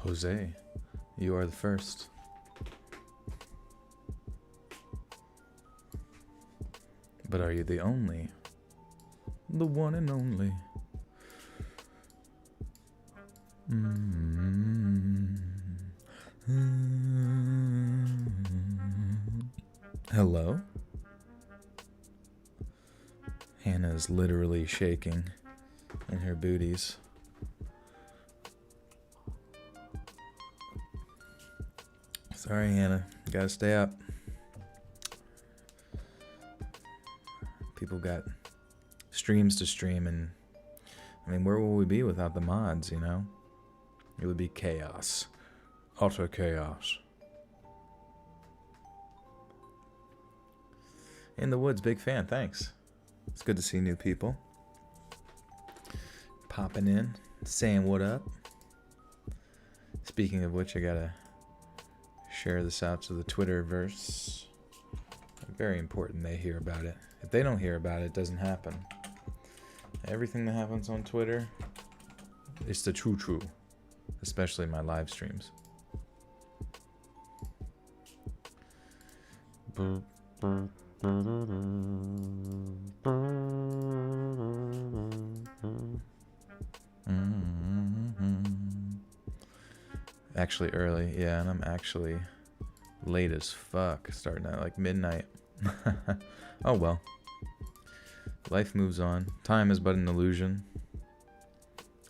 Jose, you are the first. But are you the only? The one and only. Hello? Hannah is literally shaking in her booties. Sorry, Hannah. Gotta stay up. People got streams to stream, and I mean, where will we be without the mods, you know? It would be chaos. Utter chaos. In the Woods, big fan, thanks. It's good to see new people. Popping in, saying what up. Speaking of which, I gotta share this out to the Twitterverse. Very important they hear about it. If they don't hear about it, it doesn't happen. Everything that happens on Twitter is the true. Especially my live streams. Actually early, yeah, and I'm actually late as fuck, starting at like midnight. Oh well. Life moves on. Time is but an illusion.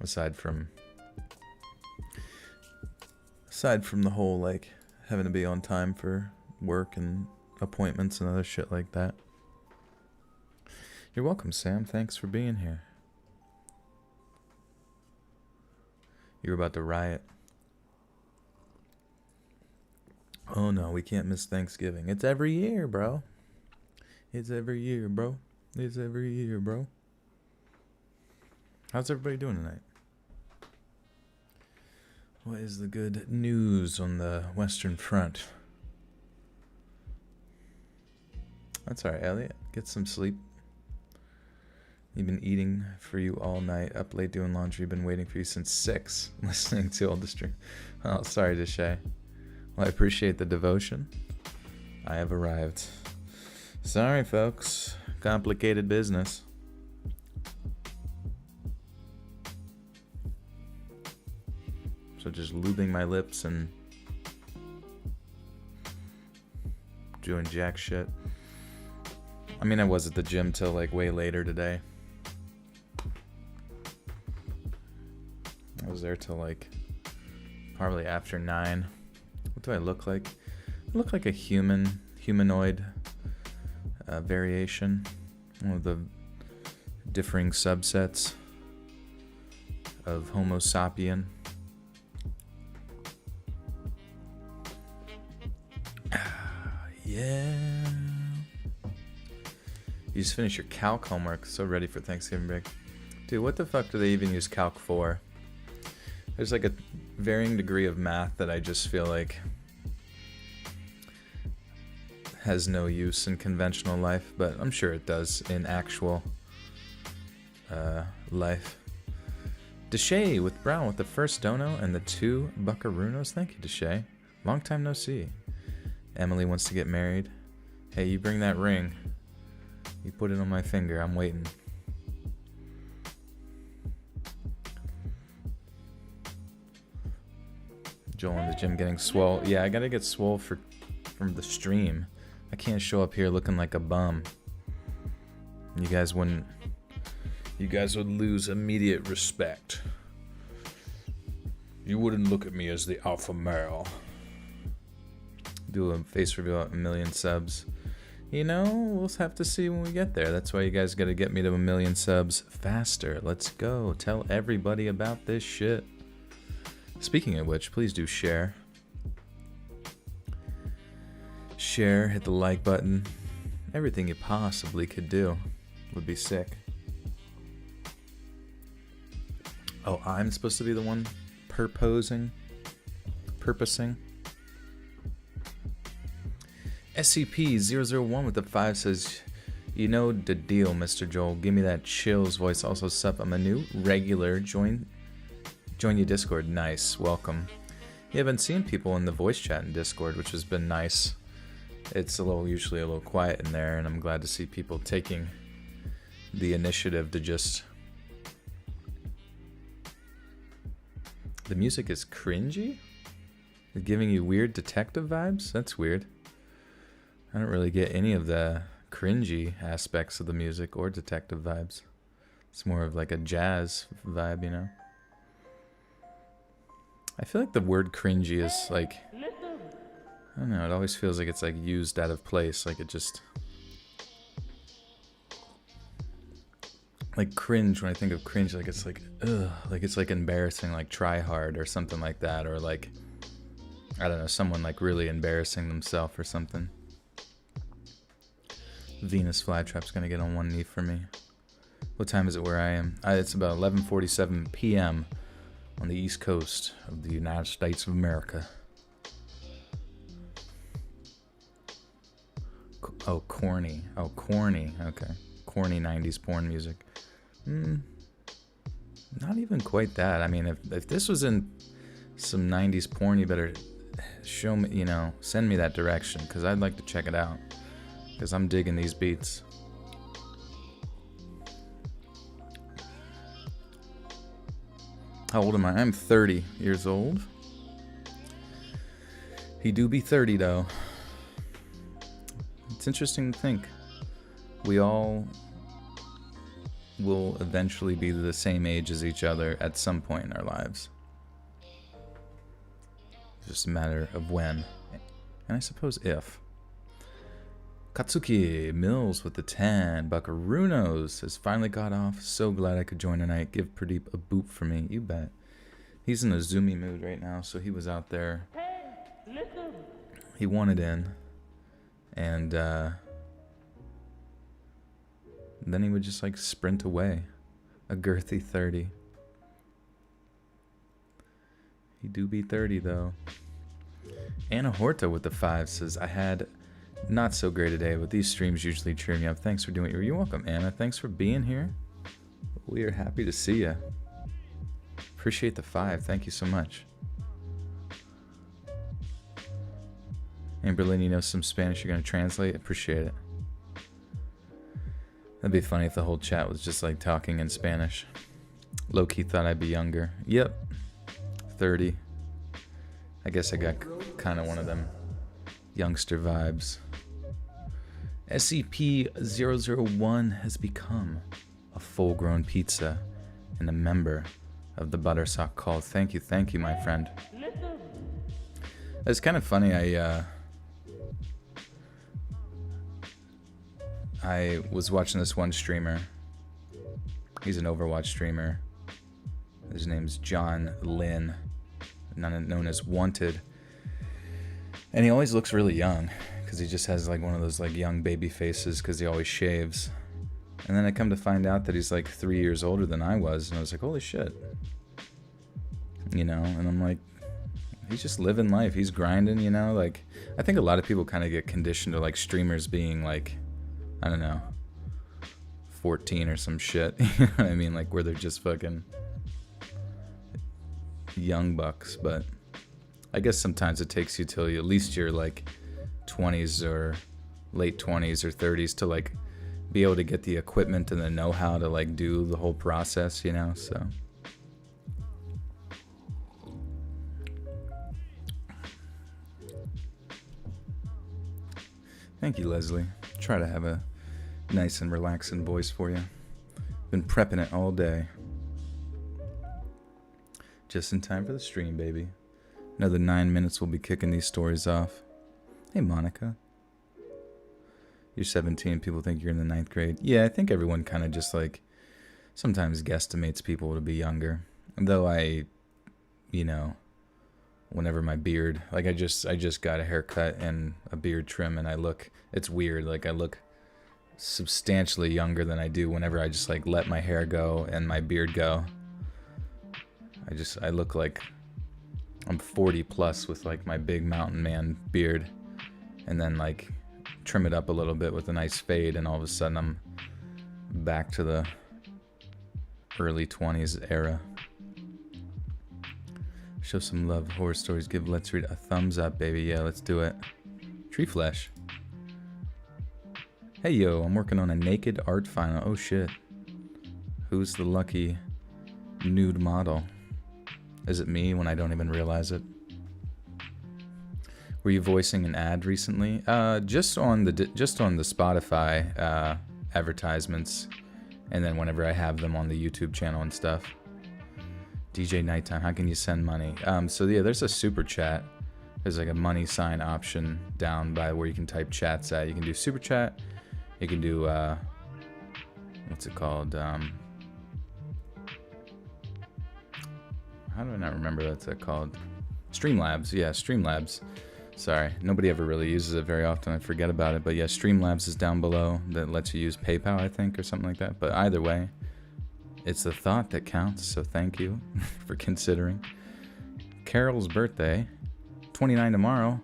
Aside from the whole like having to be on time for work and appointments and other shit like that. You're welcome, Sam. Thanks for being here. You're about to riot. Oh no, we can't miss Thanksgiving. It's every year, bro. It's every year, bro. It's every year, bro. How's everybody doing tonight? What is the good news on the Western Front? That's alright, Elliot. Get some sleep. You've been eating for you all night. Up late doing laundry. Been waiting for you since 6. Listening to all the stream. Oh, sorry, Deshay. Well, I appreciate the devotion. I have arrived. Sorry, folks. Complicated business. So just lubing my lips and doing jack shit. I mean, I was at the gym till like way later today. I was there till like probably after 9. What do I look like? I look like a humanoid variation. One of the differing subsets of Homo sapien. Yeah. You just finished your calc homework. So ready for Thanksgiving break. Dude, what the fuck do they even use calc for? There's like a varying degree of math that I just feel like has no use in conventional life, but I'm sure it does in actual life. Deshay with Brown with the first dono and the 2 buckaroos. Thank you, Deshay. Long time no see. Emily wants to get married. Hey, you bring that ring. You put it on my finger. I'm waiting. Joel in the gym getting swole. Yeah, I gotta get swole from the stream. I can't show up here looking like a bum. You guys would lose immediate respect. You wouldn't look at me as the alpha male. Do a face reveal at 1 million subs. You know, we'll have to see when we get there. That's why you guys gotta get me to 1 million subs faster. Let's go. Tell everybody about this shit. Speaking of which, please do share. Share, hit the like button. Everything you possibly could do would be sick. Oh, I'm supposed to be the one purposing? SCP-001 with the 5 says, you know the deal, Mr. Joel. Give me that chills voice. Also, sup, I'm a new regular. Join your Discord. Nice. Welcome. Yeah, I've been seeing people in the voice chat in Discord, which has been nice. It's usually a little quiet in there, and I'm glad to see people taking the initiative to just... The music is cringy? Giving you weird detective vibes? That's weird. I don't really get any of the cringy aspects of the music or detective vibes. It's more of like a jazz vibe, you know? I feel like the word cringy is like... I don't know, it always feels like it's like used out of place. Like it just... Like cringe, when I think of cringe, like it's like, ugh. Like it's like embarrassing, like try hard or something like that. Or like, I don't know, someone like really embarrassing themselves or something. Venus flytrap's gonna get on one knee for me. What time is it where I am? It's about 11:47 p.m. on the East Coast of the United States of America. Oh, corny. Oh, corny. Okay. Corny 90s porn music. Not even quite that. I mean, if this was in some 90s porn, you better show me, you know, send me that direction, because I'd like to check it out. Because I'm digging these beats. How old am I? I'm 30 years old. He do be 30 though. It's interesting to think. We all will eventually be the same age as each other at some point in our lives. It's just a matter of when. And I suppose if. Katsuki Mills with the 10. Buckarunos has finally got off. So glad I could join tonight. Give Pradeep a boop for me. You bet. He's in a zoomy mood right now, so he was out there. He wanted in. And then he would just like sprint away. A girthy 30. He do be 30 though. Anna Horta with the 5 says, I had not so great a day, but these streams usually cheer me up. Thanks for doing it. You're welcome, Anna. Thanks for being here. We are happy to see you. Appreciate the 5. Thank you so much. Amberlynn, you know some Spanish you're going to translate? Appreciate it. That'd be funny if the whole chat was just like talking in Spanish. Low-key thought I'd be younger. Yep. 30. I guess I got kind of one of them youngster vibes. SCP-001 has become a full-grown pizza and a member of the Buttersock Cult. Thank you, my friend. It's kind of funny, I was watching this one streamer. He's an Overwatch streamer. His name's John Lin, known as Wanted. And he always looks really young, because he just has like one of those like young baby faces, because he always shaves. And then I come to find out that he's like 3 years older than I was, and I was like, holy shit. You know, and I'm like, he's just living life. He's grinding, you know? Like, I think a lot of people kind of get conditioned to like streamers being like, I don't know, 14 or some shit. You know what I mean? Like, where they're just fucking young bucks. But I guess sometimes it takes you till at least you're like 20s or late 20s or 30s to like be able to get the equipment and the know-how to like do the whole process, you know? So thank you, Leslie. Try to have a nice and relaxing voice for you. Been prepping it all day. Just in time for the stream, baby. Another 9 minutes, we'll be kicking these stories off. Hey, Monica. You're 17. People think you're in the 9th grade. Yeah, I think everyone kind of just like sometimes guesstimates people to be younger. Though I, you know, whenever my beard, like I just got a haircut and a beard trim, and it's weird. Like I look substantially younger than I do whenever I just like let my hair go and my beard go. I look like I'm 40 plus with like my big mountain man beard, and then like trim it up a little bit with a nice fade, and all of a sudden I'm back to the early 20s era. Show some love. Horror stories. Give Let's Read a thumbs up, baby. Yeah, let's do it. Tree Flesh. Hey, yo, I'm working on a naked art final. Oh, shit. Who's the lucky nude model? Is it me when I don't even realize it? Were you voicing an ad recently? Just on the Spotify advertisements, and then whenever I have them on the YouTube channel and stuff. DJ Nighttime, how can you send money? So yeah, there's a super chat. There's like a money sign option down by where you can type chats at. You can do super chat. You can do what's it called? How do I not remember what's it called? Streamlabs. Yeah, Streamlabs. Sorry, nobody ever really uses it very often. I forget about it. But yeah, Streamlabs is down below. That lets you use PayPal, I think, or something like that. But either way, it's the thought that counts. So thank you for considering. Carol's birthday, 29 tomorrow.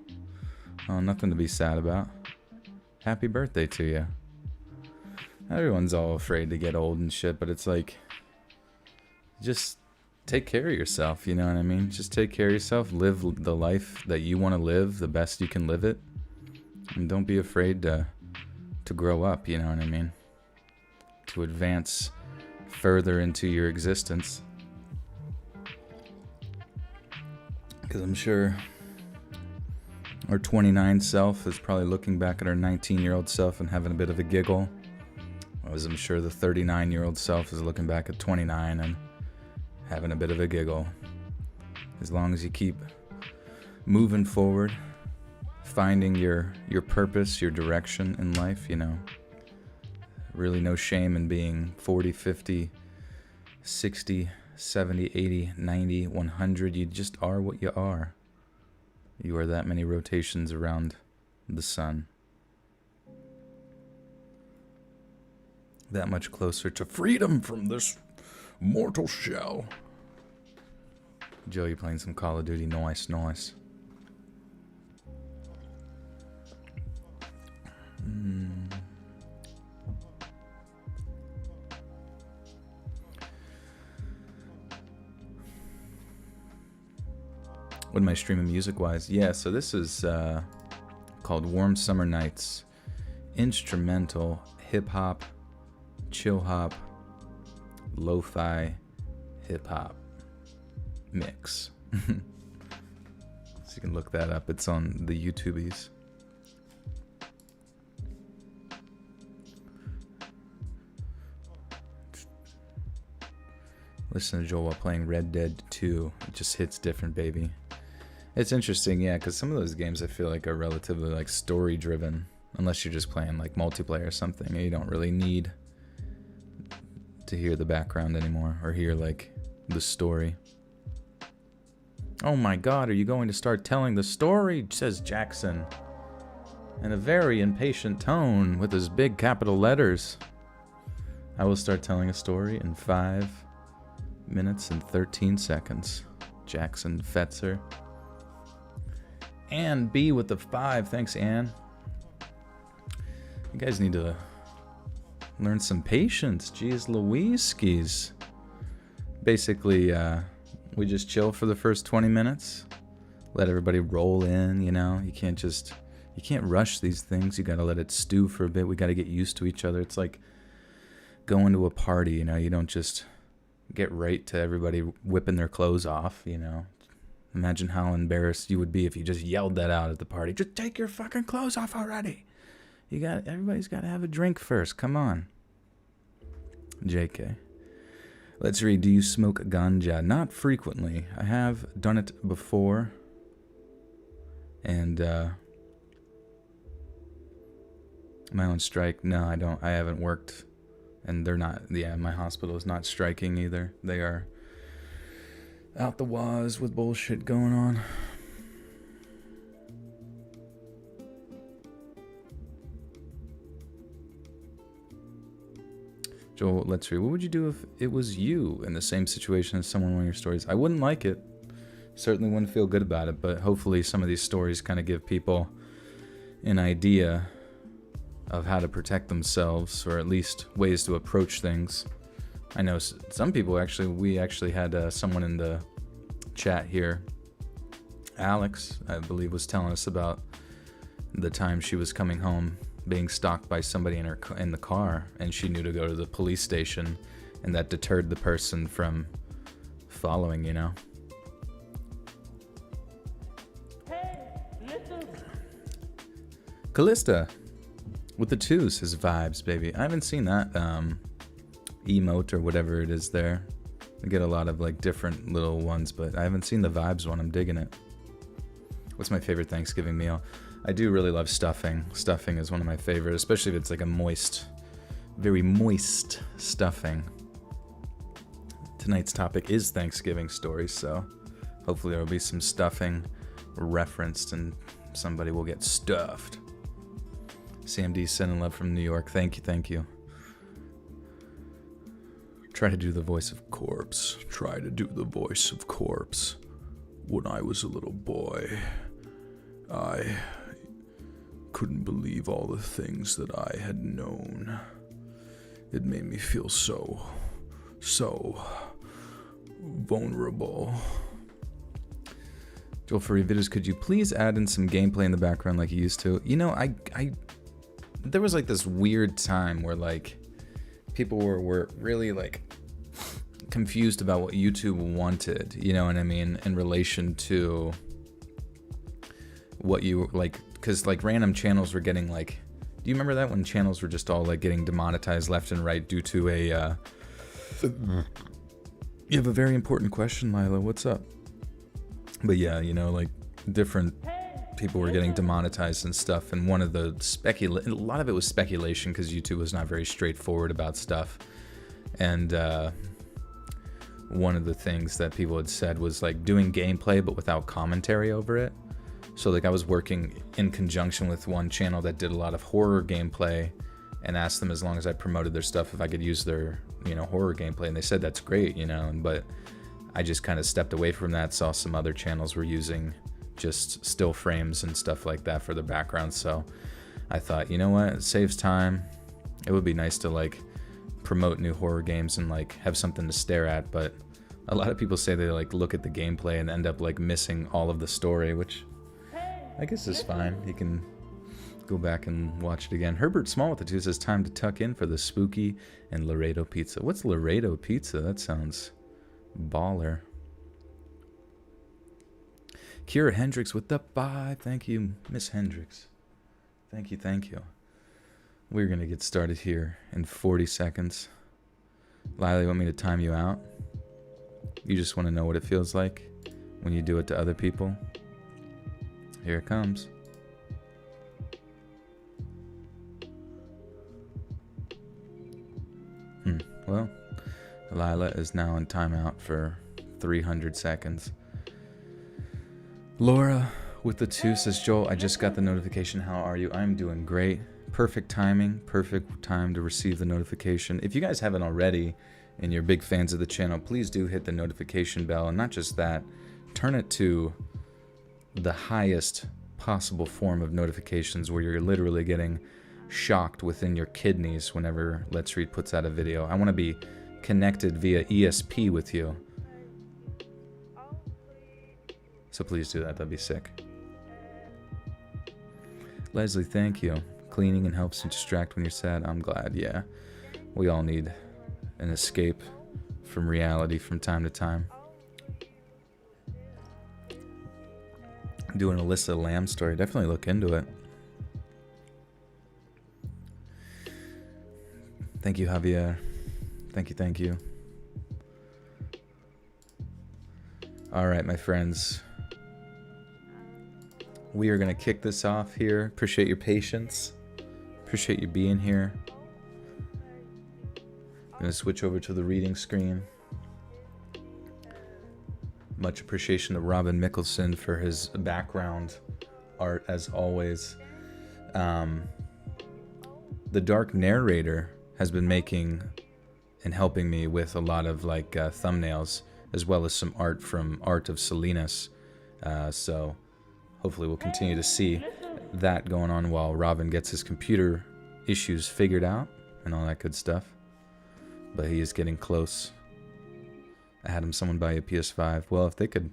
Oh, nothing to be sad about. Happy birthday to you. Everyone's all afraid to get old and shit, but it's like, just take care of yourself, you know what I mean? Just take care of yourself, live the life that you want to live the best you can live it, and don't be afraid to grow up, you know what I mean? To advance further into your existence. Because I'm sure our 29 self is probably looking back at our 19-year-old self and having a bit of a giggle. As I'm sure the 39-year-old self is looking back at 29 and having a bit of a giggle. As long as you keep moving forward, finding your purpose, your direction in life, you know. Really no shame in being 40, 50, 60, 70, 80, 90, 100. You just are what you are. You are that many rotations around the sun. That much closer to freedom from this mortal shell. Joey playing some Call of Duty. Nice, nice. What am I streaming music-wise? Yeah, so this is called Warm Summer Nights. Instrumental, hip-hop, chill-hop, lo-fi, hip-hop mix. So you can look that up. It's on the YouTubies. Listen to Joel while playing Red Dead 2. It just hits different, baby. It's interesting, yeah, because some of those games I feel like are relatively like story-driven, unless you're just playing like multiplayer or something, and you don't really need to hear the background anymore or hear like the story. Oh my God, are you going to start telling the story? Says Jackson in a very impatient tone with his big capital letters. I will start telling a story in 5 minutes and 13 seconds. Jackson Fetzer. Ann B with the 5. Thanks, Ann. You guys need to learn some patience. Jeez Louise skis. Basically, we just chill for the first 20 minutes. Let everybody roll in, you know. You can't rush these things. You gotta let it stew for a bit. We gotta get used to each other. It's like going to a party, you know. You don't just get right to everybody whipping their clothes off, you know. Imagine how embarrassed you would be if you just yelled that out at the party. Just take your fucking clothes off already. Everybody's got to have a drink first. Come on. JK. Let's read. Do you smoke ganja? Not frequently. I have done it before. And, am I on strike? No, I don't. I haven't worked. And they're not, yeah, my hospital is not striking either. They are out the waz with bullshit going on. Joel, let's read. What would you do if it was you in the same situation as someone in one of your stories? I wouldn't like it. Certainly wouldn't feel good about it, but hopefully some of these stories kind of give people an idea of how to protect themselves, or at least ways to approach things. I know some people we actually had someone in the chat here. Alex, I believe, was telling us about the time she was coming home being stalked by somebody in the car, and she knew to go to the police station, and that deterred the person from following, you know. Callista with the twos, his vibes, baby. I haven't seen that emote or whatever it is there. I get a lot of like different little ones, but I haven't seen the vibes one. I'm digging it. What's my favorite Thanksgiving meal? I do really love stuffing. Stuffing is one of my favorites, especially if it's like a moist, very moist stuffing. Tonight's topic is Thanksgiving stories, so hopefully there will be some stuffing referenced and somebody will get stuffed. CMD sending love from New York. Thank you, thank you. Try to do the voice of Corpse. Try to do the voice of Corpse. When I was a little boy, I couldn't believe all the things that I had known. It made me feel so vulnerable. Joel, for videos, could you please add in some gameplay in the background like you used to? You know, there was like this weird time where like people were really like confused about what YouTube wanted, you know what I mean, in relation to what you like, because like random channels were getting like, do you remember that when channels were just all like getting demonetized left and right due to a you have a very important question, Lila, what's up? But yeah, you know, like different people were getting demonetized and stuff, and one of the a lot of it was speculation because YouTube was not very straightforward about stuff. And one of the things that people had said was like doing gameplay but without commentary over it. So like I was working in conjunction with one channel that did a lot of horror gameplay, and asked them as long as I promoted their stuff if I could use their, you know, horror gameplay, and they said that's great, you know. But I just kind of stepped away from that, saw some other channels were using just still frames and stuff like that for the background. So I thought, you know what, it saves time. It would be nice to like promote new horror games and like have something to stare at. But a lot of people say they like look at the gameplay and end up like missing all of the story, which I guess is fine. You can go back and watch it again. Herbert Small with the two says time to tuck in for the spooky and Laredo pizza. What's Laredo pizza? That sounds baller. Kira Hendricks with the 5. Thank you, Miss Hendricks. Thank you, thank you. We're going to get started here in 40 seconds. Lila, you want me to time you out? You just want to know what it feels like when you do it to other people? Here it comes. Well, Lila is now in timeout for 300 seconds. Laura with the 2 says, Joel, I just got the notification. How are you? I'm doing great. Perfect timing. Perfect time to receive the notification. If you guys haven't already and you're big fans of the channel, please do hit the notification bell. And not just that, turn it to the highest possible form of notifications where you're literally getting shocked within your kidneys whenever Let's Read puts out a video. I want to be connected via ESP with you. So please do that. That'd be sick. Leslie, thank you. Cleaning and helps you distract when you're sad. I'm glad. Yeah. We all need an escape from reality from time to time. Doing Alyssa Lamb story. Definitely look into it. Thank you, Javier. Thank you, thank you. All right, my friends. We are going to kick this off here. Appreciate your patience. Appreciate you being here. I'm going to switch over to the reading screen. Much appreciation to Robin Mikalsen for his background art, as always. The Dark Narrator has been making and helping me with a lot of like thumbnails, as well as some art from Art of Salinas. So hopefully we'll continue to see that going on while Robin gets his computer issues figured out and all that good stuff. But he is getting close. I had someone buy a PS5. Well, if they could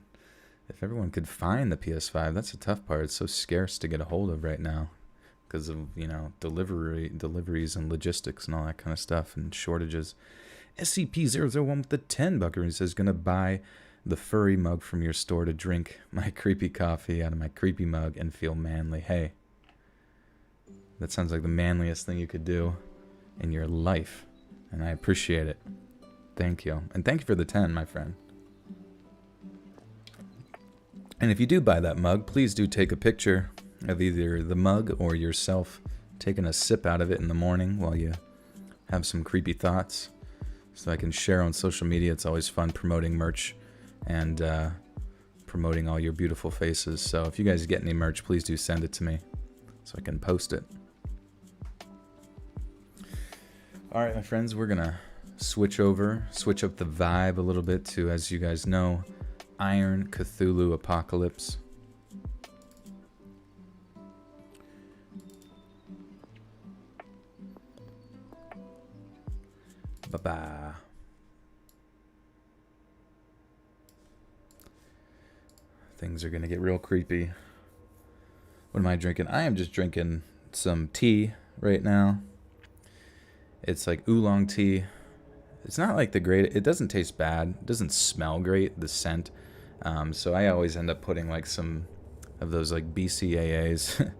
If everyone could find the PS5, that's the tough part. It's so scarce to get a hold of right now because of, deliveries and logistics and all that kind of stuff and shortages. SCP-001 with the 10 bucker, he says, gonna buy the furry mug from your store to drink my creepy coffee out of my creepy mug and feel manly. Hey, that sounds like the manliest thing you could do in your life, and I appreciate it. Thank you. And thank you for the 10, my friend. And if you do buy that mug, please do take a picture of either the mug or yourself taking a sip out of it in the morning while you have some creepy thoughts, so I can share on social media. It's always fun promoting merch and promoting all your beautiful faces. So if you guys get any merch, please do send it to me so I can post it. All right, my friends, we're going to switch up the vibe a little bit to, as you guys know, Iron Cthulhu Apocalypse. Bye-bye. Things are going to get real creepy. What am I drinking? I am just drinking some tea right now. It's like oolong tea. It's not like the great. It doesn't taste bad. It doesn't smell great, the scent. So I always end up putting like some of those like BCAAs,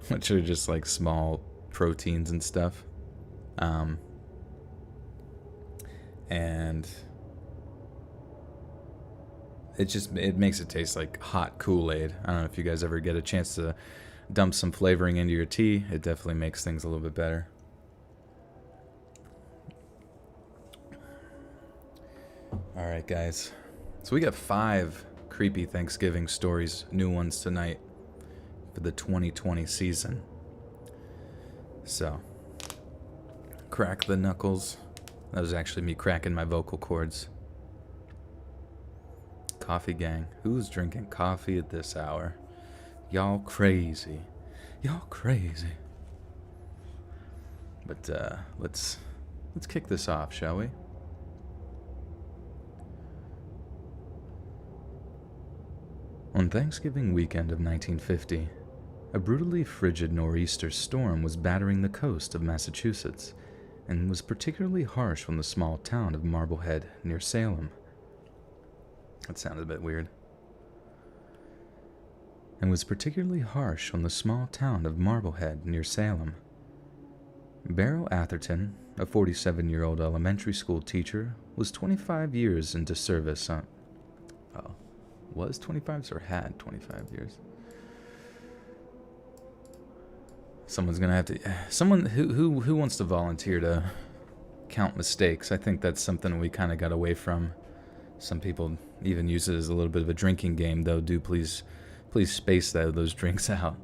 which are just like small proteins and stuff. And it makes it taste like hot Kool-Aid. I don't know if you guys ever get a chance to dump some flavoring into your tea. It definitely makes things a little bit better. All right, guys. So we got 5 creepy Thanksgiving stories, new ones tonight for the 2020 season. So, crack the knuckles. That was actually me cracking my vocal cords. Coffee gang. Who's drinking coffee at this hour? Y'all crazy. Y'all crazy. But let's kick this off, shall we? On Thanksgiving weekend of 1950, a brutally frigid nor'easter storm was battering the coast of Massachusetts and was particularly harsh on the small town of Marblehead near Salem. That sounded a bit weird. And was particularly harsh on the small town of Marblehead near Salem. Beryl Atherton, a 47-year-old elementary school teacher, was 25 years into service on... Oh. Was 25 or had 25 years? Someone's gonna have to... Someone who wants to volunteer to count mistakes? I think that's something we kind of got away from. Some people even use it as a little bit of a drinking game, though. Do please space those drinks out.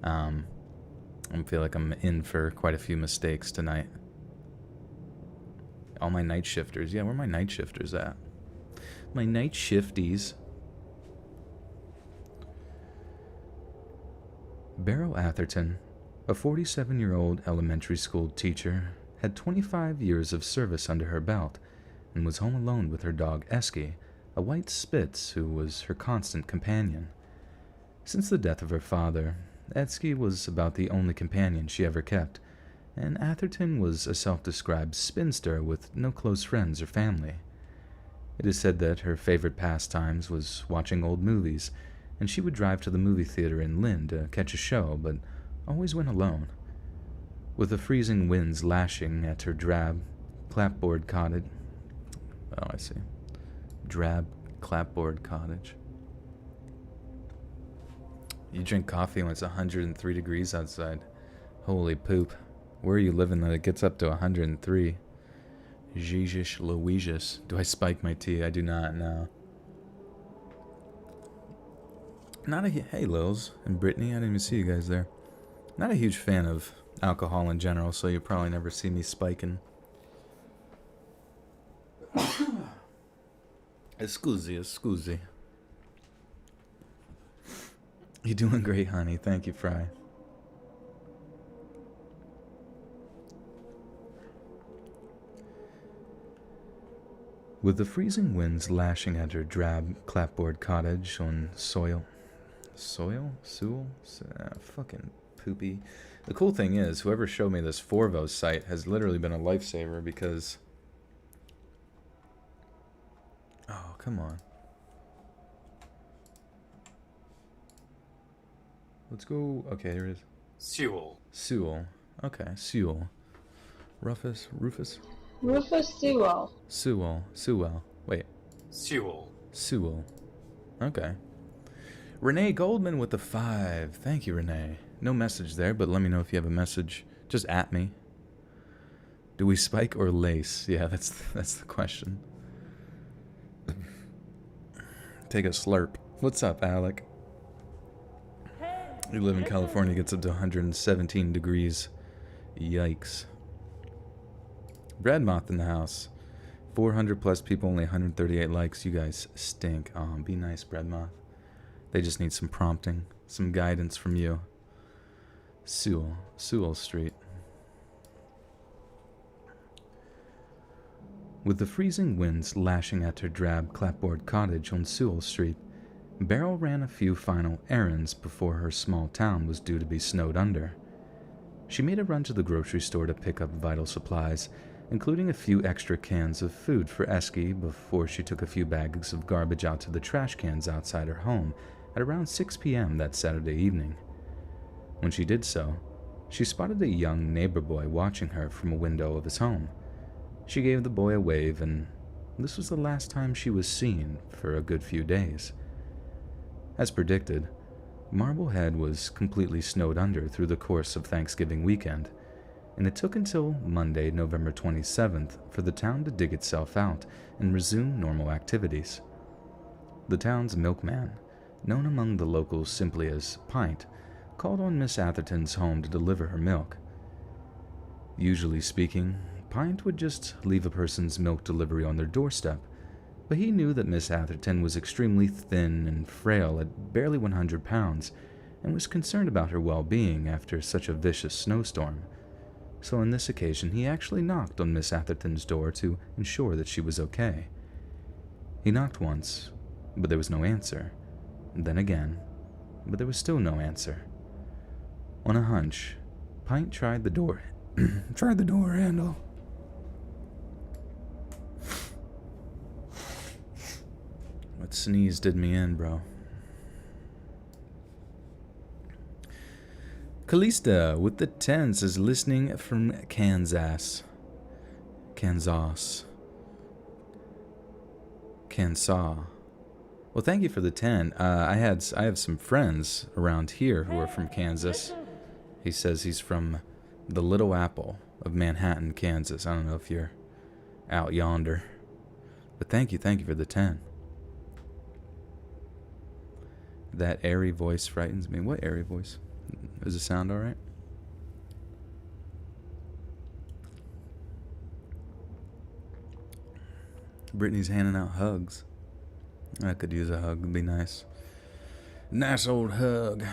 I feel like I'm in for quite a few mistakes tonight. All my night shifters. Yeah, where are my night shifters at? My night shifties. Beryl Atherton, a 47-year-old elementary school teacher, had 25 years of service under her belt and was home alone with her dog Esky, a white Spitz who was her constant companion. Since the death of her father, Esky was about the only companion she ever kept, and Atherton was a self-described spinster with no close friends or family. It is said that her favorite pastimes was watching old movies, and she would drive to the movie theater in Lynn to catch a show, but always went alone. With the freezing winds lashing at her drab clapboard cottage... Oh, I see. Drab clapboard cottage. You drink coffee when it's 103 degrees outside. Holy poop. Where are you living that it gets up to 103? Jesus Louisius. Do I spike my tea? I do not, no. Hey, Lils and Brittany, I didn't even see you guys there. Not a huge fan of alcohol in general, so you'll probably never see me spiking. Scusi. You're doing great, honey. Thank you, Fry. With the freezing winds lashing at her drab clapboard cottage on fucking poopy. The cool thing is, whoever showed me this Forvo site has literally been a lifesaver because... Oh, come on. Let's go... Okay, here it is. Sewell. Okay, Sewell. Rufus? Rufus Sewell. Sewell. Wait. Sewell. Okay. Renee Goldman with the 5. Thank you, Renee. No message there, but let me know if you have a message. Just at me. Do we spike or lace? Yeah, that's the question. Take a slurp. What's up, Alec? You live in California, gets up to 117 degrees. Yikes. Breadmoth in the house. 400 plus people, only 138 likes. You guys stink. Be nice, Breadmoth. They just need some prompting, some guidance from you. Sewell Street. With the freezing winds lashing at her drab clapboard cottage on Sewell Street, Beryl ran a few final errands before her small town was due to be snowed under. She made a run to the grocery store to pick up vital supplies, including a few extra cans of food for Esky before she took a few bags of garbage out to the trash cans outside her home at around 6 p.m. that Saturday evening. When she did so, she spotted a young neighbor boy watching her from a window of his home. She gave the boy a wave, and this was the last time she was seen for a good few days. As predicted, Marblehead was completely snowed under through the course of Thanksgiving weekend, and it took until Monday, November 27th, for the town to dig itself out and resume normal activities. The town's milkman, known among the locals simply as Pint, called on Miss Atherton's home to deliver her milk. Usually speaking, Pint would just leave a person's milk delivery on their doorstep, but he knew that Miss Atherton was extremely thin and frail at barely 100 pounds and was concerned about her well-being after such a vicious snowstorm. So on this occasion, he actually knocked on Miss Atherton's door to ensure that she was okay. He knocked once, but there was no answer. Then again, but there was still no answer. On a hunch, Pint tried the door handle. That sneeze did me in, bro. Callista with the 10 says listening from Kansas. Well, thank you for the 10. I have some friends around here who are from Kansas. He says he's from the Little Apple of Manhattan, Kansas. I don't know if you're out yonder, but thank you for the 10. That airy voice frightens me. What airy voice? Does it sound alright? Brittany's handing out hugs. I could use a hug. It'd be nice. Nice old hug.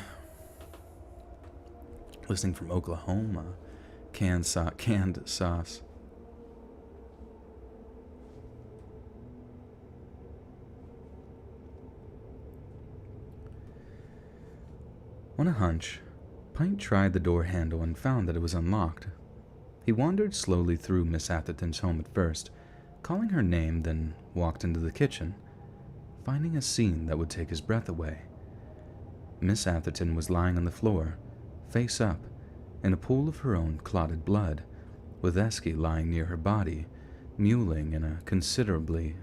Listening from Oklahoma. Canned sauce. On a hunch, Pint tried the door handle and found that it was unlocked. He wandered slowly through Miss Atherton's home at first, calling her name, then walked into the kitchen, finding a scene that would take his breath away. Miss Atherton was lying on the floor, face up, in a pool of her own clotted blood, with Esky lying near her body, mewling in a considerably...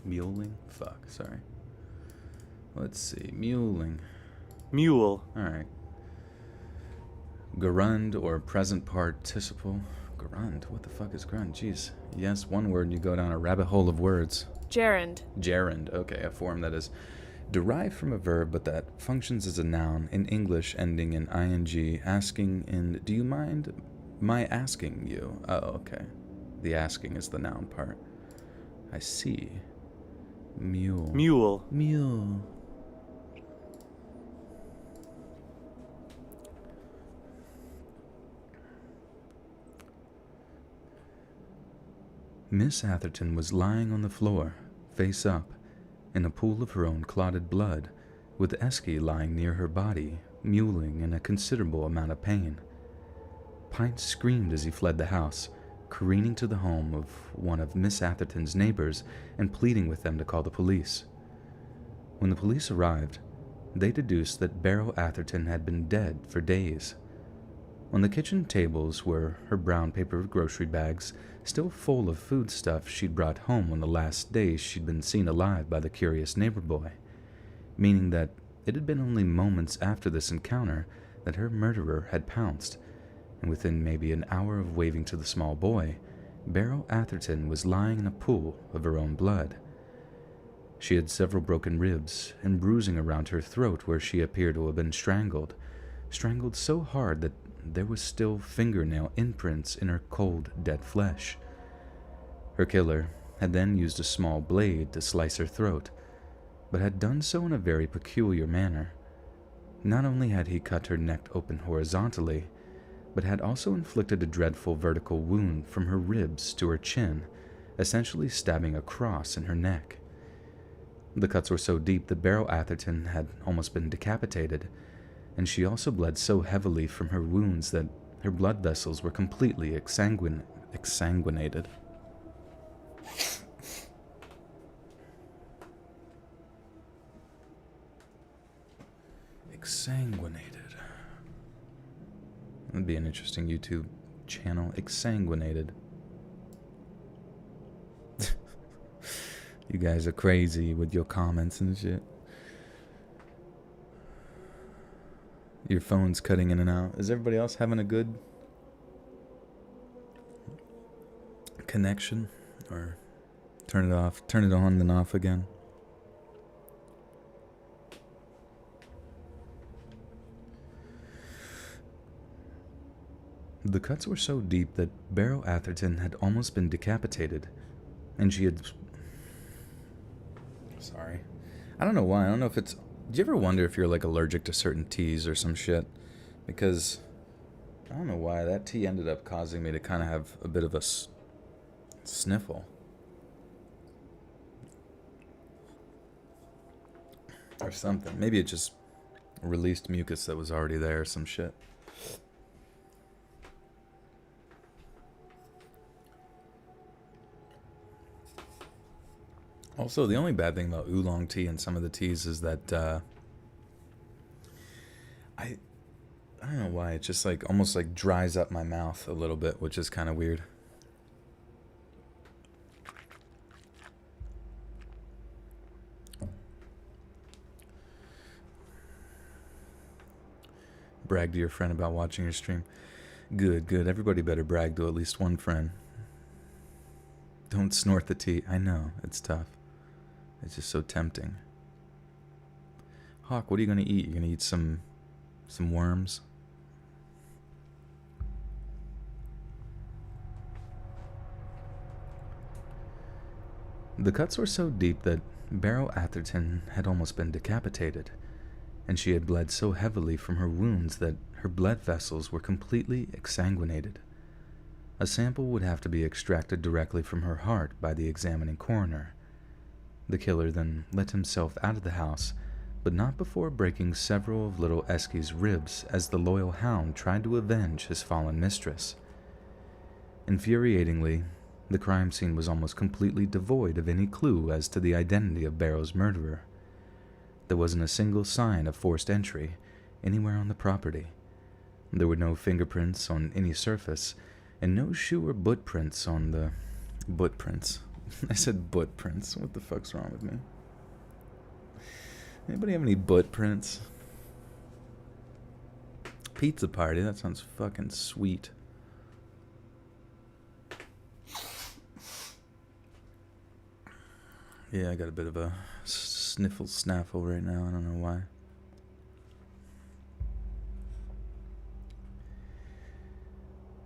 Mewling? Fuck, sorry. Let's see, mewling. Mule. Alright. Gerund or present participle. Gerund? What the fuck is gerund? Jeez. Yes, one word and you go down a rabbit hole of words. Gerund. Gerund, okay, a form that is derived from a verb but that functions as a noun in English ending in ing, asking in do you mind my asking you? Oh, okay. The asking is the noun part. I see. Mule. Mule. Mule. Miss Atherton was lying on the floor, face up, in a pool of her own clotted blood, with Esky lying near her body, mewling in a considerable amount of pain. Pint screamed as he fled the house, careening to the home of one of Miss Atherton's neighbors and pleading with them to call the police. When the police arrived, they deduced that Beryl Atherton had been dead for days. On the kitchen tables were her brown paper grocery bags, still full of foodstuff she'd brought home on the last day she'd been seen alive by the curious neighbor boy, meaning that it had been only moments after this encounter that her murderer had pounced, and within maybe an hour of waving to the small boy, Beryl Atherton was lying in a pool of her own blood. She had several broken ribs and bruising around her throat where she appeared to have been strangled so hard that there was still fingernail imprints in her cold, dead flesh. Her killer had then used a small blade to slice her throat, but had done so in a very peculiar manner. Not only had he cut her neck open horizontally, but had also inflicted a dreadful vertical wound from her ribs to her chin, essentially stabbing a cross in her neck. The cuts were so deep that Beryl Atherton had almost been decapitated, and she also bled so heavily from her wounds that her blood vessels were completely exsanguinated. Exsanguinated. That'd be an interesting YouTube channel. Exsanguinated. You guys are crazy with your comments and shit. Your phone's cutting in and out. Is everybody else having a good connection? Or turn it off, turn it on, then off again? The cuts were so deep that Beryl Atherton had almost been decapitated, and she had... Sorry. I don't know why. I don't know if it's... Do you ever wonder if you're, like, allergic to certain teas or some shit? Because I don't know why that tea ended up causing me to kind of have a bit of a sniffle. Or something. Maybe it just released mucus that was already there or some shit. Also, the only bad thing about oolong tea and some of the teas is that I don't know why, it just like almost like dries up my mouth a little bit, which is kind of weird. Brag to your friend about watching your stream. Good, good. Everybody better brag to at least one friend. Don't snort the tea. I know, it's tough. It's just so tempting. Hawk, what are you going to eat? You're going to eat some worms? The cuts were so deep that Beryl Atherton had almost been decapitated, and she had bled so heavily from her wounds that her blood vessels were completely exsanguinated. A sample would have to be extracted directly from her heart by the examining coroner. The killer then let himself out of the house, but not before breaking several of little Esky's ribs as the loyal hound tried to avenge his fallen mistress. Infuriatingly, the crime scene was almost completely devoid of any clue as to the identity of Beryl's murderer. There wasn't a single sign of forced entry anywhere on the property. There were no fingerprints on any surface, and no shoe or boot prints on the... Boot prints. I said boot prints. What the fuck's wrong with me? Anybody have any boot prints? Pizza party. That sounds fucking sweet. Yeah, I got a bit of a sniffle snaffle right now. I don't know why.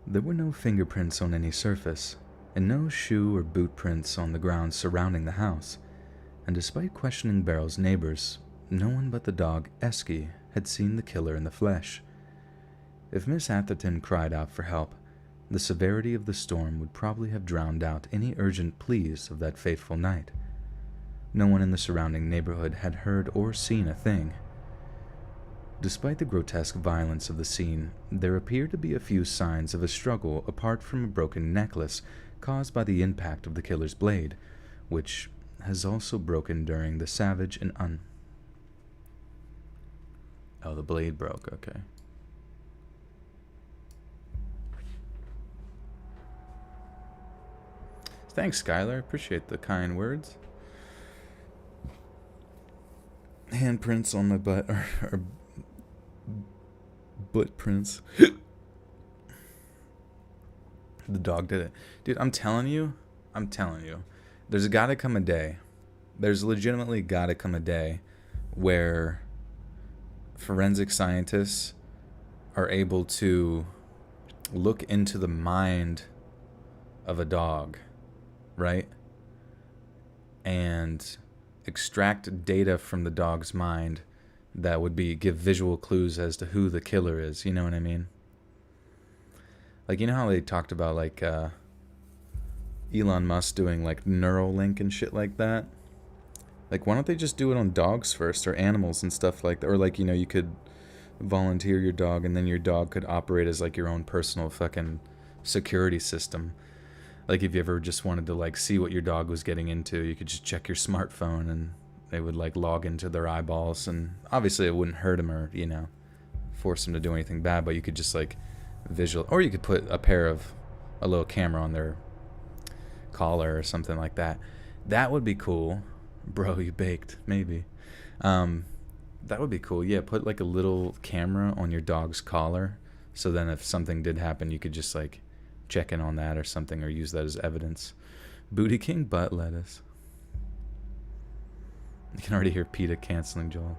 There were no fingerprints on any surface, and no shoe or boot prints on the ground surrounding the house, and despite questioning Beryl's neighbors, no one but the dog Esky had seen the killer in the flesh. If Miss Atherton cried out for help, the severity of the storm would probably have drowned out any urgent pleas of that fateful night. No one in the surrounding neighborhood had heard or seen a thing. Despite the grotesque violence of the scene, there appeared to be a few signs of a struggle apart from a broken necklace caused by the impact of the killer's blade, which has also broken during the savage and Oh, the blade broke, okay. Thanks, Skylar. Appreciate the kind words. Handprints on my butt are butt prints. The dog did it. Dude, I'm telling you, there's gotta come a day. There's legitimately gotta come a day where forensic scientists are able to look into the mind of a dog, right? And extract data from the dog's mind that would give visual clues as to who the killer is, you know what I mean? Like, you know how they talked about, like, Elon Musk doing, like, Neuralink and shit like that? Like, why don't they just do it on dogs first, or animals and stuff like that? Or, like, you know, you could volunteer your dog, and then your dog could operate as, like, your own personal fucking security system. Like, if you ever just wanted to, like, see what your dog was getting into, you could just check your smartphone, and they would, like, log into their eyeballs. And obviously it wouldn't hurt them or, you know, force them to do anything bad, but you could just, like, or you could put a little camera on their collar or something like that. That would be cool. Bro, you baked. Maybe. That would be cool. Yeah, put, like, a little camera on your dog's collar, so then if something did happen, you could just, like, check in on that or something, or use that as evidence. Booty King butt lettuce. You can already hear PETA canceling Joel.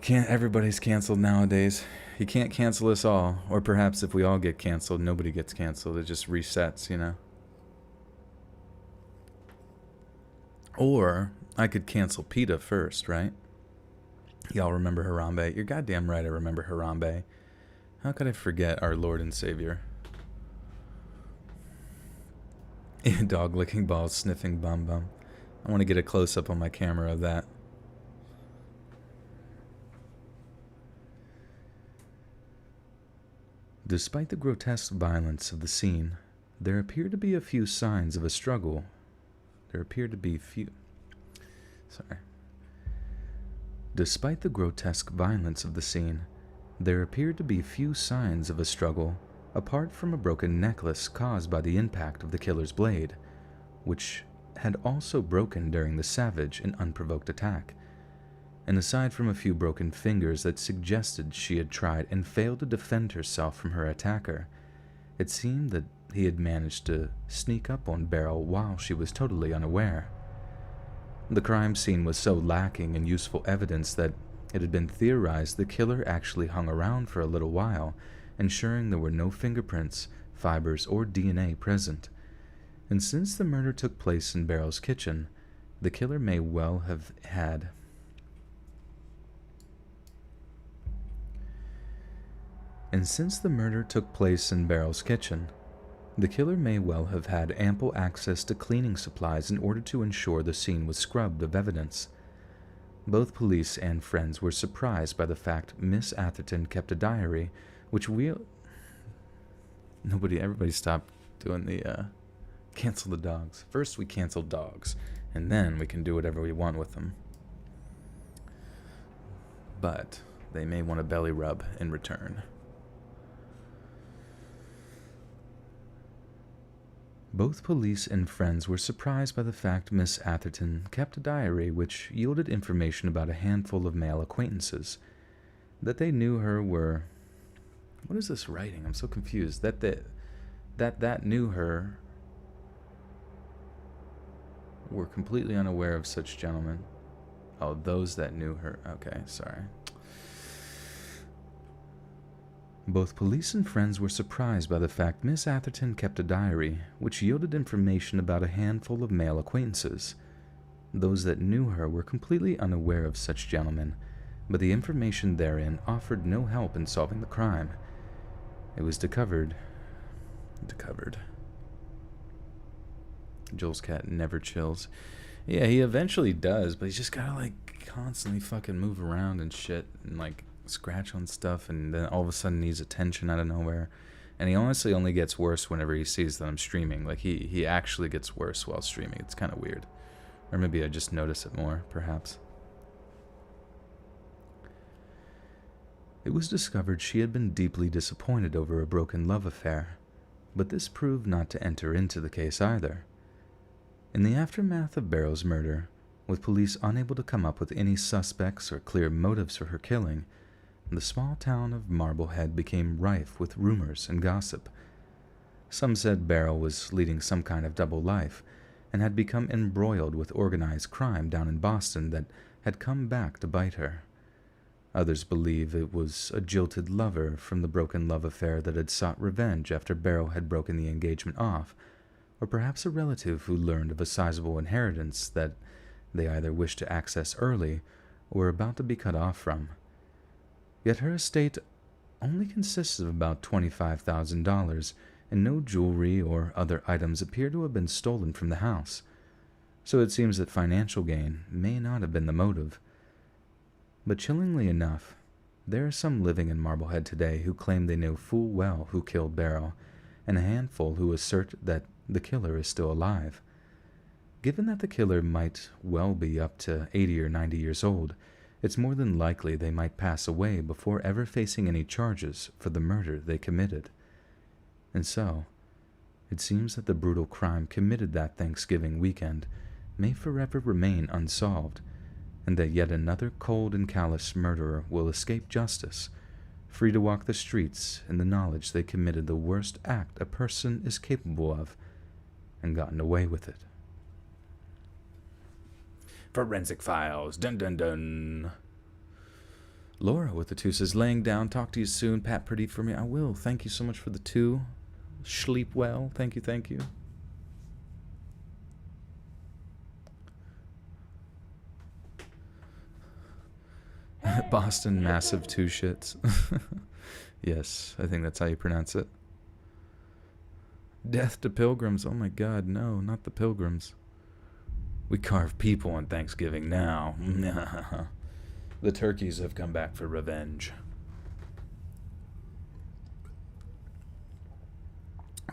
Everybody's canceled nowadays. You can't cancel us all. Or perhaps if we all get canceled, nobody gets canceled. It just resets, you know? Or I could cancel PETA first, right? Y'all remember Harambe? You're goddamn right I remember Harambe. How could I forget our Lord and Savior? Dog licking balls, sniffing bum bum. I want to get a close-up on my camera of that. Despite the grotesque violence of the scene, there appear to be a few signs of a struggle. Despite the grotesque violence of the scene, there appeared to be few signs of a struggle, apart from a broken necklace caused by the impact of the killer's blade, which had also broken during the savage and unprovoked attack. And aside from a few broken fingers that suggested she had tried and failed to defend herself from her attacker, it seemed that he had managed to sneak up on Beryl while she was totally unaware. The crime scene was so lacking in useful evidence that it had been theorized the killer actually hung around for a little while, ensuring there were no fingerprints, fibers, or DNA present. And since the murder took place in Beryl's kitchen, the killer may well have had ample access to cleaning supplies in order to ensure the scene was scrubbed of evidence. Both police and friends were surprised by the fact Miss Atherton kept a diary, which everybody stopped doing the, cancel the dogs. First we cancel dogs, and then we can do whatever we want with them. But they may want a belly rub in return. Both police and friends were surprised by the fact Miss Atherton kept a diary which yielded information about a handful of male acquaintances. That they knew her were... What is this writing? I'm so confused. That knew her were completely unaware of such gentlemen. Oh, those that knew her. Okay, sorry. Both police and friends were surprised by the fact Miss Atherton kept a diary, which yielded information about a handful of male acquaintances. Those that knew her were completely unaware of such gentlemen, but the information therein offered no help in solving the crime. It was discovered Covered. Joel's cat never chills. Yeah, he eventually does, but he's just gotta like constantly fucking move around and shit and like scratch on stuff, and then all of a sudden needs attention out of nowhere. And he honestly only gets worse whenever he sees that I'm streaming. Like he actually gets worse while streaming. It's kind of weird. Or maybe I just notice it more, perhaps. It was discovered she had been deeply disappointed over a broken love affair, but this proved not to enter into the case either. In the aftermath of Barrow's murder, with police unable to come up with any suspects or clear motives for her killing, the small town of Marblehead became rife with rumors and gossip. Some said Barrow was leading some kind of double life and had become embroiled with organized crime down in Boston that had come back to bite her. Others believe it was a jilted lover from the broken love affair that had sought revenge after Barrow had broken the engagement off, or perhaps a relative who learned of a sizable inheritance that they either wished to access early or were about to be cut off from. Yet her estate only consists of about $25,000, and no jewelry or other items appear to have been stolen from the house, so it seems that financial gain may not have been the motive. But chillingly enough, there are some living in Marblehead today who claim they know full well who killed Barrow, and a handful who assert that the killer is still alive. Given that the killer might well be up to 80 or 90 years old, it's more than likely they might pass away before ever facing any charges for the murder they committed. And so, it seems that the brutal crime committed that Thanksgiving weekend may forever remain unsolved, and that yet another cold and callous murderer will escape justice, free to walk the streets in the knowledge they committed the worst act a person is capable of, and gotten away with it. Forensic Files, dun dun dun. Laura with the 2 says, laying down, talk to you soon, pat pretty for me. I will, thank you so much for the 2. Sleep well, thank you, thank you. Boston massive 2 shits. Yes, I think that's how you pronounce it. Death to pilgrims. Oh my god, no, not the pilgrims. We carve people on Thanksgiving now. The turkeys have come back for revenge.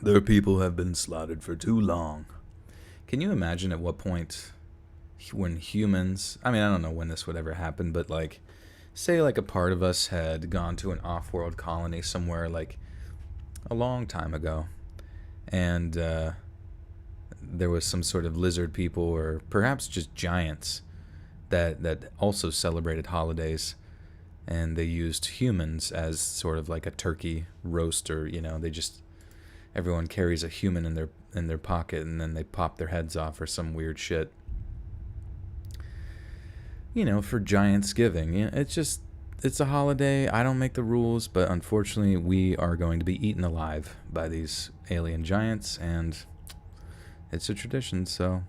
Their people have been slaughtered for too long. Can you imagine at what point when humans, I mean, I don't know when this would ever happen, but like, say like a part of us had gone to an off-world colony somewhere like a long time ago, and there was some sort of lizard people or perhaps just giants that also celebrated holidays, and they used humans as sort of like a turkey roast, or everyone carries a human in their pocket, and then they pop their heads off or some weird shit. For Giantsgiving. It's a holiday. I don't make the rules, but unfortunately we are going to be eaten alive by these alien giants, and it's a tradition, so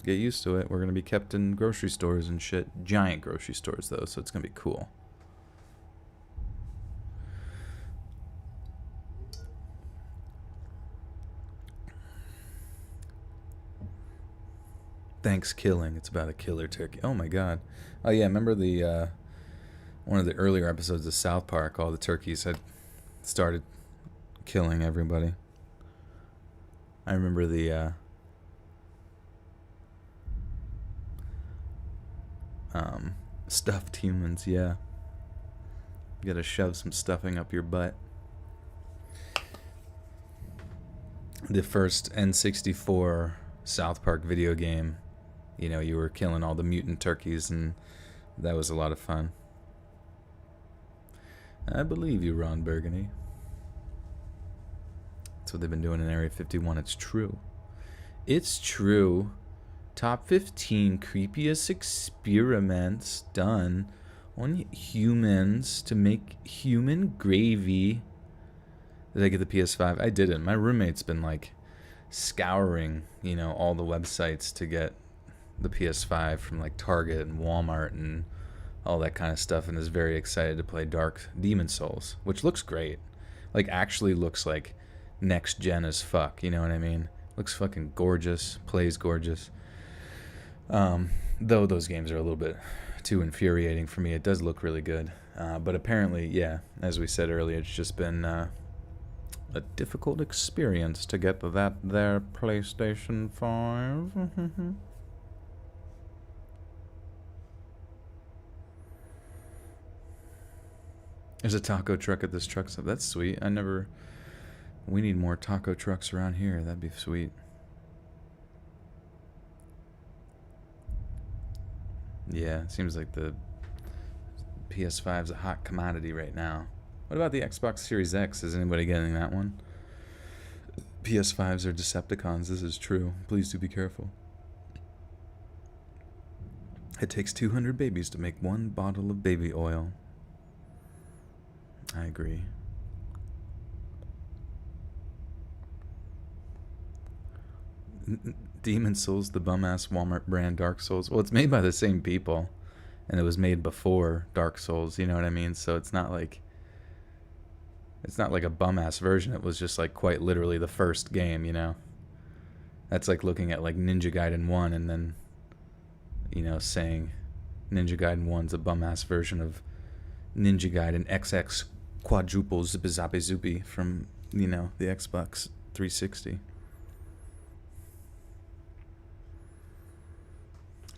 get used to it. We're going to be kept in grocery stores and shit. Giant grocery stores, though, so it's going to be cool. Thanksgiving. It's about a killer turkey. Oh my god. Oh yeah, remember the one of the earlier episodes of South Park, all the turkeys had started killing everybody. I remember the stuffed humans, yeah. You gotta shove some stuffing up your butt. The first N64 South Park video game, you were killing all the mutant turkeys, and that was a lot of fun. I believe you, Ron Burgundy. That's what they've been doing in Area 51. It's true. It's true. Top 15 creepiest experiments done on humans to make human gravy. Did I get the PS5? I didn't. My roommate's been scouring, all the websites to get the PS5 from Target and Walmart and all that kind of stuff, and is very excited to play Dark Demon Souls, which looks great. Actually looks like next gen as fuck, you know what I mean? Looks fucking gorgeous, plays gorgeous. Though those games are a little bit too infuriating for me. It does look really good. But apparently, yeah, as we said earlier, it's just been a difficult experience to get that there PlayStation 5. There's a taco truck at this truck stop. That's sweet. We need more taco trucks around here. That'd be sweet. Yeah, it seems like the PS5's a hot commodity right now. What about the Xbox Series X? Is anybody getting that one? PS5s are Decepticons. This is true. Please do be careful. It takes 200 babies to make one bottle of baby oil. I agree. Demon Souls, the bum-ass Walmart brand Dark Souls. Well, it's made by the same people, and it was made before Dark Souls, you know what I mean? So it's not like a bum-ass version. It was just like quite literally the first game, you know? That's like looking at like Ninja Gaiden 1 and then, you know, saying Ninja Gaiden 1's a bum-ass version of Ninja Gaiden XX quadruple zippy zappy zoopy from, you know, the Xbox 360.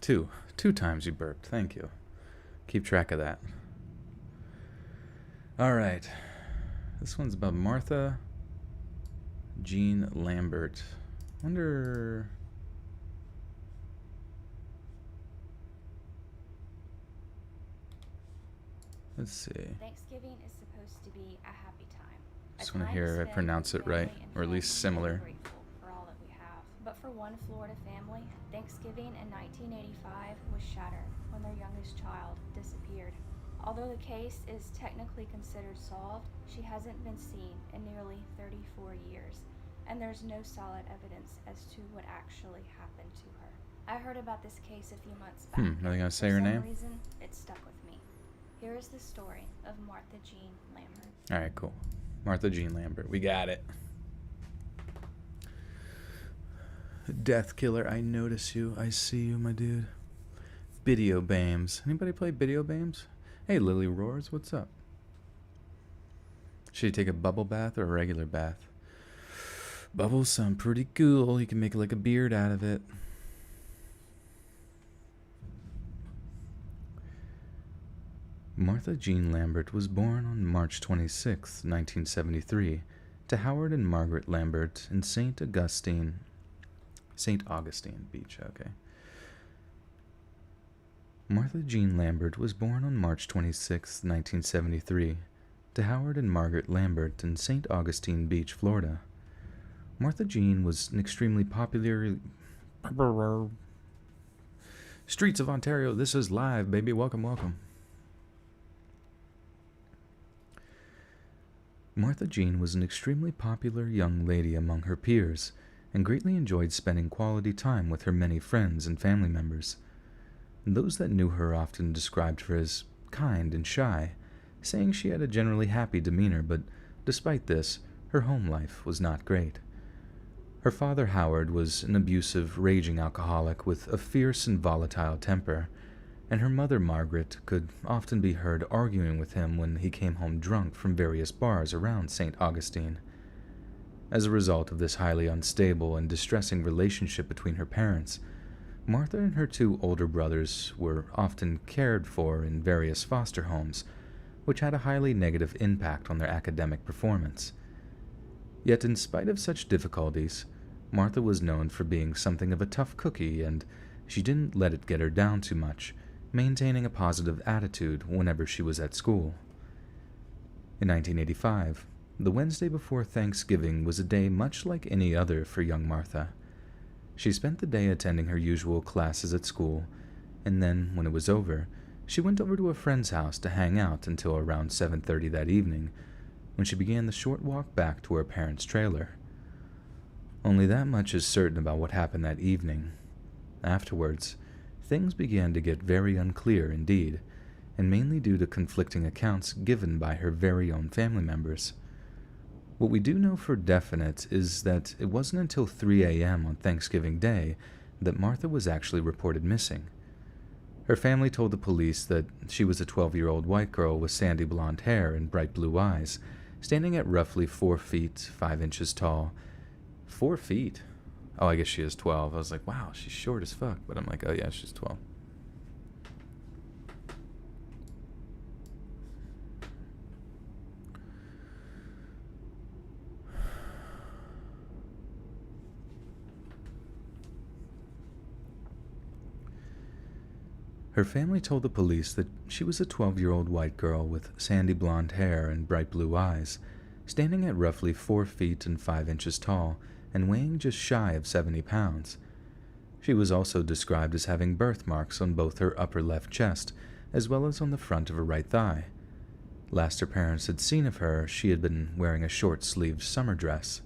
Two times you burped. Thank you. Keep track of that. Alright. This one's about Martha Jean Lambert. Wonder... Let's see. Thanksgiving is supposed to be a happy time. Just want to hear I pronounce it right, or at least similar. Grateful for all that we have. But for one Florida family, Thanksgiving in 1985 was shattered when their youngest child disappeared. Although the case is technically considered solved, she hasn't been seen in nearly 34 years, and there's no solid evidence as to what actually happened to her. I heard about this case a few months back. Are they gonna say her name? For some reason, it stuck with me. Here is the story of Martha Jean Lambert. Alright, cool. Martha Jean Lambert. We got it. Death Killer, I notice you. I see you, my dude. Video Bames. Anybody play Video Bames? Hey, Lily Roars, what's up? Should you take a bubble bath or a regular bath? Bubbles sound pretty cool. You can make like a beard out of it. Martha Jean Lambert was born on March 26, 1973, to Howard and Margaret Lambert in St. Augustine Beach, okay. Martha Jean Lambert was born on March 26, 1973, to Howard and Margaret Lambert in St. Augustine Beach, Florida. Martha Jean was an extremely popular... Streets of Ontario, this is live, baby. Welcome, welcome. Martha Jean was an extremely popular young lady among her peers, and greatly enjoyed spending quality time with her many friends and family members. Those that knew her often described her as kind and shy, saying she had a generally happy demeanor, but despite this, her home life was not great. Her father, Howard, was an abusive, raging alcoholic with a fierce and volatile temper, and her mother, Margaret, could often be heard arguing with him when he came home drunk from various bars around St. Augustine. As a result of this highly unstable and distressing relationship between her parents, Martha and her two older brothers were often cared for in various foster homes, which had a highly negative impact on their academic performance. Yet in spite of such difficulties, Martha was known for being something of a tough cookie, and she didn't let it get her down too much, maintaining a positive attitude whenever she was at school. In 1985, the Wednesday before Thanksgiving was a day much like any other for young Martha. She spent the day attending her usual classes at school, and then, when it was over, she went over to a friend's house to hang out until around 7:30 that evening, when she began the short walk back to her parents' trailer. Only that much is certain about what happened that evening. Afterwards, things began to get very unclear indeed, and mainly due to conflicting accounts given by her very own family members. What we do know for definite is that it wasn't until 3 a.m. on Thanksgiving Day that Martha was actually reported missing. Her family told the police that she was a 12-year-old white girl with sandy blonde hair and bright blue eyes, standing at roughly 4 feet 5 inches tall. 4 feet? Oh, I guess she is 12. I was like, wow, she's short as fuck. But I'm like, oh yeah, she's 12. Her family told the police that she was a 12-year-old white girl with sandy blonde hair and bright blue eyes, standing at roughly 4 feet and 5 inches tall and weighing just shy of 70 pounds. She was also described as having birthmarks on both her upper left chest as well as on the front of her right thigh. Last her parents had seen of her, she had been wearing a short-sleeved summer dress.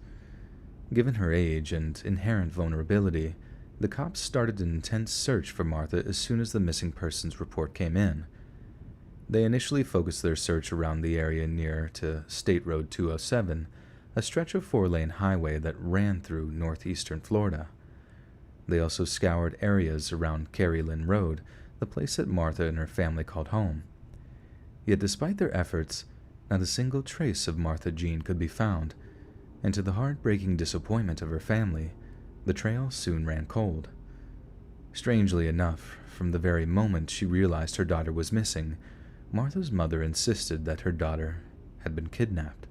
Given her age and inherent vulnerability, the cops started an intense search for Martha as soon as the missing persons report came in. They initially focused their search around the area near to State Road 207, a stretch of 4-lane highway that ran through northeastern Florida. They also scoured areas around Carrie Lynn Road, the place that Martha and her family called home. Yet despite their efforts, not a single trace of Martha Jean could be found, and to the heartbreaking disappointment of her family, the trail soon ran cold. Strangely enough, from the very moment she realized her daughter was missing, Martha's mother insisted that her daughter had been kidnapped.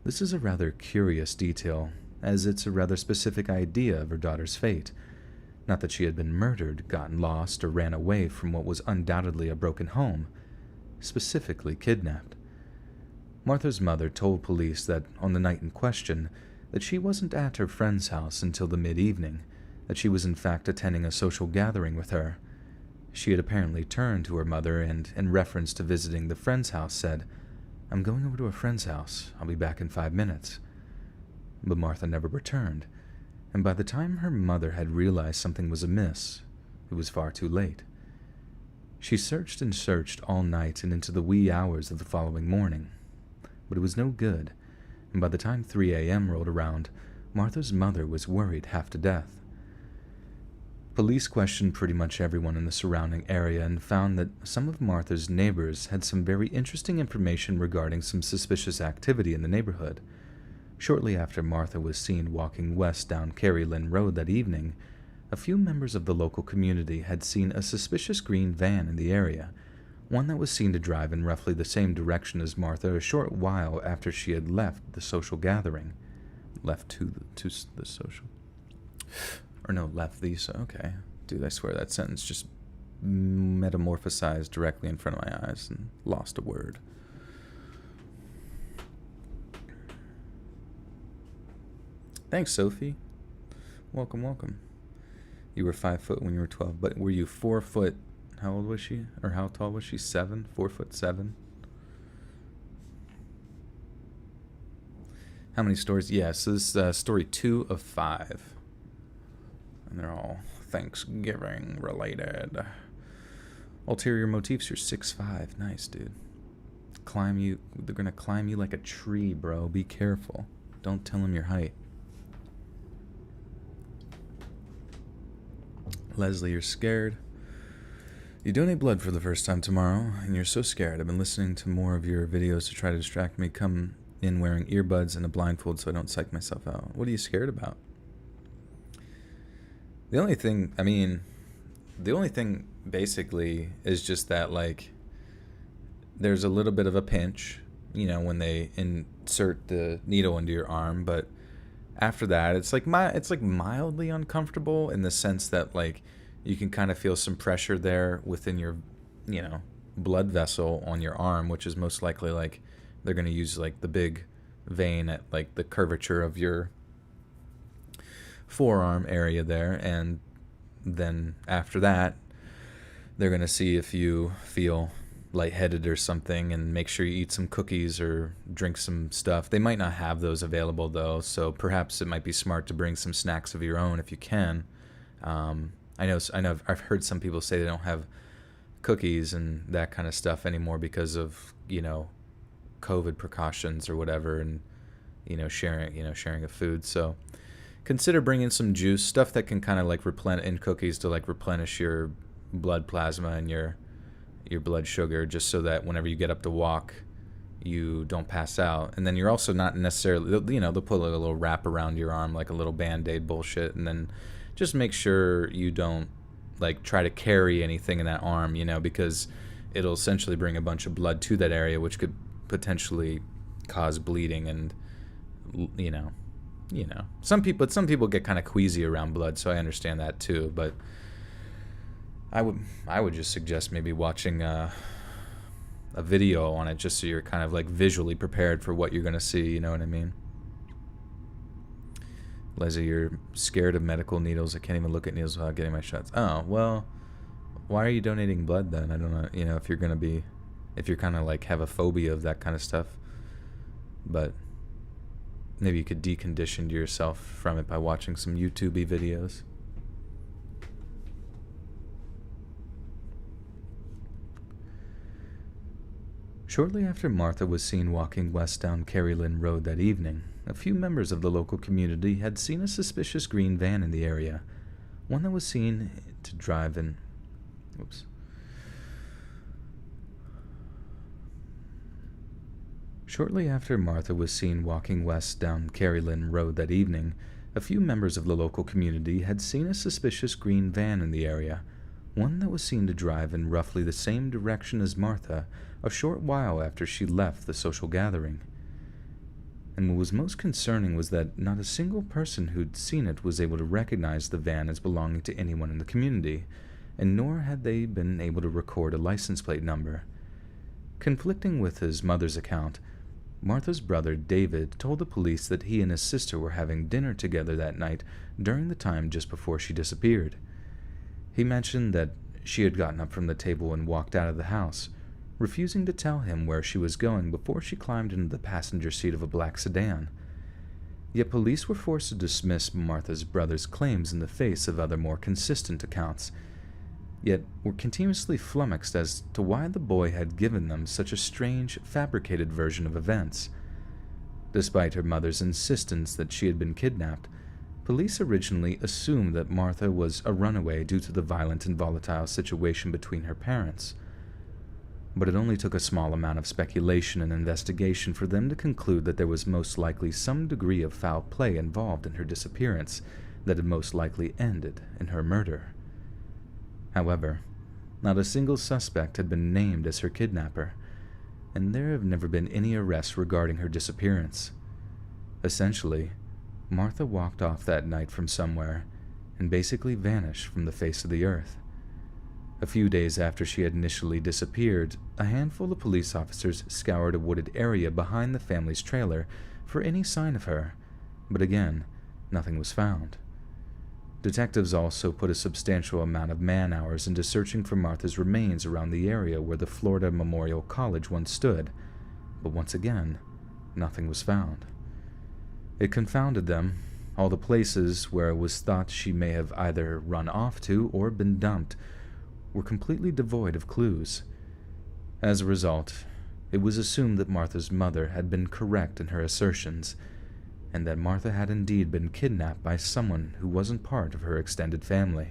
This is a rather curious detail, as it's a rather specific idea of her daughter's fate. Not that she had been murdered, gotten lost, or ran away from what was undoubtedly a broken home, specifically kidnapped. Martha's mother told police that on the night in question, that she wasn't at her friend's house until the mid-evening, that she was in fact attending a social gathering with her. She had apparently turned to her mother and, in reference to visiting the friend's house, said, "I'm going over to a friend's house. I'll be back in 5 minutes." But Martha never returned, and by the time her mother had realized something was amiss, it was far too late. She searched and searched all night and into the wee hours of the following morning, but it was no good, and by the time 3 a.m. rolled around, Martha's mother was worried half to death. Police questioned pretty much everyone in the surrounding area and found that some of Martha's neighbors had some very interesting information regarding some suspicious activity in the neighborhood. Shortly after Martha was seen walking west down Carrie Lynn Road that evening, a few members of the local community had seen a suspicious green van in the area, one that was seen to drive in roughly the same direction as Martha a short while after she had left the social gathering. Left the social? Or no, left the... Okay. Dude, I swear that sentence just metamorphosized directly in front of my eyes and lost a word. Thanks, Sophie. Welcome, welcome. You were 5 foot when you were 12, but were you 4 foot... How old was she? Or how tall was she? 7? 4'7"? How many stories? Yeah, so this is story 2 of 5. And they're all Thanksgiving related. Ulterior motifs, you're 6'5". Nice, dude. Climb you. They're gonna climb you like a tree, bro. Be careful. Don't tell them your height. Leslie, you're scared. You donate blood for the first time tomorrow, and you're so scared. I've been listening to more of your videos to try to distract me. Come in wearing earbuds and a blindfold so I don't psych myself out. What are you scared about? The only thing basically is just that, like, there's a little bit of a pinch, you know, when they insert the needle into your arm, but after that, it's like mildly uncomfortable in the sense that, like, you can kind of feel some pressure there within your, you know, blood vessel on your arm, which is most likely, like, they're going to use, like, the big vein at, like, the curvature of your forearm area there, and then after that, they're going to see if you feel lightheaded or something, and make sure you eat some cookies or drink some stuff. They might not have those available, though, so perhaps it might be smart to bring some snacks of your own if you can. I know I've heard some people say they don't have cookies and that kind of stuff anymore because of, you know, COVID precautions or whatever, and sharing of food. So consider bringing some juice, stuff that can kind of like replenish, and cookies to like replenish your blood plasma and your blood sugar, just so that whenever you get up to walk, you don't pass out. And then you're also not necessarily, they'll put like a little wrap around your arm, like a little band-aid bullshit, and then just make sure you don't like try to carry anything in that arm, because it'll essentially bring a bunch of blood to that area, which could potentially cause bleeding. And some people get kind of queasy around blood, so I understand that too. But I would just suggest maybe watching a video on it, just so you're kind of like visually prepared for what you're gonna see. You know what I mean? Leslie, you're scared of medical needles. I can't even look at needles without getting my shots. Oh, well, why are you donating blood then? I don't know, if you're kind of like have a phobia of that kind of stuff. But maybe you could decondition yourself from it by watching some YouTube-y videos. Shortly after Martha was seen walking west down Carey Lynn Road that evening, a few members of the local community had seen a suspicious green van in the area, one that was seen to drive in... Shortly after Martha was seen walking west down Carey Lynn Road that evening, a few members of the local community had seen a suspicious green van in the area, one that was seen to drive in roughly the same direction as Martha a short while after she left the social gathering. And what was most concerning was that not a single person who'd seen it was able to recognize the van as belonging to anyone in the community, and nor had they been able to record a license plate number. Conflicting with his mother's account, Martha's brother David told the police that he and his sister were having dinner together that night during the time just before she disappeared. He mentioned that she had gotten up from the table and walked out of the house, refusing to tell him where she was going before she climbed into the passenger seat of a black sedan. Yet police were forced to dismiss Martha's brother's claims in the face of other more consistent accounts, yet were continuously flummoxed as to why the boy had given them such a strange, fabricated version of events. Despite her mother's insistence that she had been kidnapped, police originally assumed that Martha was a runaway due to the violent and volatile situation between her parents. But it only took a small amount of speculation and investigation for them to conclude that there was most likely some degree of foul play involved in her disappearance that had most likely ended in her murder. However, not a single suspect had been named as her kidnapper, and there have never been any arrests regarding her disappearance. Essentially, Martha walked off that night from somewhere and basically vanished from the face of the earth. A few days after she had initially disappeared, a handful of police officers scoured a wooded area behind the family's trailer for any sign of her, but again, nothing was found. Detectives also put a substantial amount of man-hours into searching for Martha's remains around the area where the Florida Memorial College once stood, but once again, nothing was found. It confounded them. All the places where it was thought she may have either run off to or been dumped were completely devoid of clues. As a result, it was assumed that Martha's mother had been correct in her assertions, and that Martha had indeed been kidnapped by someone who wasn't part of her extended family.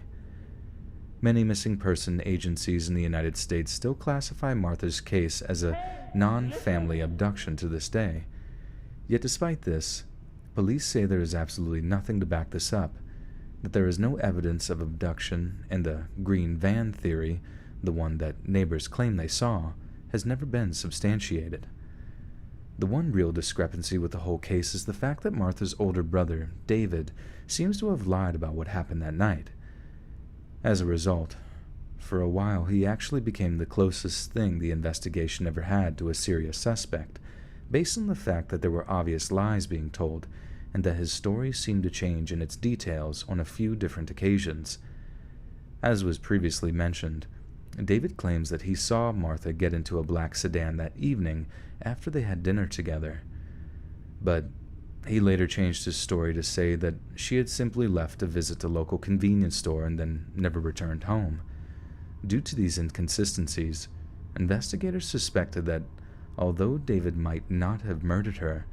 Many missing person agencies in the United States still classify Martha's case as a non-family abduction to this day. Yet despite this, police say there is absolutely nothing to back this up, that there is no evidence of abduction, and the green van theory, the one that neighbors claim they saw, has never been substantiated. The one real discrepancy with the whole case is the fact that Martha's older brother, David, seems to have lied about what happened that night. As a result, for a while he actually became the closest thing the investigation ever had to a serious suspect, based on the fact that there were obvious lies being told, and that his story seemed to change in its details on a few different occasions. As was previously mentioned, David claims that he saw Martha get into a black sedan that evening after they had dinner together, but he later changed his story to say that she had simply left to visit a local convenience store and then never returned home. Due to these inconsistencies, investigators suspected that, although David might not have murdered her,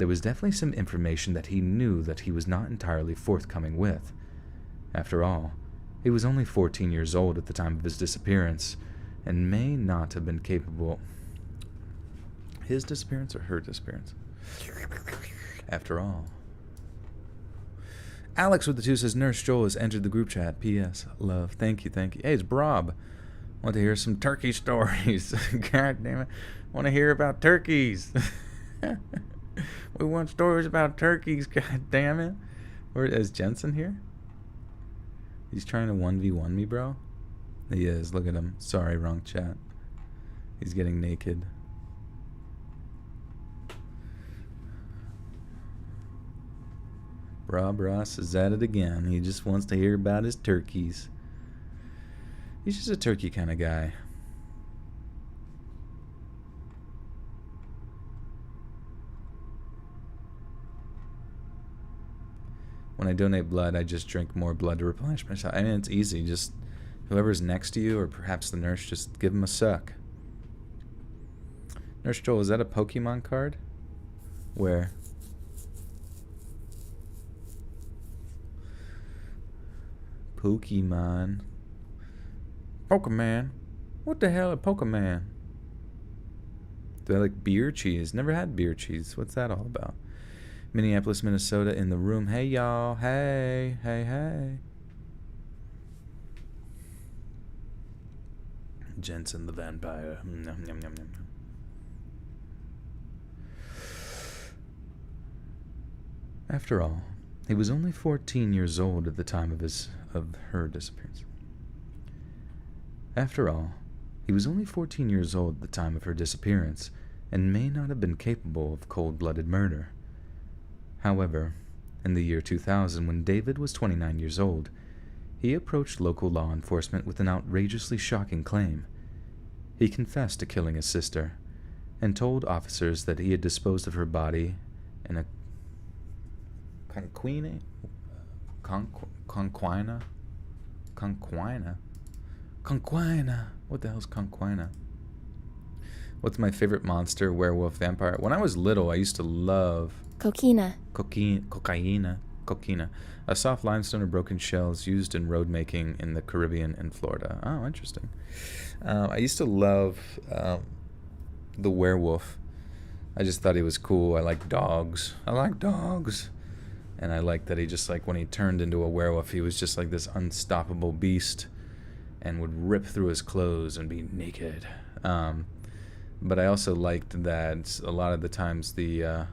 there was definitely some information that he knew that he was not entirely forthcoming with. After all, he was only 14 years old at the time of his disappearance, and may not have been capable... His disappearance or her disappearance? After all. Alex with the 2 says, Nurse Joel has entered the group chat. P.S. Love. Thank you, thank you. Hey, it's Brob. Want to hear some turkey stories. God damn it. Want to hear about turkeys. We want stories about turkeys. God damn it. Or is Jensen here? He's trying to 1v1 me, bro. He is. Look at him. Sorry, wrong chat. He's getting naked. Rob Ross is at it again. He just wants to hear about his turkeys. He's just a turkey kind of guy. When I donate blood, I just drink more blood to replenish myself. I mean, it's easy. Just whoever's next to you, or perhaps the nurse, just give him a suck. Nurse Joel, is that a Pokemon card? Where? Pokemon. Pokemon? What the hell is Pokemon? Do I like beer cheese? Never had beer cheese. What's that all about? Minneapolis, Minnesota in the room. Hey, y'all. Hey, hey, hey. Jensen the vampire. Nom, nom, nom, nom. After all, he was only 14 years old at the time of her disappearance. After all, he was only 14 years old at the time of her disappearance, and may not have been capable of cold-blooded murder. However, in the year 2000, when David was 29 years old, he approached local law enforcement with an outrageously shocking claim. He confessed to killing his sister, and told officers that he had disposed of her body in a conquina? What the hell's conquina? What's my favorite monster, werewolf, vampire? When I was little, I used to love... Coquina. Coquina. A soft limestone or broken shells used in road making in the Caribbean and Florida. Oh, interesting. I used to love the werewolf. I just thought he was cool. I like dogs. And I liked that he just, like, when he turned into a werewolf, he was just like this unstoppable beast and would rip through his clothes and be naked. But I also liked that a lot of the times the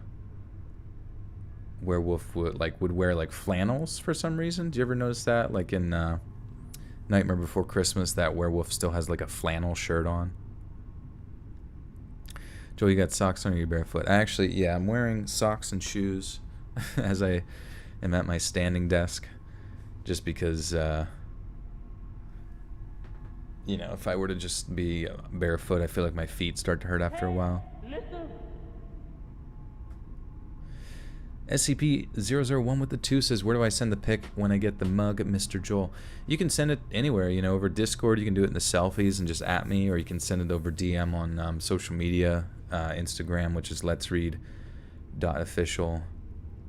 werewolf would wear like flannels for some reason. Do you ever notice that? Like in Nightmare Before Christmas, that werewolf still has like a flannel shirt on. Joel, you got socks on or you barefoot? Actually, yeah, I'm wearing socks and shoes as I am at my standing desk, just because you know, if I were to just be barefoot, I feel like my feet start to hurt after a while. SCP-001 with the 2 says, where do I send the pic when I get the mug at Mr. Joel? You can send it anywhere, you know, over Discord. You can do it in the selfies and just at me, or you can send it over DM on social media, Instagram, which is Let's Read .official.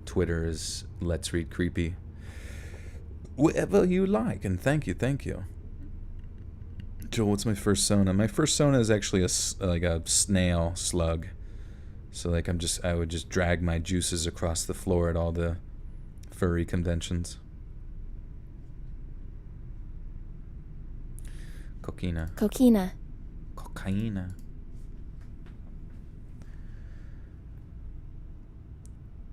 Twitter is Let's Read Creepy. Whatever you like, and thank you. Joel, what's my first sona? My first sona is actually like a snail slug. So like I would just drag my juices across the floor at all the furry conventions. Coquina.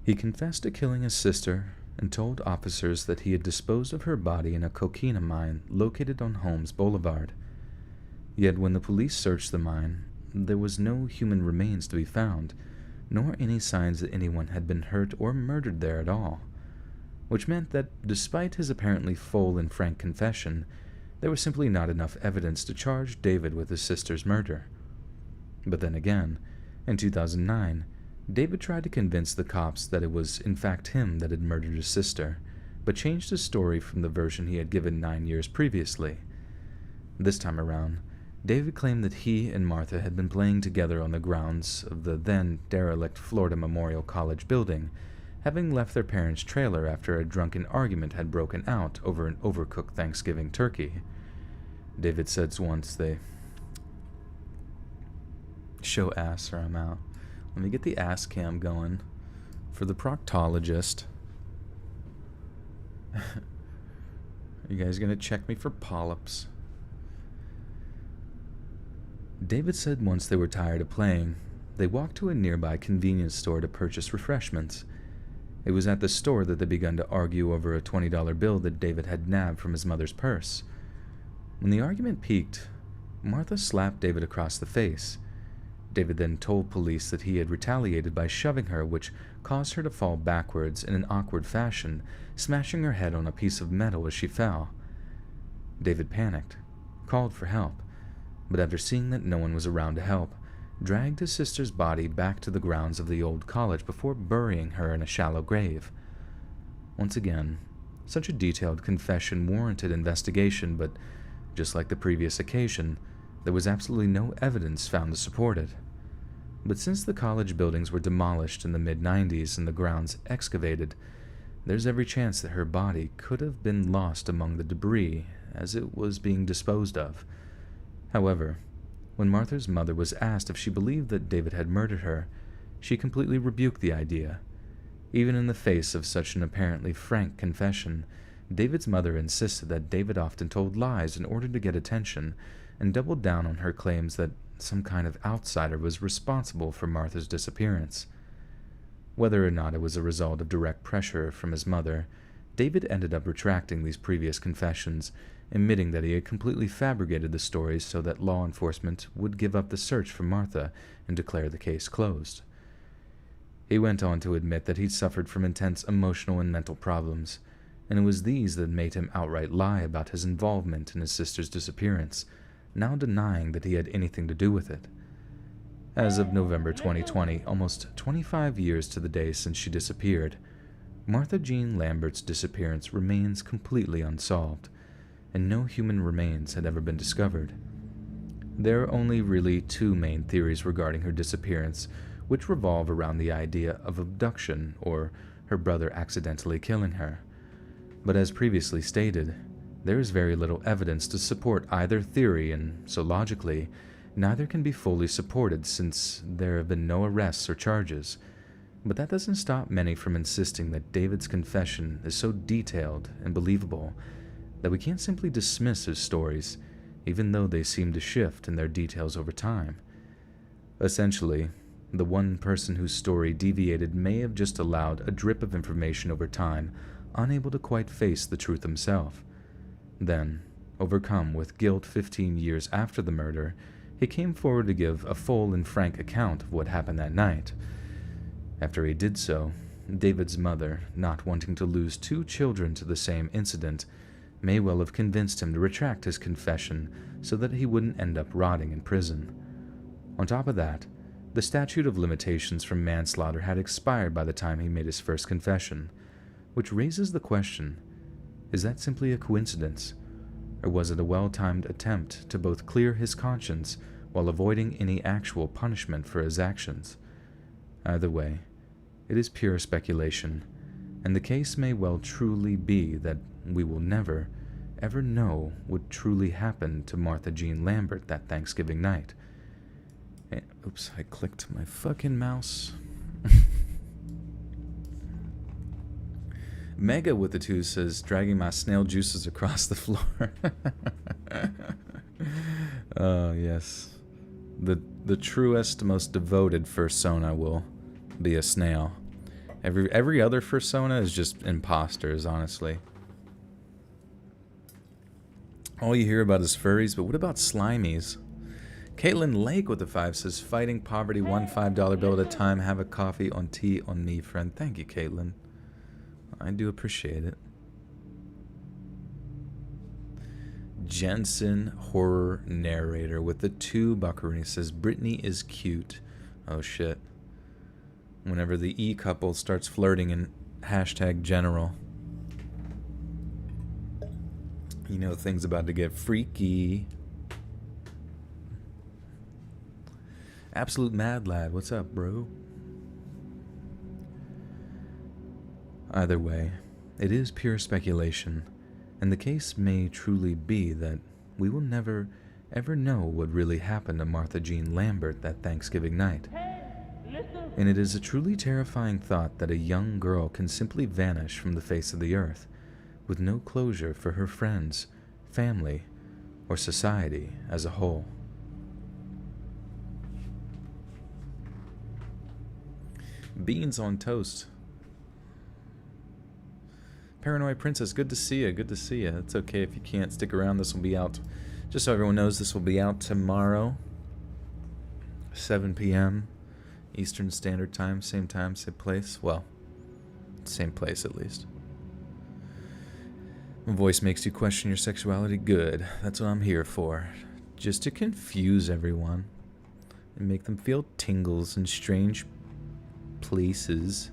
He confessed to killing his sister and told officers that he had disposed of her body in a coquina mine located on Holmes Boulevard. Yet when the police searched the mine, there was no human remains to be found, nor any signs that anyone had been hurt or murdered there at all, which meant that despite his apparently full and frank confession, there was simply not enough evidence to charge David with his sister's murder. But then again, in 2009, David tried to convince the cops that it was in fact him that had murdered his sister, but changed his story from the version he had given 9 years previously. This time around, David claimed that he and Martha had been playing together on the grounds of the then derelict Florida Memorial College building, having left their parents' trailer after a drunken argument had broken out over an overcooked Thanksgiving turkey. David said once they... Show ass or I'm out. Let me get the ass cam going for the proctologist. Are you guys gonna check me for polyps? David said once they were tired of playing, they walked to a nearby convenience store to purchase refreshments. It was at the store that they began to argue over a $20 bill that David had nabbed from his mother's purse. When the argument peaked, Martha slapped David across the face. David then told police that he had retaliated by shoving her, which caused her to fall backwards in an awkward fashion, smashing her head on a piece of metal as she fell. David panicked, called for help, but after seeing that no one was around to help, dragged his sister's body back to the grounds of the old college before burying her in a shallow grave. Once again, such a detailed confession warranted investigation, but just like the previous occasion, there was absolutely no evidence found to support it. But since the college buildings were demolished in the mid-90s and the grounds excavated, there's every chance that her body could have been lost among the debris as it was being disposed of. However, when Martha's mother was asked if she believed that David had murdered her, she completely rebuked the idea. Even in the face of such an apparently frank confession, David's mother insisted that David often told lies in order to get attention, and doubled down on her claims that some kind of outsider was responsible for Martha's disappearance. Whether or not it was a result of direct pressure from his mother, David ended up retracting these previous confessions, admitting that he had completely fabricated the stories so that law enforcement would give up the search for Martha and declare the case closed. He went on to admit that he'd suffered from intense emotional and mental problems, and it was these that made him outright lie about his involvement in his sister's disappearance, now denying that he had anything to do with it. As of November 2020, almost 25 years to the day since she disappeared, Martha Jean Lambert's disappearance remains completely unsolved, and no human remains had ever been discovered. There are only really two main theories regarding her disappearance, which revolve around the idea of abduction or her brother accidentally killing her. But as previously stated, there is very little evidence to support either theory, and so logically, neither can be fully supported since there have been no arrests or charges. But that doesn't stop many from insisting that David's confession is so detailed and believable that we can't simply dismiss his stories, even though they seem to shift in their details over time. Essentially, the one person whose story deviated may have just allowed a drip of information over time, unable to quite face the truth himself. Then, overcome with guilt 15 years after the murder, he came forward to give a full and frank account of what happened that night. After he did so, David's mother, not wanting to lose two children to the same incident, may well have convinced him to retract his confession so that he wouldn't end up rotting in prison. On top of that, the statute of limitations for manslaughter had expired by the time he made his first confession, which raises the question, is that simply a coincidence, or was it a well-timed attempt to both clear his conscience while avoiding any actual punishment for his actions? Either way, it is pure speculation, and the case may well truly be that we will never, ever know what truly happened to Martha Jean Lambert that Thanksgiving night. Oops, I clicked my fucking mouse. Mega with the two says, dragging my snail juices across the floor. Oh, yes. The truest, most devoted fursona will be a snail. Every other fursona is just imposters, honestly. All you hear about is furries, but what about slimies? Caitlin Lake with the 5 says, fighting poverty, one $5 bill at a time. Have a coffee on tea on me, friend. Thank you, Caitlin. I do appreciate it. Jensen Horror Narrator with the 2 buckaroo says, Brittany is cute. Oh shit. Whenever the E couple starts flirting in hashtag general, you know things about to get freaky. Absolute mad lad, what's up, bro? Either way, it is pure speculation, and the case may truly be that we will never, ever know what really happened to Martha Jean Lambert that Thanksgiving night. And it is a truly terrifying thought that a young girl can simply vanish from the face of the earth, with no closure for her friends, family, or society as a whole. Beans on toast. Paranoid Princess, good to see you, good to see you. It's okay if you can't stick around. This will be out, just so everyone knows, this will be out tomorrow, 7 p.m. Eastern Standard Time, same place. Well, same place at least. My voice makes you question your sexuality? Good. That's what I'm here for. Just to confuse everyone and make them feel tingles in strange places.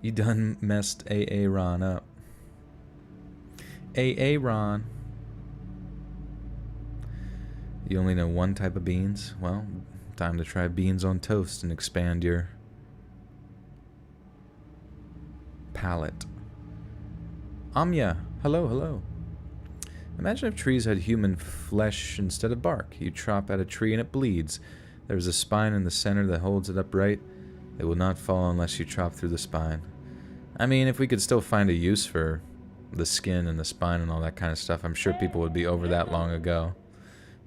You done messed AA Ron up. AA Ron. You only know one type of beans? Well, time to try beans on toast and expand your palate. Amya, hello, hello. Imagine if trees had human flesh instead of bark. You chop at a tree and it bleeds. There's a spine in the center that holds it upright. It will not fall unless you chop through the spine. I mean, if we could still find a use for the skin and the spine and all that kind of stuff, I'm sure people would be over that long ago.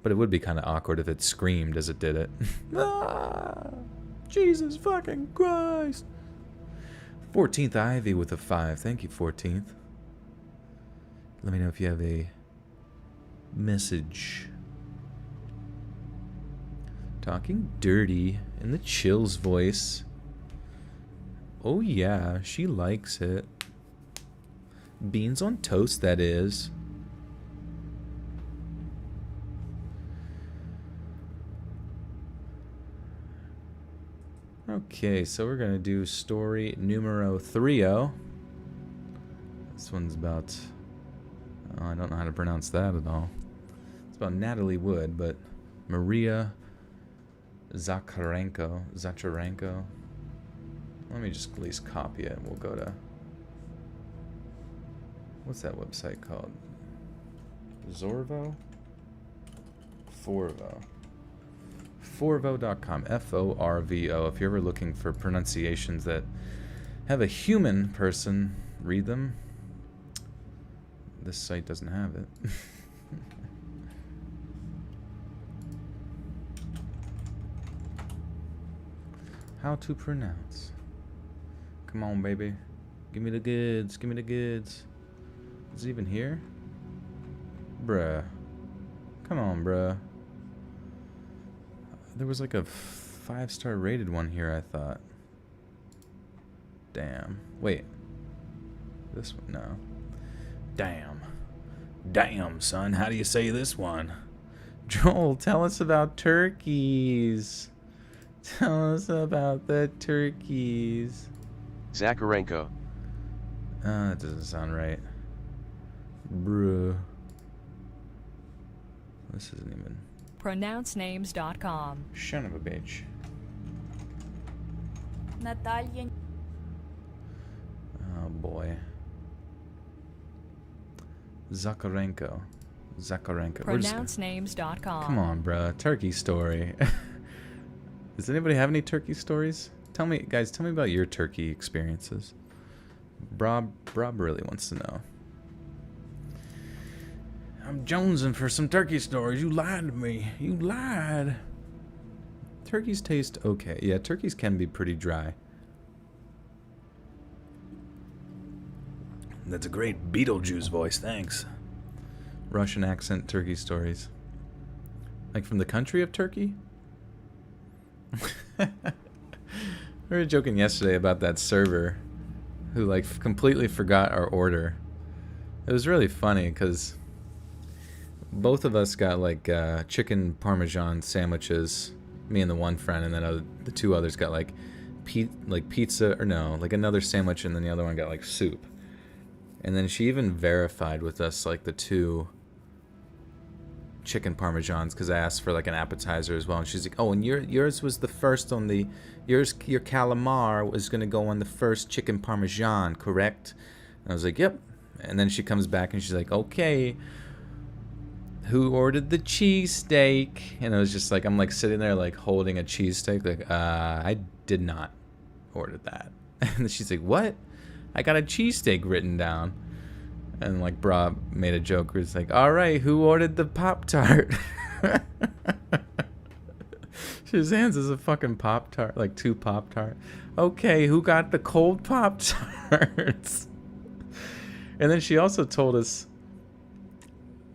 But it would be kind of awkward if it screamed as it did it. Ah, Jesus fucking Christ. 14th Ivy with a 5. Thank you, 14th. Let me know if you have a message. Talking dirty in the Chills voice. Oh yeah, she likes it. Beans on toast, that is. Okay, so we're gonna do story numero 3. This one's about... oh, I don't know how to pronounce that at all. It's about Natalie Wood, but Maria Zacharenko. Let me just at least copy it. We'll go to... what's that website called? Zorvo? Forvo. Forvo.com. F-O-R-V-O. If you're ever looking for pronunciations that have a human person read them, this site doesn't have it. How to pronounce. Come on, baby. Give me the goods. Give me the goods. Is it even here? Bruh. Come on, bruh. There was like a 5-star rated one here, I thought. Damn. Wait. This one? No. Damn. Damn, son. How do you say this one? Joel, tell us about turkeys. Tell us about the turkeys. Zacharenko. That doesn't sound right. Bruh. This isn't even... pronouncenames.com. Son of a bitch. Natalia. Oh boy. Zacharenko. pronouncenames.com. Come on, bruh. Turkey story. Does anybody have any turkey stories? Tell me, guys, tell me about your turkey experiences. Rob really wants to know. I'm jonesing for some turkey stories. You lied to me. You lied. Turkeys taste okay. Yeah, turkeys can be pretty dry. That's a great Beetlejuice voice, thanks. Russian accent turkey stories. Like from the country of Turkey? We were joking yesterday about that server who like completely forgot our order. It was really funny because both of us got like chicken parmesan sandwiches, me and the one friend, and then the two others got like pizza, or no, like another sandwich, and then the other one got like soup. And then she even verified with us like the 2 chicken parmesans because I asked for like an appetizer as well, and she's like, "Oh, and yours was the first on the your calamar was gonna go on the first chicken parmesan, correct?" And I was like, "Yep." And then she comes back and she's like, "Okay, who ordered the cheesesteak?" And I was just like, I'm like sitting there like holding a cheesesteak, like, I did not order that. And then she's like, "What? I got a cheesesteak written down." And like Bra made a joke where it's like, "All right, who ordered the Pop-Tart?" She just hands us a fucking Pop-Tart, like 2 Pop-Tart. "Okay, who got the cold Pop-Tarts?" And then she also told us,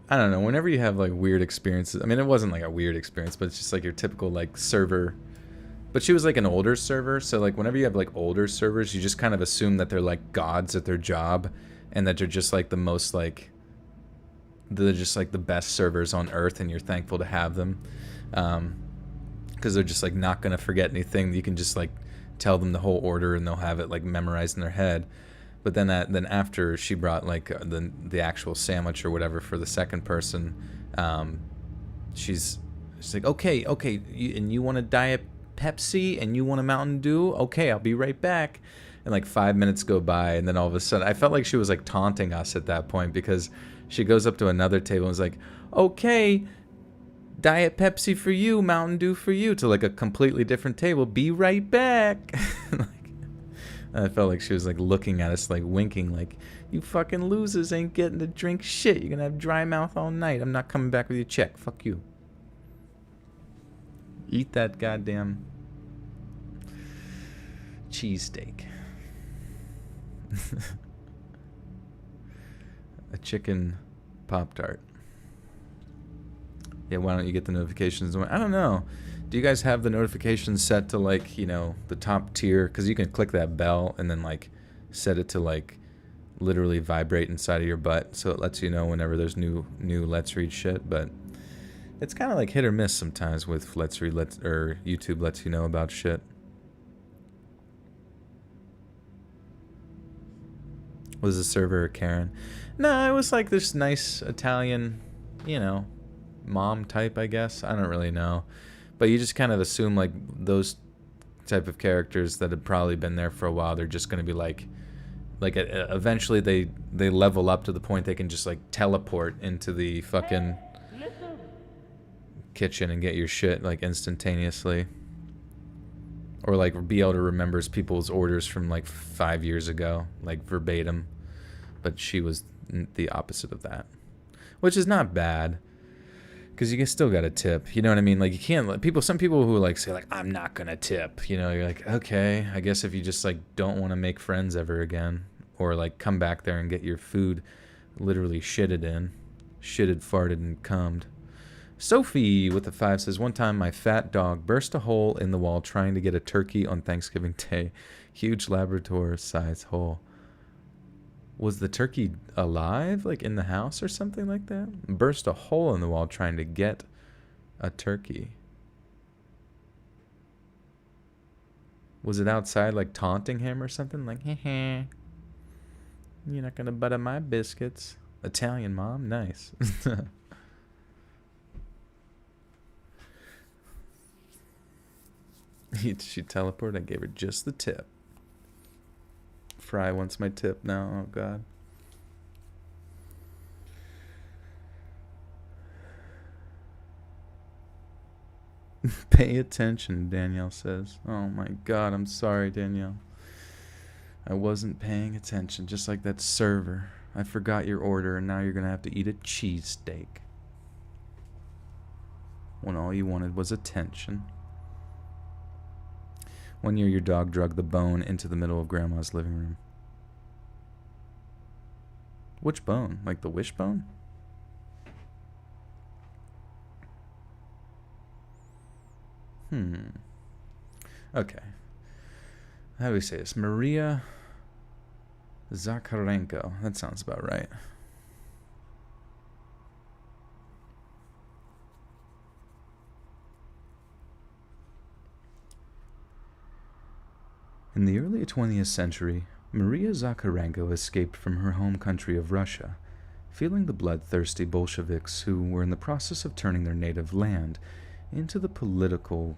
I don't know, whenever you have like weird experiences, I mean, it wasn't like a weird experience, but it's just like your typical like server. But she was like an older server, so like whenever you have like older servers, you just kind of assume that they're like gods at their job, and that they're just like the most like, they're just like the best servers on earth, and you're thankful to have them, because they're just like not gonna forget anything. You can just like tell them the whole order, and they'll have it like memorized in their head. But then after she brought like the actual sandwich or whatever for the second person, she's like, "Okay, and you want a Diet Pepsi and you want a Mountain Dew? Okay, I'll be right back." And like 5 minutes go by, and then all of a sudden I felt like she was like taunting us at that point, because she goes up to another table and is like, "Okay, Diet Pepsi for you, Mountain Dew for you," to like a completely different table. "Be right back." Like, I felt like she was like looking at us, like winking, like, "You fucking losers ain't getting to drink shit. You're gonna have dry mouth all night. I'm not coming back with your check. Fuck you. Eat that goddamn cheesesteak." A chicken Pop-Tart. Yeah, why don't you get the notifications? I don't know. Do you guys have the notifications set to like, you know, the top tier? Because you can click that bell and then like set it to like literally vibrate inside of your butt, so it lets you know whenever there's new Let's Read shit. But it's kind of like hit or miss sometimes with Let's Read, or YouTube lets you know about shit. Was the server Karen? No, it was like this nice Italian, you know, mom type, I guess. I don't really know. But you just kind of assume like those type of characters that have probably been there for a while, they're just going to be like eventually they level up to the point they can just like teleport into the fucking kitchen and get your shit like instantaneously. Or like be able to remember people's orders from like 5 years ago, like verbatim. But she was the opposite of that, which is not bad. Because you still got to tip, you know what I mean? Like, you can't let people, some people who like say like, "I'm not gonna tip," you know, you're like, okay, I guess if you just like don't want to make friends ever again, or like come back there and get your food literally shitted, farted, and cummed. Sophie with the 5 says, "One time my fat dog burst a hole in the wall trying to get a turkey on Thanksgiving Day. Huge Labrador-sized hole." Was the turkey alive, like in the house or something like that? Burst a hole in the wall trying to get a turkey. Was it outside, like taunting him or something? Like, "Heh, you're not gonna butter my biscuits." Italian mom, nice. She teleported. I gave her just the tip. Fry wants my tip now. Oh, God. Pay attention, Danielle says. Oh, my God. I'm sorry, Danielle. I wasn't paying attention. Just like that server. I forgot your order, and now you're going to have to eat a cheesesteak. When all you wanted was attention. One year your dog drug the bone into the middle of Grandma's living room. Which bone? Like the wishbone? Okay. How do we say this? Maria Zakharenko. That sounds about right. In the early 20th century, Maria Zakharenko escaped from her home country of Russia, feeling the bloodthirsty Bolsheviks who were in the process of turning their native land into the political...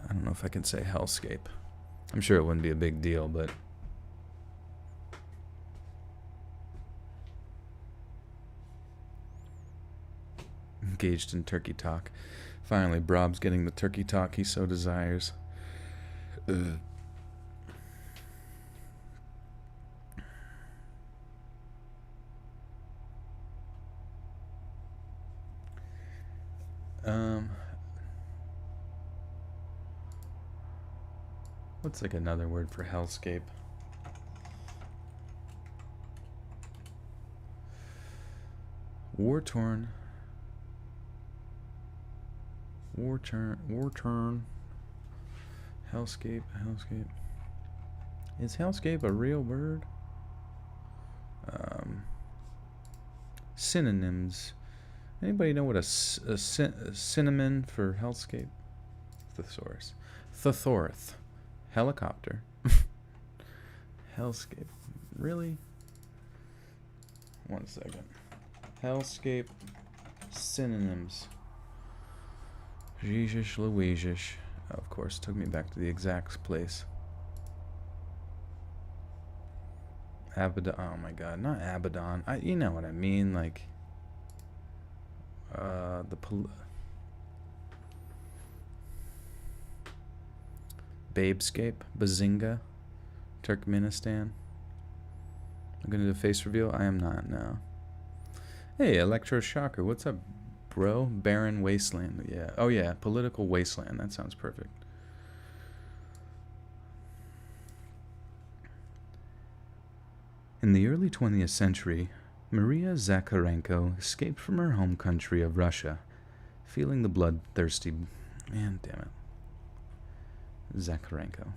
I don't know if I can say hellscape. I'm sure it wouldn't be a big deal, but... Engaged in turkey talk. Finally, Brob's getting the turkey talk he so desires. Ugh. What's like another word for hellscape? War-torn. War-torn. Hellscape. Is hellscape a real word? Synonyms. Anybody know what a synonym for hellscape? Thesaurus. Thethorth. Helicopter. Hellscape. Really? 1 second. Hellscape. Synonyms. Jesus Louisish. Of course, took me back to the exact place. Abaddon. Oh my god, not Abaddon. You know what I mean, like Babescape, Bazinga, Turkmenistan. I'm gonna do a face reveal. I am not now. Hey, Electroshocker, what's up, bro? Barren Wasteland. Yeah. Oh yeah, political wasteland. That sounds perfect. In the early 20th century, Maria Zakharenko escaped from her home country of Russia, feeling the bloodthirsty... Man, damn it. Zakharenko.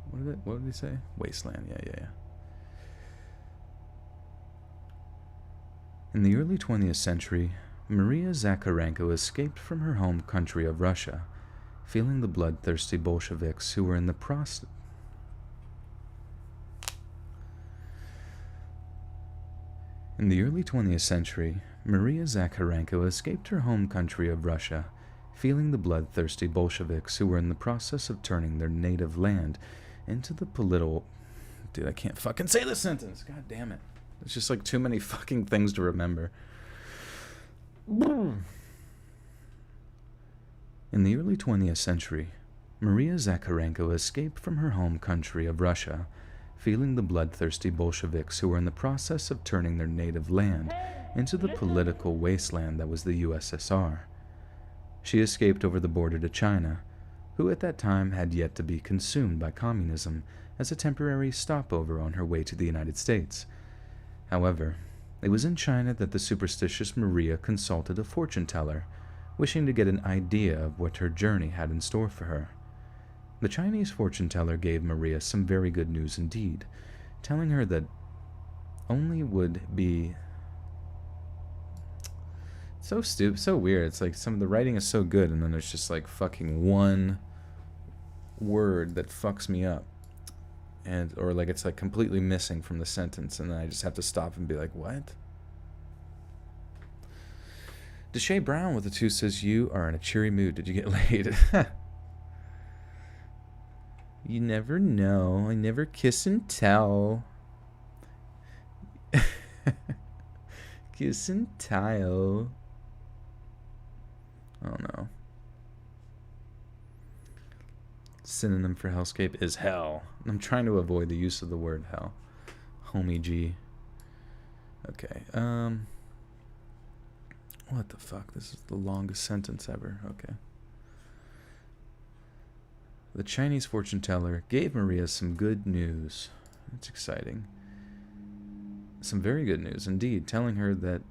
What did he say? Wasteland, yeah. In the early 20th century, Maria Zakharenko escaped from her home country of Russia, feeling the bloodthirsty Bolsheviks who were in the process... In the early 20th century, Maria Zakharenko escaped her home country of Russia, feeling the bloodthirsty Bolsheviks who were in the process of turning their native land into the political... Dude, I can't fucking say this sentence. God damn it. It's just like too many fucking things to remember. In the early 20th century, Maria Zakharenko escaped from her home country of Russia, feeling the bloodthirsty Bolsheviks who were in the process of turning their native land into the political wasteland that was the USSR. She escaped over the border to China, who at that time had yet to be consumed by communism, as a temporary stopover on her way to the United States. However, it was in China that the superstitious Maria consulted a fortune teller, wishing to get an idea of what her journey had in store for her. The Chinese fortune teller gave Maria some very good news indeed, telling her that only would be... So stupid, so weird. It's like some of the writing is so good, and then there's just like fucking one word that fucks me up. And or like it's like completely missing from the sentence, and then I just have to stop and be like, what? Deshae Brown with the 2 says, you are in a cheery mood. Did you get laid? You never know. I never kiss and tell. Kiss and tell. Oh no. Synonym for hellscape is hell. I'm trying to avoid the use of the word hell. Homie G. Okay. What the fuck? This is the longest sentence ever. Okay. The Chinese fortune teller gave Maria some good news. That's exciting. Some very good news indeed, telling her that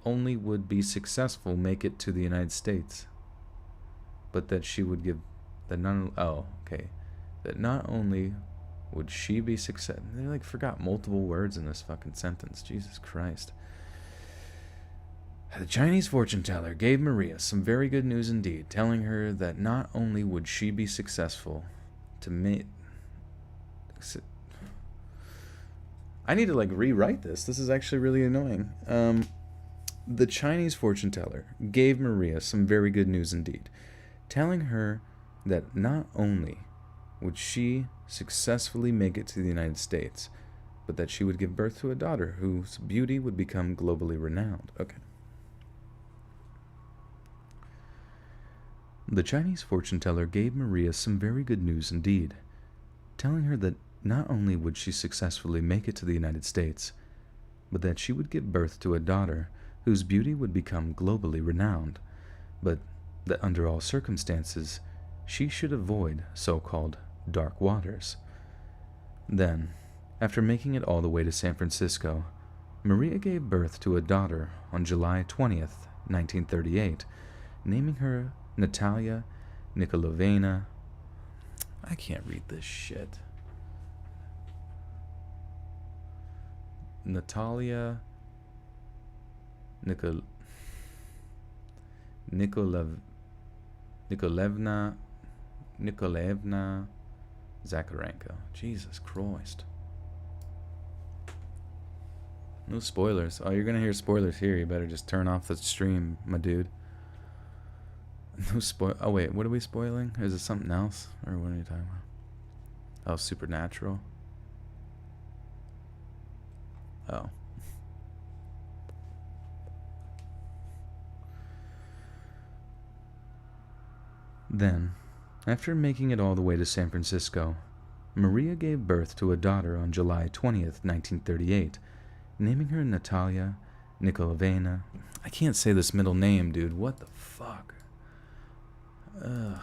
only would be successful make it to the United States, but that she would give that that not only would she be success. They like forgot multiple words in this fucking sentence. Jesus Christ. The Chinese fortune teller gave Maria some very good news indeed, telling her that not only would she be successful to make I need to like rewrite this. This is actually really annoying. The Chinese fortune teller gave Maria some very good news indeed, telling her that not only would she successfully make it to the United States, but that she would give birth to a daughter whose beauty would become globally renowned. Okay. The Chinese fortune teller gave Maria some very good news indeed, telling her that not only would she successfully make it to the United States, but that she would give birth to a daughter whose beauty would become globally renowned, but that under all circumstances she should avoid so-called dark waters. Then, after making it all the way to San Francisco, Maria gave birth to a daughter on July 20th, 1938, naming her Natalia Nikolaevna. I can't read this shit. Natalia Nikolaevna Zakharenko. Jesus Christ. No spoilers. Oh, you're gonna hear spoilers here. You better just turn off the stream, my dude. No spoil. Oh wait, what are we spoiling? Is it something else, or what are you talking about? Oh, Supernatural. Oh. Then, after making it all the way to San Francisco, Maria gave birth to a daughter on July 20th, 1938, naming her Natalia Nikolaevna. I can't say this middle name, dude. What the fuck? Ugh.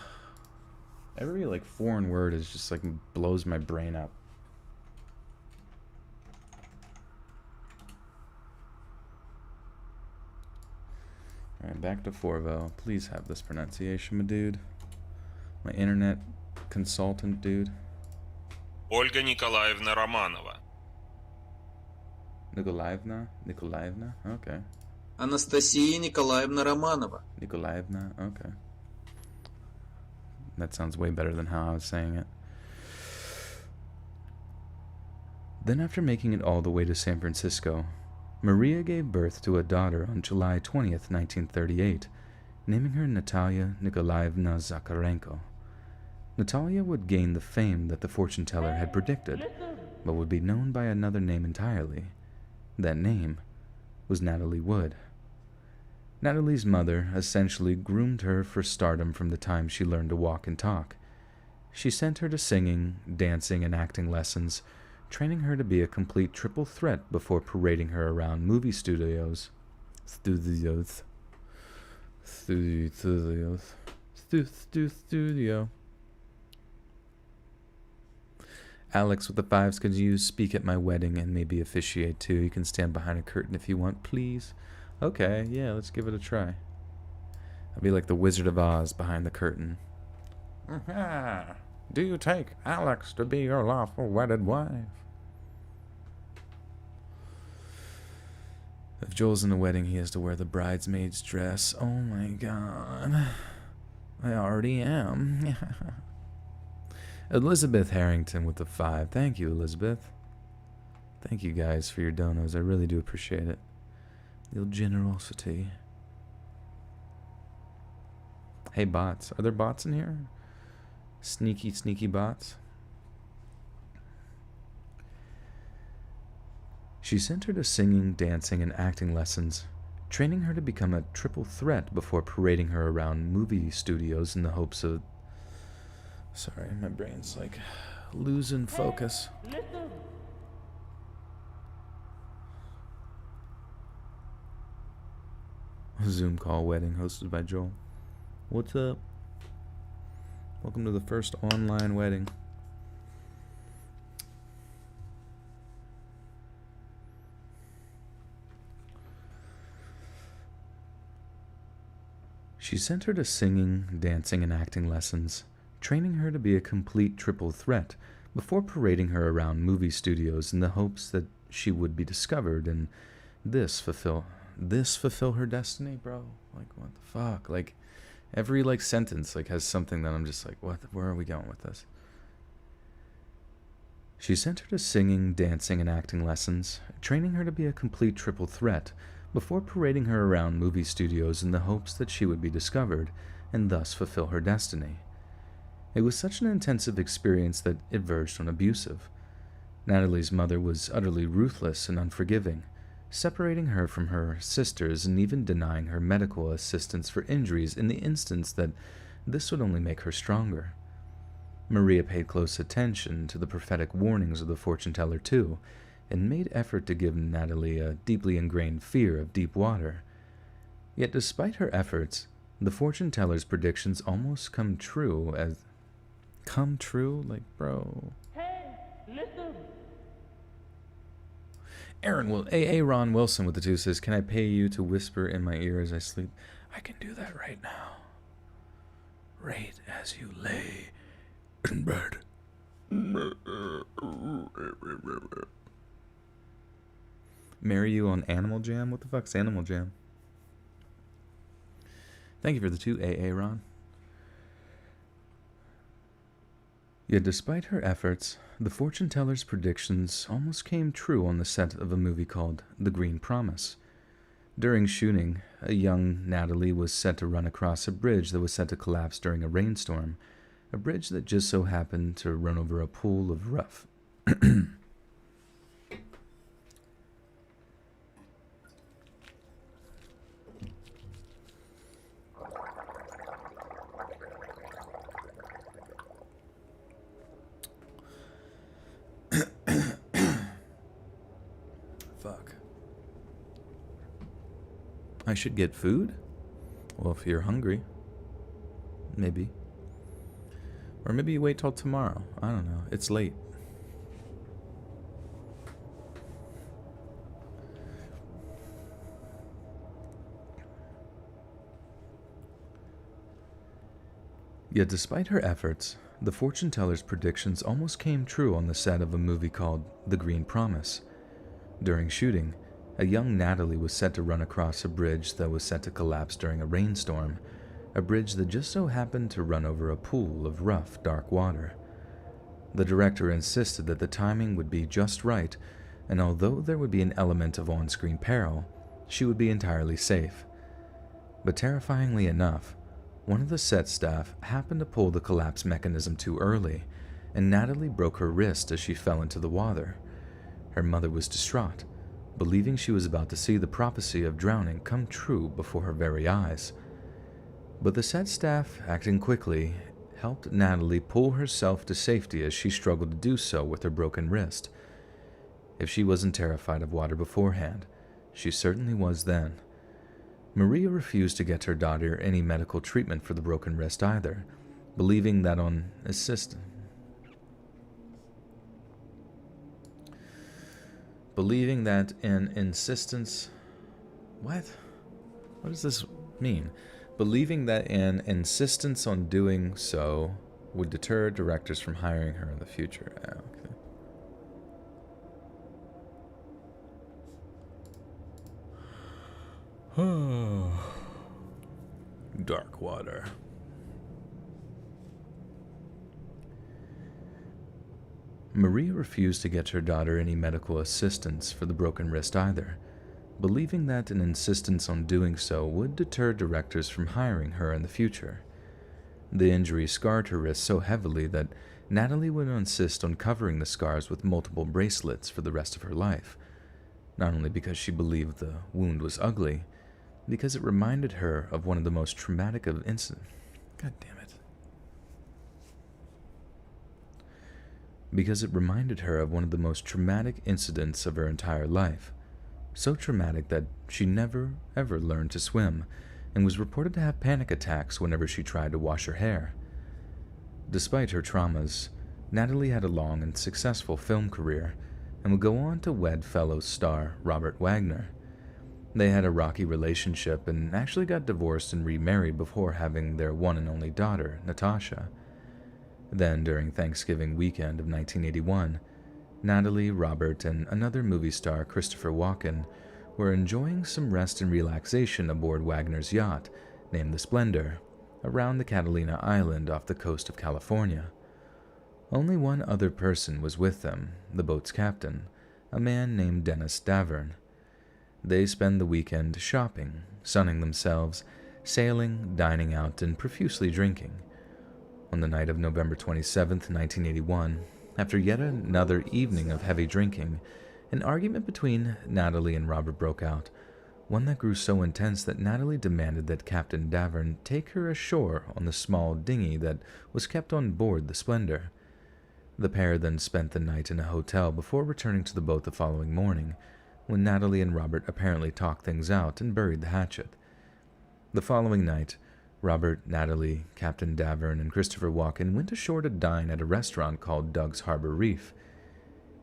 Every, like, foreign word is just, like, blows my brain up. Alright, back to Forvo. Please have this pronunciation, my dude. My internet consultant, dude. Ольга Николаевна Романова. Nikolaevna? Nikolaevna? Okay. Анастасия Николаевна Романова. Nikolaevna? Okay. That sounds way better than how I was saying it. Then, after making it all the way to San Francisco, Maria gave birth to a daughter on July 20th, 1938, naming her Natalia Nikolaevna Zakharenko. Natalia would gain the fame that the fortune teller had predicted, but would be known by another name entirely. That name was Natalie Wood. Natalie's mother essentially groomed her for stardom from the time she learned to walk and talk. She sent her to singing, dancing, and acting lessons, training her to be a complete triple threat before parading her around movie studios. Studio. Alex with the 5s, could you speak at my wedding and maybe officiate too? You can stand behind a curtain if you want, please. Okay, yeah, let's give it a try. I'll be like the Wizard of Oz behind the curtain. Do you take Alex to be your lawful wedded wife? If Joel's in the wedding, he has to wear the bridesmaid's dress. Oh my god. I already am. Elizabeth Harrington with the 5. Thank you, Elizabeth. Thank you guys for your donos. I really do appreciate it. Your generosity. Hey, bots. Are there bots in here? Sneaky, sneaky bots. She sent her to singing, dancing, and acting lessons, training her to become a triple threat before parading her around movie studios in the hopes of... Sorry, my brain's like losing focus. Zoom call wedding hosted by Joel. What's up? Welcome to the first online wedding. She sent her to singing, dancing, and acting lessons, training her to be a complete triple threat before parading her around movie studios in the hopes that she would be discovered and this fulfill her destiny, bro. Like, what the fuck? Like, every like sentence like has something that I'm just like, what? Where are we going with this? She sent her to singing, dancing, and acting lessons, training her to be a complete triple threat, before parading her around movie studios in the hopes that she would be discovered and thus fulfill her destiny. It was such an intensive experience that it verged on abusive. Natalie's mother was utterly ruthless and unforgiving, separating her from her sisters and even denying her medical assistance for injuries in the instance that this would only make her stronger. Maria paid close attention to the prophetic warnings of the fortune teller too, and made effort to give Natalie a deeply ingrained fear of deep water. Yet despite her efforts, the fortune teller's predictions almost come true as... Come true? Like, bro... Hey, listen. Ron Wilson with the 2 says, can I pay you to whisper in my ear as I sleep? I can do that right now. Right as you lay in bed. Marry you on Animal Jam? What the fuck's Animal Jam? Thank you for the 2 AA, Ron. Yet despite her efforts, the fortune teller's predictions almost came true on the set of a movie called The Green Promise. During shooting, a young Natalie was set to run across a bridge that was set to collapse during a rainstorm, a bridge that just so happened to run over a pool of rough. Fuck. I should get food? Well, if you're hungry. Maybe. Or maybe you wait till tomorrow. I don't know. It's late. Yet despite her efforts, the fortune teller's predictions almost came true on the set of a movie called The Green Promise. During shooting, a young Natalie was set to run across a bridge that was set to collapse during a rainstorm, a bridge that just so happened to run over a pool of rough, dark water. The director insisted that the timing would be just right, and although there would be an element of on-screen peril, she would be entirely safe. But terrifyingly enough, one of the set staff happened to pull the collapse mechanism too early, and Natalie broke her wrist as she fell into the water. Her mother was distraught, believing she was about to see the prophecy of drowning come true before her very eyes. But the set staff, acting quickly, helped Natalie pull herself to safety as she struggled to do so with her broken wrist. If she wasn't terrified of water beforehand, she certainly was then. Maria refused to get her daughter any medical treatment for the broken wrist either, believing that an insistence What does this mean? Believing that an insistence on doing so would deter directors from hiring her in the future. Okay. Dark water. Maria refused to get her daughter any medical assistance for the broken wrist either, believing that an insistence on doing so would deter directors from hiring her in the future. The injury scarred her wrist so heavily that Natalie would insist on covering the scars with multiple bracelets for the rest of her life, not only because she believed the wound was ugly, because it reminded her of one of the most traumatic of incidents. God damn it. Because it reminded her of one of the most traumatic incidents of her entire life. So traumatic that she never, ever learned to swim, and was reported to have panic attacks whenever she tried to wash her hair. Despite her traumas, Natalie had a long and successful film career, and would go on to wed fellow star Robert Wagner. They had a rocky relationship and actually got divorced and remarried before having their one and only daughter, Natasha. Then, during Thanksgiving weekend of 1981, Natalie, Robert, and another movie star, Christopher Walken, were enjoying some rest and relaxation aboard Wagner's yacht, named the Splendor, around the Catalina Island off the coast of California. Only one other person was with them, the boat's captain, a man named Dennis Davern. They spend the weekend shopping, sunning themselves, sailing, dining out, and profusely drinking. On the night of November 27th, 1981, after yet another evening of heavy drinking, an argument between Natalie and Robert broke out, one that grew so intense that Natalie demanded that Captain Davern take her ashore on the small dinghy that was kept on board the Splendor. The pair then spent the night in a hotel before returning to the boat the following morning, when Natalie and Robert apparently talked things out and buried the hatchet. The following night, Robert, Natalie, Captain Davern, and Christopher Walken went ashore to dine at a restaurant called Doug's Harbor Reef.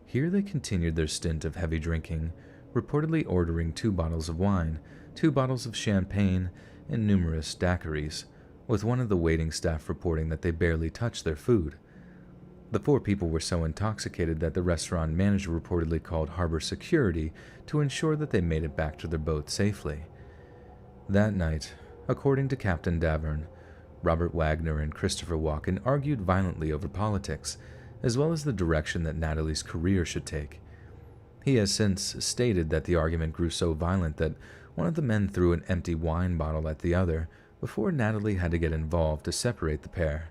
Here they continued their stint of heavy drinking, reportedly ordering 2 bottles of wine, 2 bottles of champagne, and numerous daiquiris, with one of the waiting staff reporting that they barely touched their food. The 4 people were so intoxicated that the restaurant manager reportedly called harbor security to ensure that they made it back to their boat safely. That night, according to Captain Davern, Robert Wagner and Christopher Walken argued violently over politics, as well as the direction that Natalie's career should take. He has since stated that the argument grew so violent that one of the men threw an empty wine bottle at the other before Natalie had to get involved to separate the pair.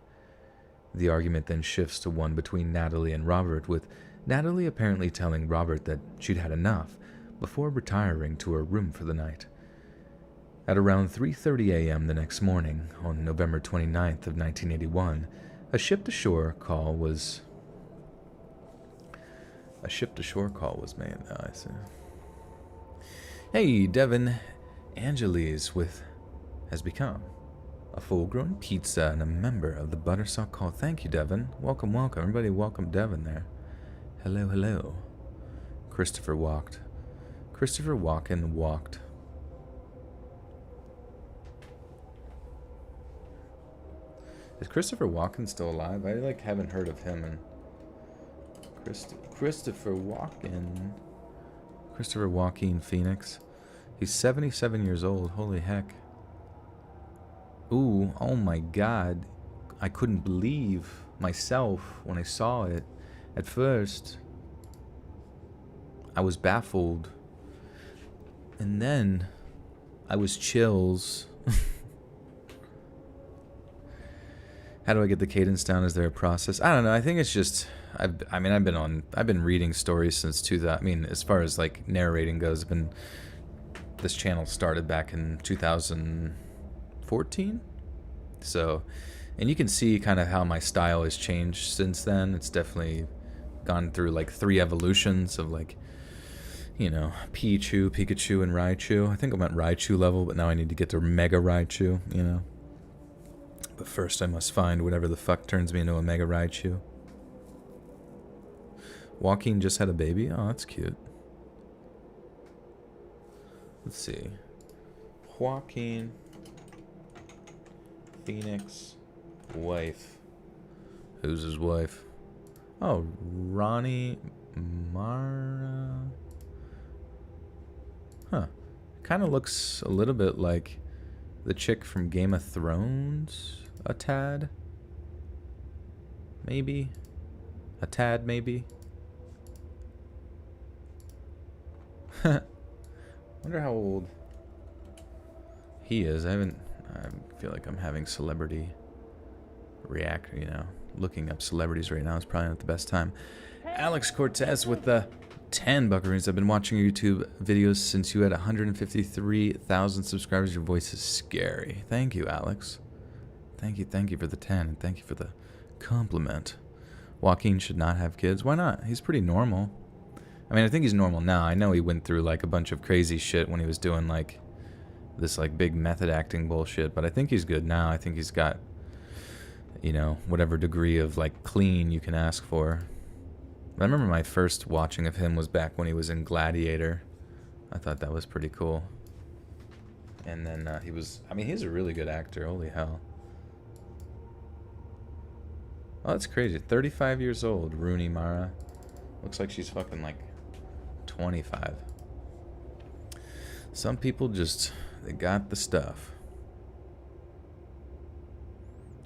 The argument then shifts to one between Natalie and Robert, with Natalie apparently telling Robert that she'd had enough before retiring to her room for the night. At around 3:30 a.m. the next morning, on November 29th of 1981, a ship-to-shore call was made. I see. Hey, Devin Angeles has become a full-grown pizza and a member of the Buttersock Call. Thank you, Devin. Welcome, welcome. Everybody welcome Devin there. Hello, hello. Christopher Walken walked. Is Christopher Walken still alive? I haven't heard of him. And Christopher Joaquin Phoenix. He's 77 years old. Holy heck. Ooh, oh my god. I couldn't believe myself when I saw it. At first, I was baffled. And then, I was chills. How do I get the cadence down? Is there a process? I don't know. I think it's just... I've been reading stories since 2000. As far as narrating goes, this channel started back in 2014. So, and you can see kind of how my style has changed since then. It's definitely gone through 3 evolutions of Pikachu, and Raichu. I think I'm at Raichu level, but now I need to get to Mega Raichu, But first I must find whatever the fuck turns me into a Mega Raichu. Joaquin just had a baby? Oh, that's cute. Let's see. Joaquin Phoenix wife. Who's his wife? Oh, Ronnie Mara. Huh. Kind of looks a little bit like the chick from Game of Thrones. A tad. Maybe. A tad, maybe. Wonder how old he is. I feel like I'm having celebrity react, looking up celebrities right now is probably not the best time. Alex Cortez with the 10 buckaroos. I've been watching your YouTube videos since you had 153,000 subscribers. Your voice is scary. Thank you, Alex. Thank you for the 10, and thank you for the compliment. Joaquin should not have kids. Why not? He's pretty normal. I think he's normal now. I know he went through a bunch of crazy shit when he was doing this big method acting bullshit, but I think he's good now. I think he's got, whatever degree of clean you can ask for. I remember my first watching of him was back when he was in Gladiator. I thought that was pretty cool. And then he's a really good actor. Holy hell. Oh, that's crazy. 35 years old, Rooney Mara. Looks like she's fucking 25. Some people they got the stuff.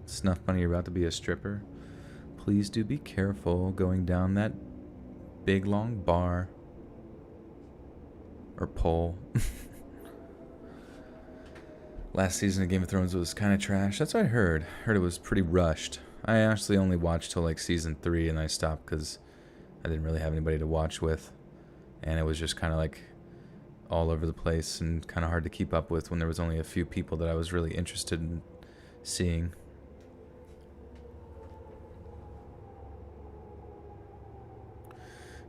Snuff Bunny, you're about to be a stripper? please do be careful going down that big long bar. Or pole. Last season of Game of Thrones was kind of trash. That's what I heard. Heard it was pretty rushed. I actually only watched till like season 3 and I stopped because I didn't really have anybody to watch with. And it was just kind of like all over the place and kind of hard to keep up with when there was only a few people that I was really interested in seeing.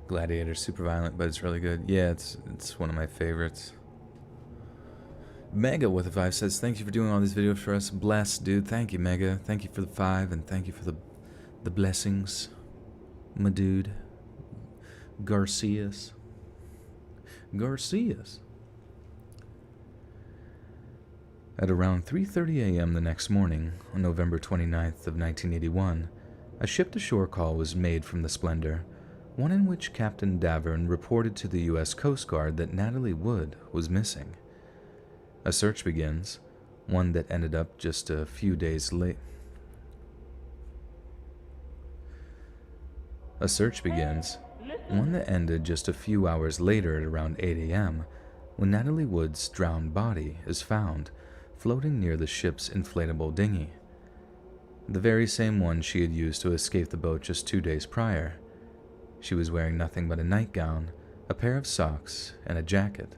Gladiator's super violent, but it's really good. Yeah, it's one of my favorites. Mega with a 5 says, thank you for doing all these videos for us. Bless, dude. Thank you, Mega. Thank you for the 5, and thank you for the blessings, my dude. Garcias. At around 3:30 a.m. the next morning, on November 29th of 1981, a ship-to-shore call was made from the Splendor, one in which Captain Davern reported to the U.S. Coast Guard that Natalie Wood was missing. A search begins, one that ended up just a few days late. A search begins, one that ended just a few hours later at around 8 a.m., when Natalie Wood's drowned body is found floating near the ship's inflatable dinghy. The very same one she had used to escape the boat just 2 days prior. She was wearing nothing but a nightgown, a pair of socks, and a jacket.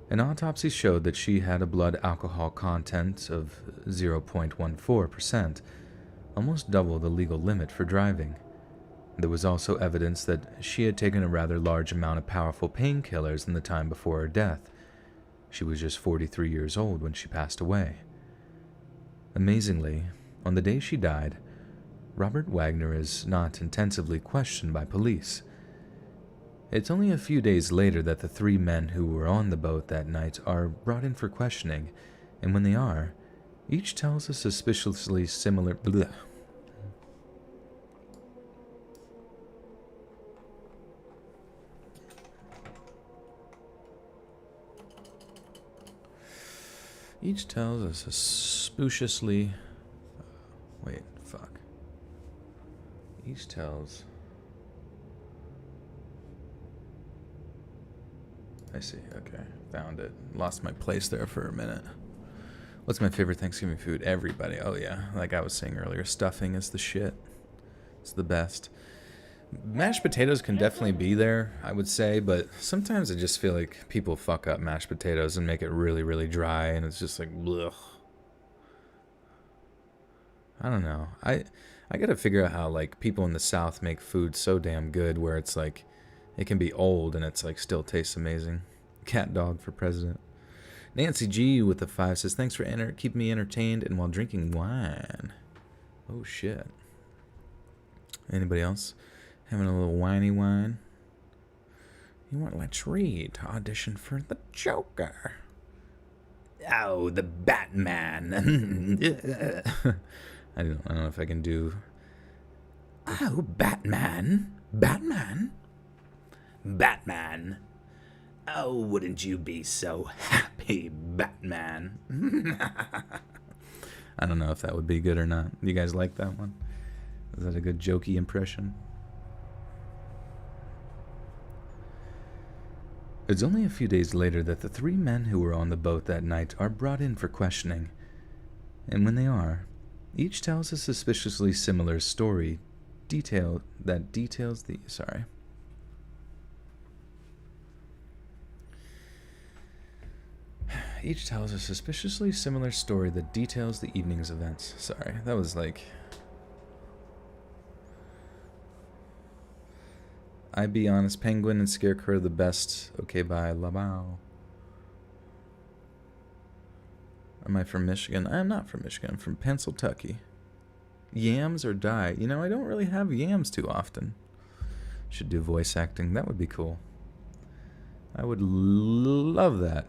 An autopsy showed that she had a blood alcohol content of 0.14%, almost double the legal limit for driving. There was also evidence that she had taken a rather large amount of powerful painkillers in the time before her death. She was just 43 years old when she passed away. Amazingly, on the day she died, Robert Wagner is not intensively questioned by police. It's only a few days later that the 3 men who were on the boat that night are brought in for questioning, and when they are, each tells a suspiciously similar bleh. Each tells a suspiciously... wait, fuck. Each tells... I see, okay. Found it. Lost my place there for a minute. What's my favorite Thanksgiving food? Everybody. Oh yeah, like I was saying earlier, stuffing is the shit. It's the best. Mashed potatoes can definitely be there, I would say, but sometimes I just feel like people fuck up mashed potatoes and make it really, really dry, and it's just like, blech. I don't know. I gotta figure out how, like, people in the South make food so damn good where it's like, it can be old and it's like still tastes amazing. Cat dog for president. Nancy G with the 5 says, thanks for keeping me entertained and while drinking wine. Oh shit. Anybody else having a little whiny wine? You want, let's read to audition for the Joker. Oh, the Batman. I don't know if I can do. Oh, Batman. Batman. Batman. Oh, wouldn't you be so happy, Batman? I don't know if that would be good or not. You guys like that one? Is that a good jokey impression? It's only a few days later that the 3 men who were on the boat that night are brought in for questioning. And when they are, each tells a suspiciously similar story details the... Sorry. Each tells a suspiciously similar story that details the evening's events. Sorry, that was like... I be honest, Penguin and Scarecrow are the best. Okay, bye. Labao. Am I from Michigan? I'm not from Michigan. I'm from Pennsylvania. Yams or die? You know, I don't really have yams too often. Should do voice acting. That would be cool. I would love that.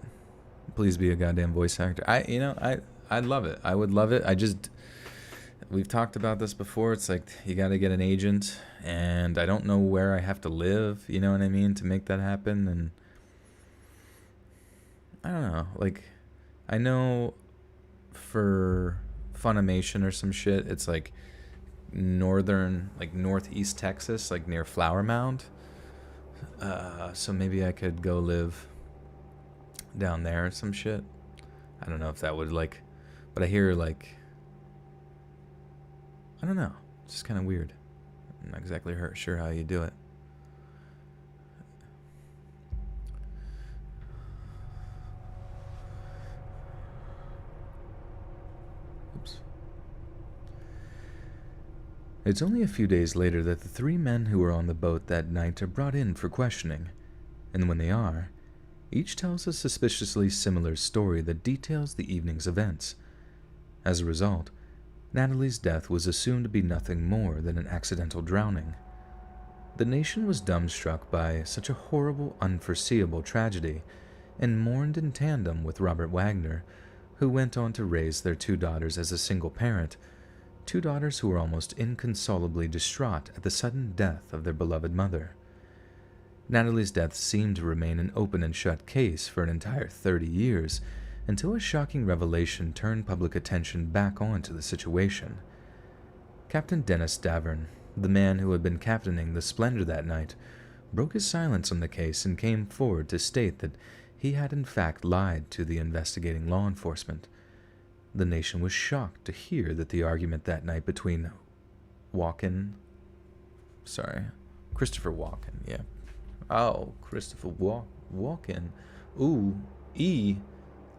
Please be a goddamn voice actor. I'd love it. I would love it. We've talked about this before. It's like you got to get an agent, and I don't know where I have to live, you know what I mean, to make that happen. And I don't know, like, I know for Funimation or some shit, it's like northern, like northeast Texas, like near Flower Mound. So maybe I could go live down there or some shit. I don't know if that would like, but I hear like, I don't know. It's just kind of weird. I'm not exactly sure how you do it. Oops. It's only a few days later that the 3 men who were on the boat that night are brought in for questioning, and when they are, each tells a suspiciously similar story that details the evening's events. As a result, Natalie's death was assumed to be nothing more than an accidental drowning. The nation was dumbstruck by such a horrible, unforeseeable tragedy, and mourned in tandem with Robert Wagner, who went on to raise their 2 daughters as a single parent, 2 daughters who were almost inconsolably distraught at the sudden death of their beloved mother. Natalie's death seemed to remain an open and shut case for an entire 30 years, until a shocking revelation turned public attention back onto the situation. Captain Dennis Davern, the man who had been captaining the Splendor that night, broke his silence on the case and came forward to state that he had in fact lied to the investigating law enforcement. The nation was shocked to hear that the argument that night between Christopher Walken, yeah. Oh, Christopher Walken. Ooh,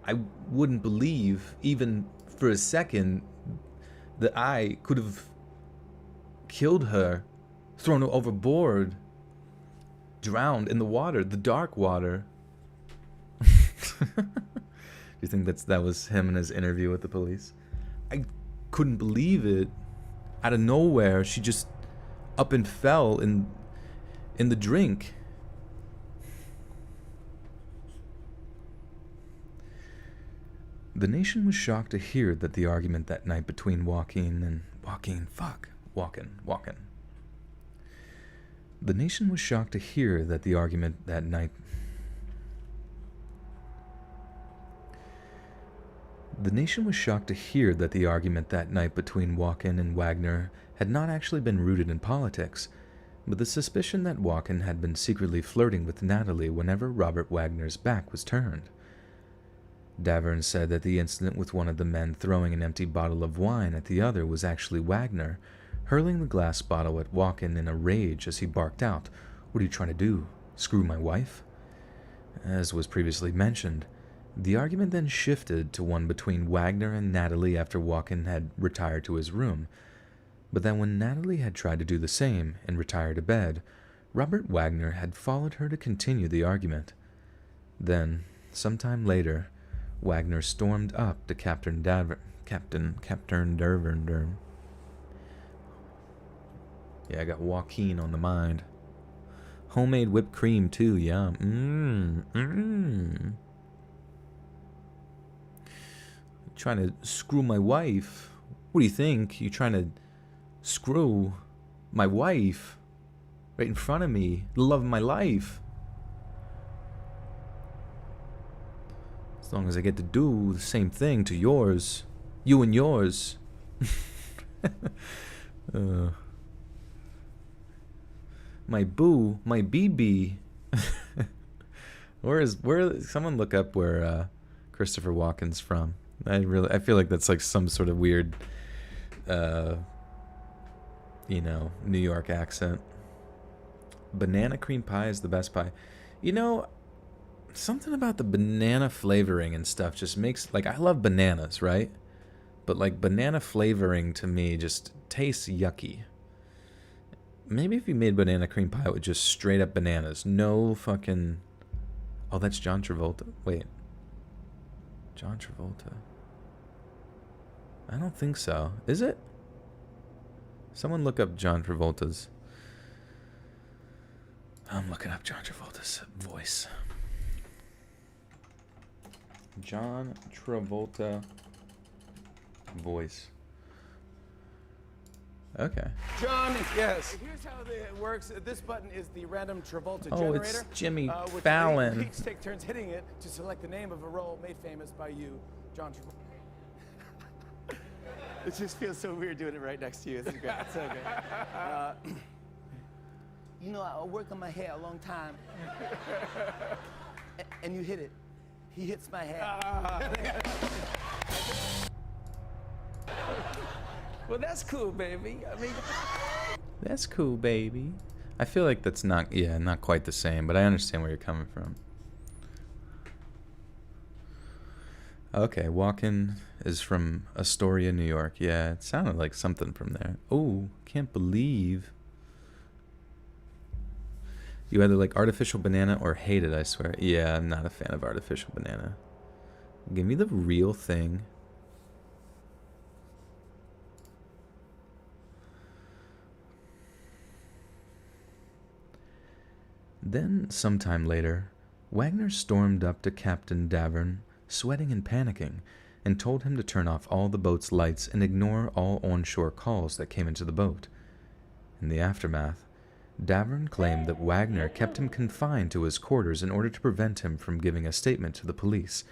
I wouldn't believe, even for a second, that I could have killed her, thrown her overboard, drowned in the water, the dark water. Do you think that was him in his interview with the police? I couldn't believe it. Out of nowhere, she just up and fell in the drink. The nation was shocked to hear that the argument that night between Walken. The nation was shocked to hear that the argument that night. The nation was shocked to hear that the argument that night between Walken and Wagner had not actually been rooted in politics, but the suspicion that Walken had been secretly flirting with Natalie whenever Robert Wagner's back was turned. Davern said that the incident with one of the men throwing an empty bottle of wine at the other was actually Wagner, hurling the glass bottle at Walken in a rage as he barked out, "What are you trying to do? Screw my wife?" As was previously mentioned, the argument then shifted to one between Wagner and Natalie after Walken had retired to his room, but then when Natalie had tried to do the same and retire to bed, Robert Wagner had followed her to continue the argument. Then, sometime later, Wagner stormed up to Captain Davern. Yeah, I got Joaquin on the mind. Homemade whipped cream too, yeah. Trying to screw my wife? What do you think? You trying to screw my wife right in front of me, the love of my life? As long as I get to do the same thing to yours, you and yours. My boo, my BB. Where someone look up where Christopher Walken's from? I feel like that's like some sort of weird New York accent. Banana cream pie is the best pie. Something about the banana flavoring and stuff just makes, like, I love bananas, right? But like banana flavoring to me just tastes yucky. Maybe if you made banana cream pie with just straight up bananas, no fucking... Oh, that's John Travolta. Wait. John Travolta. I don't think so. Is it? Someone look up John Travolta's... I'm looking up John Travolta's voice. John Travolta voice. Okay. John, yes. Here's how it works. This button is the random Travolta generator. Oh, it's Jimmy which Fallon. Each take turns hitting it to select the name of a role made famous by you, John Travolta. It just feels so weird doing it right next to you. It's great. It's so good. You know, I work on my hair a long time. And you hit it. He hits my hair. Well, that's cool, baby. I mean... That's cool, baby. I feel like that's not, yeah, not quite the same, but I understand where you're coming from. Okay, Walkin' is from Astoria, New York. Yeah, it sounded like something from there. Oh, can't believe. You either like artificial banana or hate it, I swear. Yeah, I'm not a fan of artificial banana. Give me the real thing. Then, sometime later, Wagner stormed up to Captain Davern, sweating and panicking, and told him to turn off all the boat's lights and ignore all onshore calls that came into the boat. In the aftermath, Davern claimed that Wagner kept him confined to his quarters in order to prevent him from giving a statement to the police,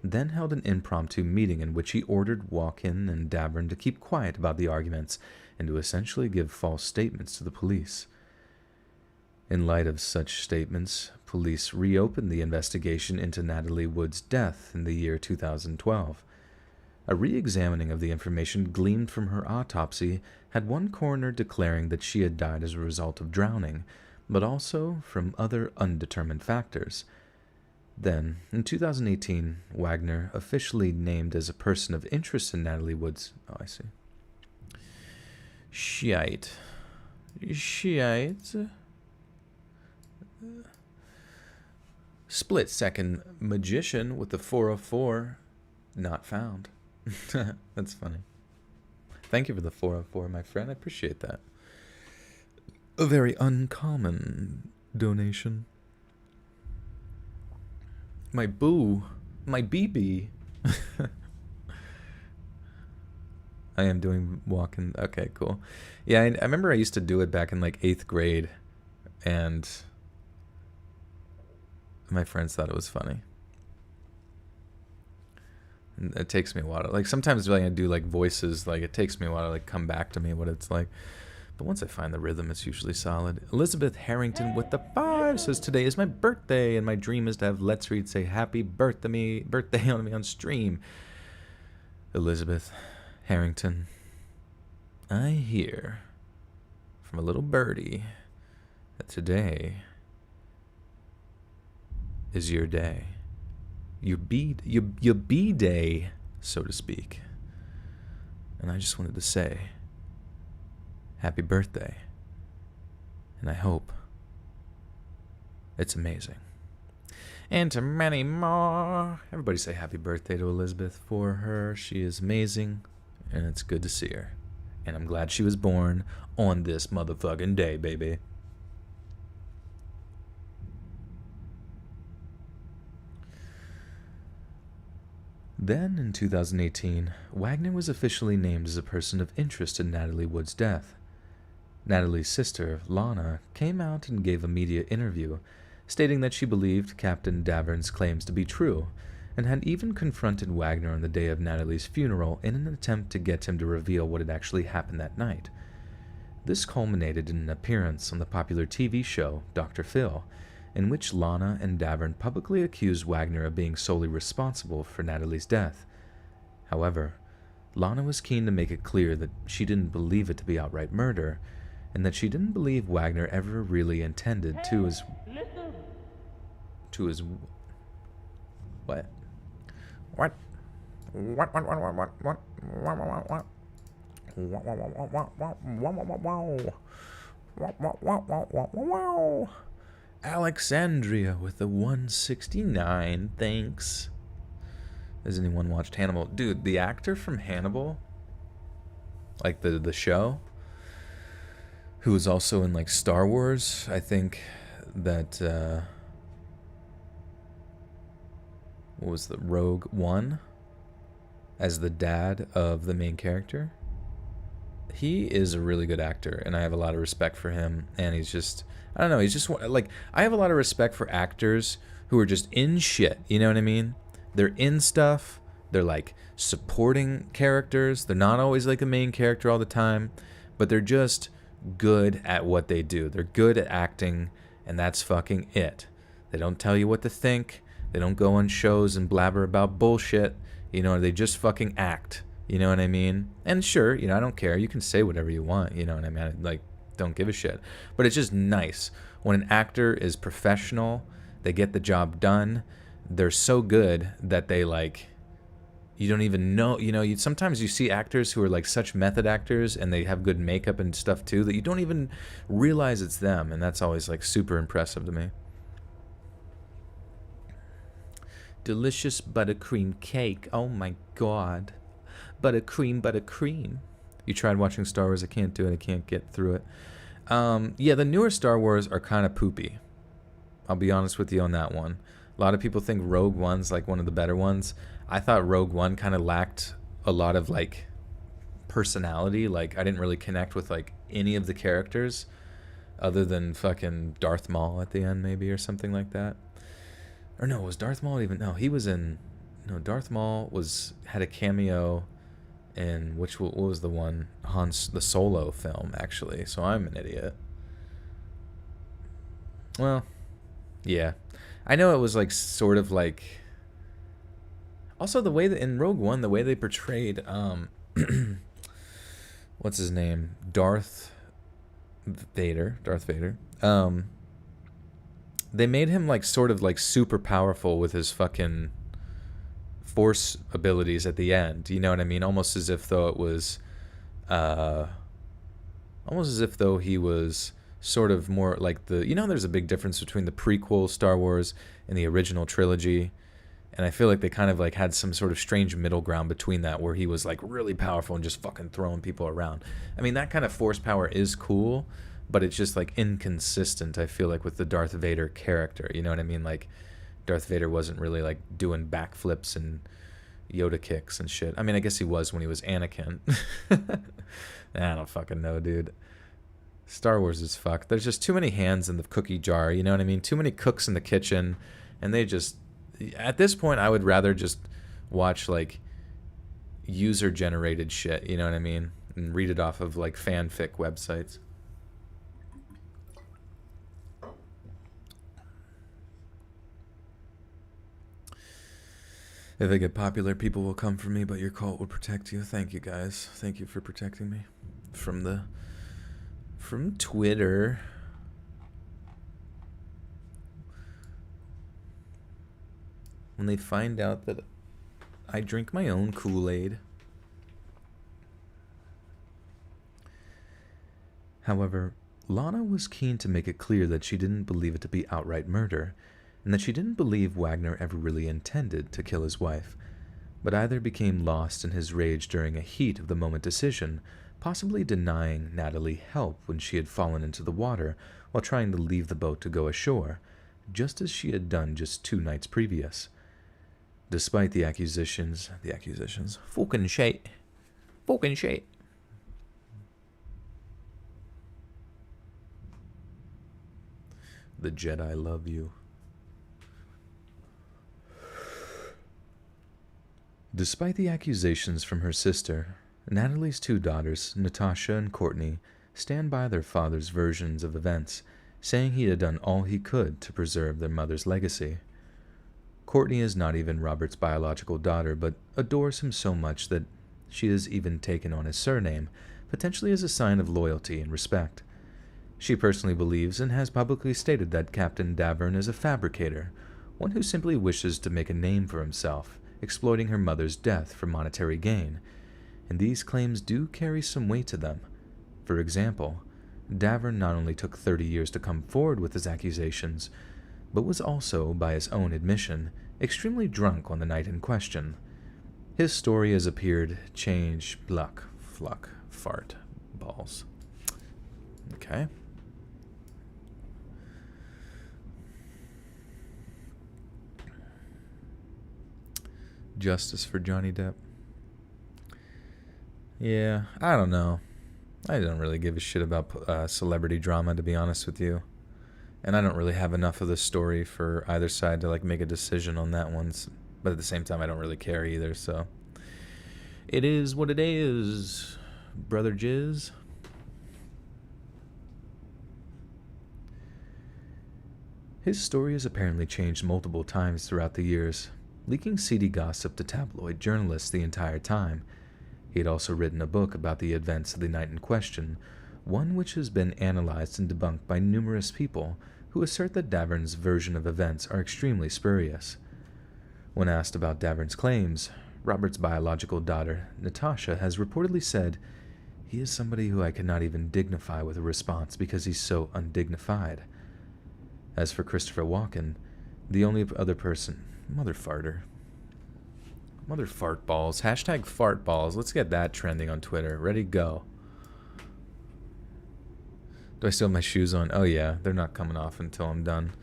then held an impromptu meeting in which he ordered Walkin and Davern to keep quiet about the arguments and to essentially give false statements to the police. In light of such statements, police reopened the investigation into Natalie Wood's death in the year 2012. A re-examining of the information gleaned from her autopsy had one coroner declaring that she had died as a result of drowning, but also from other undetermined factors. Then, in 2018, Wagner officially named as a person of interest in Natalie Wood's... Oh, I see. Shite. Split-second magician with the 404 not found. That's funny. Thank you for the 404, my friend. I appreciate that. A very uncommon donation. My boo. My BB. I am doing walking. Okay, cool. Yeah, I remember I used to do it back in like 8th grade. And my friends thought it was funny. And it takes me a while to, like, sometimes when I do like voices, like it takes me a while to like come back to me what it's like. But once I find the rhythm, it's usually solid. Elizabeth Harrington with the 5 says, today is my birthday, and my dream is to have Let's Read say happy birthday on me on stream. Elizabeth Harrington, I hear from a little birdie that today is your day. Your B-day, so to speak. And I just wanted to say, happy birthday. And I hope it's amazing. And to many more. Everybody say happy birthday to Elizabeth for her. She is amazing, and it's good to see her. And I'm glad she was born on this motherfucking day, baby. Then, in 2018, Wagner was officially named as a person of interest in Natalie Wood's death. Natalie's sister, Lana, came out and gave a media interview, stating that she believed Captain Davern's claims to be true, and had even confronted Wagner on the day of Natalie's funeral in an attempt to get him to reveal what had actually happened that night. This culminated in an appearance on the popular TV show, Dr. Phil, in which Lana and Davern publicly accused Wagner of being solely responsible for Natalie's death. However, Lana was keen to make it clear that she didn't believe it to be outright murder, and that she didn't believe Wagner ever really intended to his... What? Alexandria with the 169, thanks. Has anyone watched Hannibal? Dude, the actor from Hannibal, like the show, who was also in like Star Wars, I think that, what was the Rogue One, as the dad of the main character. He is a really good actor, and I have a lot of respect for him, and he's just, I don't know, he's just, like, I have a lot of respect for actors who are just in shit, you know what I mean? They're in stuff, They're like supporting characters. They're not always like a main character all the time, but they're just good at what they do. They're good at acting, and that's fucking it. They don't tell you what to think. They don't go on shows and blabber about bullshit. You know, they just fucking act. You know what I mean? And sure, you know, I don't care. You can say whatever you want. You know what I mean? I, like, don't give a shit. But it's just nice when an actor is professional. They get the job done. They're so good that they like. You don't even know, you know, sometimes you see actors who are like such method actors and they have good makeup and stuff too that you don't even realize it's them, and that's always like super impressive to me. Delicious buttercream cake. Oh my god. Buttercream, buttercream. You tried watching Star Wars? I can't do it. I can't get through it. Yeah, the newer Star Wars are kind of poopy. I'll be honest with you on that one. A lot of people think Rogue One's like one of the better ones. I thought Rogue One kind of lacked a lot of like personality. Like I didn't really connect with like any of the characters other than fucking Darth Maul at the end maybe or something like that. Or no, was Darth Maul even? No, he was in. No, Darth Maul had a cameo in what was the one? The Solo film actually. So I'm an idiot. Well, yeah. I know it was like sort of like. Also, the way that in Rogue One, the way they portrayed, what's his name, Darth Vader. They made him like sort of like super powerful with his fucking force abilities at the end. You know what I mean? Almost as if though it was, almost as if though he was sort of more like the. You know, there's a big difference between the prequel Star Wars and the original trilogy. And I feel like they kind of like had some sort of strange middle ground between that where he was like really powerful and just fucking throwing people around. I mean, that kind of force power is cool, but it's just like inconsistent, I feel like, with the Darth Vader character. You know what I mean? Like Darth Vader wasn't really like doing backflips and Yoda kicks and shit. I mean, I guess he was when he was Anakin. I don't fucking know, dude. Star Wars is fucked. There's just too many hands in the cookie jar, you know what I mean? Too many cooks in the kitchen, and they just... At this point, I would rather just watch like user-generated shit, you know what I mean, and read it off of like fanfic websites. If I get popular, people will come for me, but your cult will protect you. Thank you, guys. Thank you for protecting me from Twitter. When they find out that I drink my own Kool-Aid. However, Lana was keen to make it clear that she didn't believe it to be outright murder, and that she didn't believe Wagner ever really intended to kill his wife, but either became lost in his rage during a heat-of-the-moment decision, possibly denying Natalie help when she had fallen into the water while trying to leave the boat to go ashore, just as she had done just 2 nights previous. Despite the accusations, fucking shit. The Jedi love you. Despite the accusations from her sister, Natalie's 2 daughters, Natasha and Courtney, stand by their father's versions of events, saying he had done all he could to preserve their mother's legacy. Courtney is not even Robert's biological daughter, but adores him so much that she has even taken on his surname, potentially as a sign of loyalty and respect. She personally believes and has publicly stated that Captain Davern is a fabricator, one who simply wishes to make a name for himself, exploiting her mother's death for monetary gain, and these claims do carry some weight to them. For example, Davern not only took 30 years to come forward with his accusations, but was also, by his own admission, extremely drunk on the night in question. His story has appeared change, fluck, fart, balls. Okay. Justice for Johnny Depp. Yeah, I don't know. I don't really give a shit about celebrity drama, to be honest with you. And I don't really have enough of the story for either side to like make a decision on that one. But at the same time, I don't really care either, so... It is what it is, Brother Jizz. His story has apparently changed multiple times throughout the years, leaking seedy gossip to tabloid journalists the entire time. He had also written a book about the events of the night in question, one which has been analyzed and debunked by numerous people who assert that Davern's version of events are extremely spurious. When asked about Davern's claims, Robert's biological daughter, Natasha, has reportedly said, "He is somebody who I cannot even dignify with a response because he's so undignified." As for Christopher Walken, the only other person... Mother farter. Mother fart balls. Hashtag fart balls. Let's get that trending on Twitter. Ready, go. Do I still have my shoes on? Oh yeah, they're not coming off until I'm done.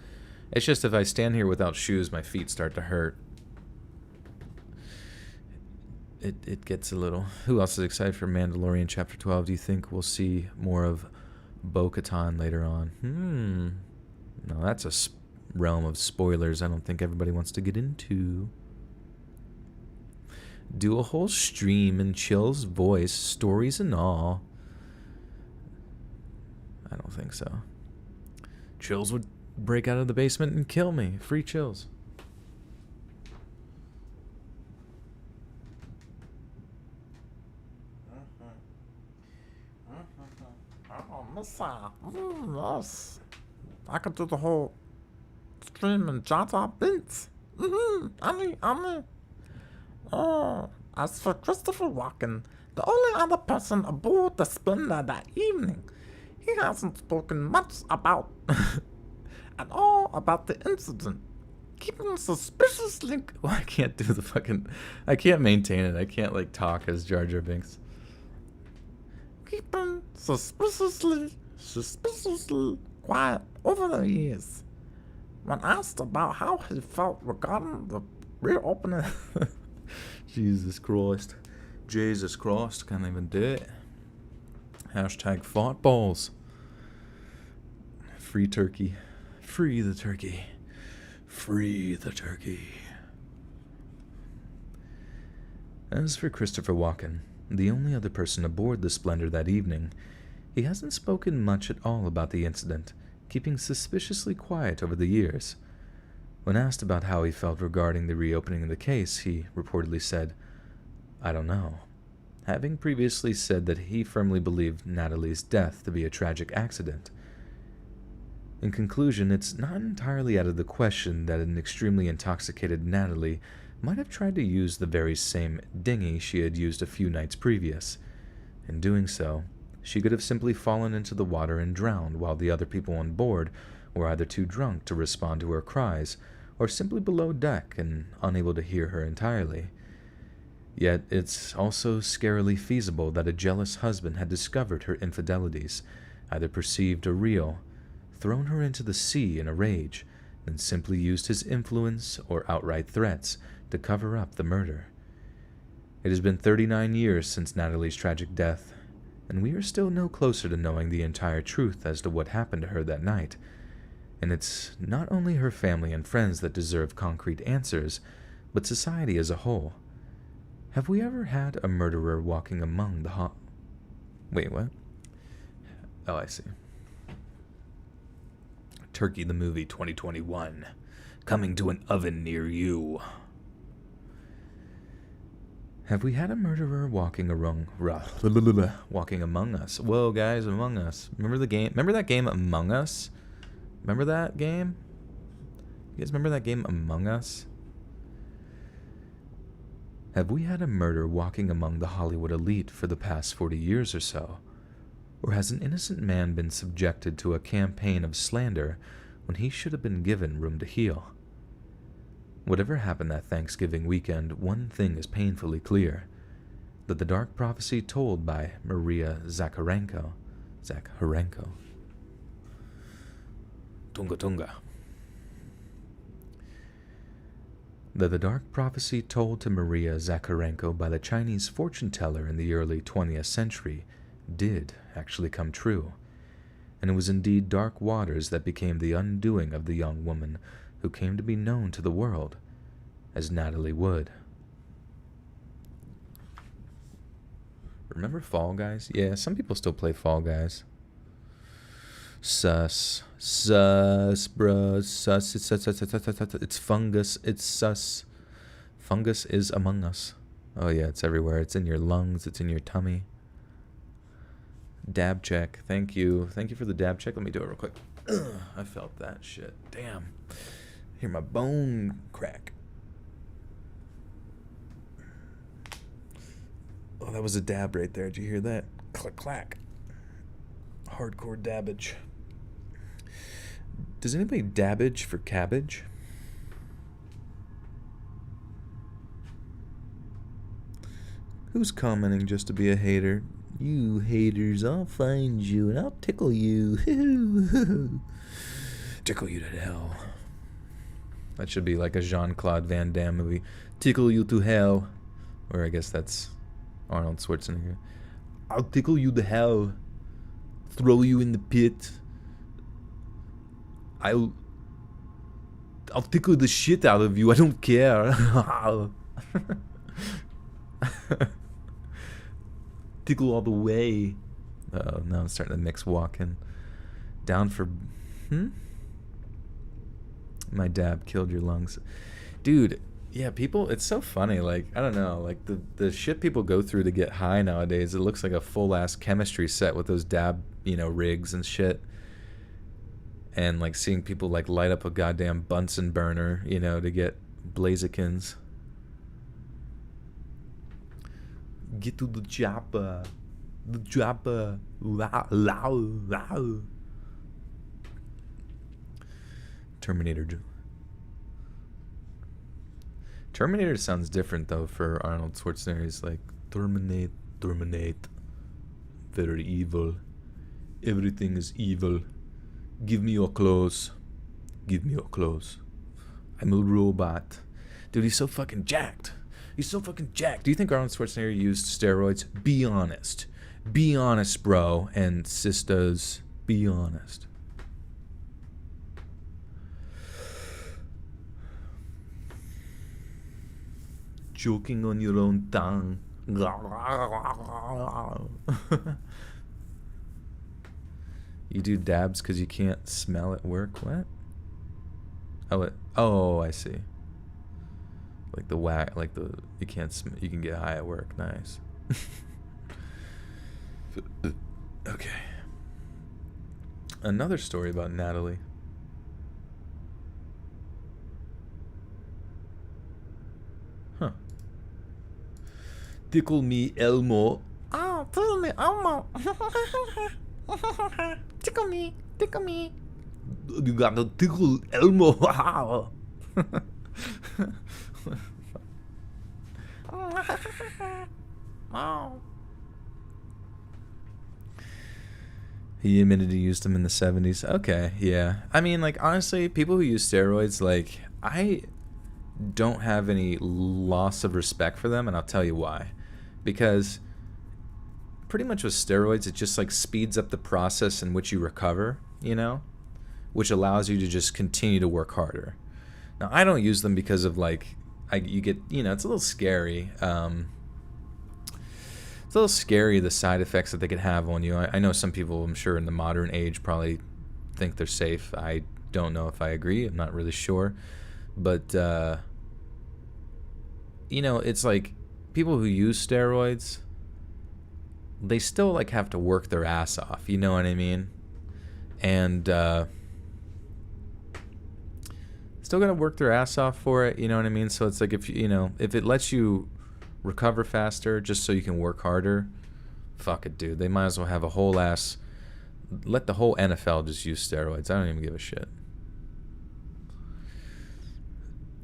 It's just if I stand here without shoes, my feet start to hurt. It gets a little... Who else is excited for Mandalorian Chapter 12? Do you think we'll see more of Bo-Katan later on? No, that's a realm of spoilers I don't think everybody wants to get into. Do a whole stream in Chill's voice, stories and all. I don't think so. Chills would break out of the basement and kill me. Free Chills. Oh, Missa. Yes. I could do the whole stream in Jar Jar Binks. Oh, as for Christopher Walken, the only other person aboard the Splendor that evening, he hasn't spoken much about at all about the incident. Keeping suspiciously... Well, I can't do the fucking... I can't maintain it. I can't, like, talk as Jar Jar Binks. Keeping suspiciously quiet over the years. When asked about how he felt regarding the reopening... Jesus Christ. Jesus Christ. Can't even do it. Hashtag fought balls. Free turkey. Free the turkey. Free the turkey. As for Christopher Walken, the only other person aboard the Splendor that evening, he hasn't spoken much at all about the incident, keeping suspiciously quiet over the years. When asked about how he felt regarding the reopening of the case, he reportedly said, "I don't know," having previously said that he firmly believed Natalie's death to be a tragic accident. In conclusion, it's not entirely out of the question that an extremely intoxicated Natalie might have tried to use the very same dinghy she had used a few nights previous. In doing so, she could have simply fallen into the water and drowned while the other people on board were either too drunk to respond to her cries or simply below deck and unable to hear her entirely. Yet it's also scarily feasible that a jealous husband had discovered her infidelities, either perceived or real, thrown her into the sea in a rage, and simply used his influence or outright threats to cover up the murder. It has been 39 years since Natalie's tragic death, and we are still no closer to knowing the entire truth as to what happened to her that night. And it's not only her family and friends that deserve concrete answers, but society as a whole. Have we ever had a murderer walking among the Wait, what? Oh, I see. Turkey the Movie 2021. Coming to an oven near you. Have we had a murderer walking among us? Whoa, guys, Among Us. Remember the game? Remember that game Among Us? Remember that game? You guys remember that game Among Us? Have we had a murder walking among the Hollywood elite for the past 40 years or so? Or has an innocent man been subjected to a campaign of slander when he should have been given room to heal? Whatever happened that Thanksgiving weekend, one thing is painfully clear: that the dark prophecy told by Maria Zakharenko, that the dark prophecy told to Maria Zakharenko by the Chinese fortune teller in the early 20th century did actually come true, and it was indeed dark waters that became the undoing of the young woman who came to be known to the world as Natalie would. Remember Fall Guys? Yeah, some people still play Fall Guys. Sus, bruh, sus. It's fungus. It's sus. Fungus is among us. Oh yeah, it's everywhere. It's in your lungs. It's in your tummy. Dab check. Thank you. Thank you for the dab check. Let me do it real quick. Ugh, I felt that shit. Damn. Hear my bone crack. Oh, that was a dab right there. Did you hear that? Click clack. Hardcore dabbage. Does anybody dabbage for cabbage? Who's commenting just to be a hater? You haters, I'll find you and I'll tickle you. Tickle you to hell. That should be like a Jean-Claude Van Damme movie. Tickle you to hell. Or I guess that's Arnold Schwarzenegger. I'll tickle you to hell. Throw you in the pit. I'll tickle the shit out of you. I don't care. Tickle all the way. Oh, now I'm starting to mix walking. Down for... My dab killed your lungs. Dude, yeah, people... It's so funny. Like, I don't know. Like, the shit people go through to get high nowadays, it looks like a full-ass chemistry set with those dab, rigs and shit. And, like, seeing people, like, light up a goddamn Bunsen burner, to get Blazikins. Get to the chopper. The chopper. Loud. Terminator sounds different, though, for Arnold Schwarzenegger. He's like, terminate. Very evil. Everything is evil. Give me your clothes. I'm a robot. Dude, he's so fucking jacked. Do you think Arnold Schwarzenegger used steroids? Be honest. Be honest, bro. And sisters, be honest. Choking on your own tongue. You do dabs because you can't smell at work? What? Oh, I see. Like the whack, like the you can get high at work. Nice. Okay. Another story about Natalie. Huh. Tickle me, Elmo. Oh, tickle me, Elmo. Tickle me. You got to tickle Elmo. Wow. Oh. He admitted he used them in the 70s. Okay, yeah. I mean, like, honestly, people who use steroids, like, I don't have any loss of respect for them, and I'll tell you why. Because pretty much with steroids, it just, like, speeds up the process in which you recover, which allows you to just continue to work harder. Now, I don't use them because of, like, you get, it's a little scary. It's a little scary, the side effects that they could have on you. I know some people, I'm sure, in the modern age probably think they're safe. I don't know if I agree. I'm not really sure. But, it's like people who use steroids, they still, like, have to work their ass off. You know what I mean? And, still got to work their ass off for it. You know what I mean? So it's like if it lets you recover faster just so you can work harder, fuck it, dude. They might as well have a whole ass, let the whole NFL just use steroids. I don't even give a shit.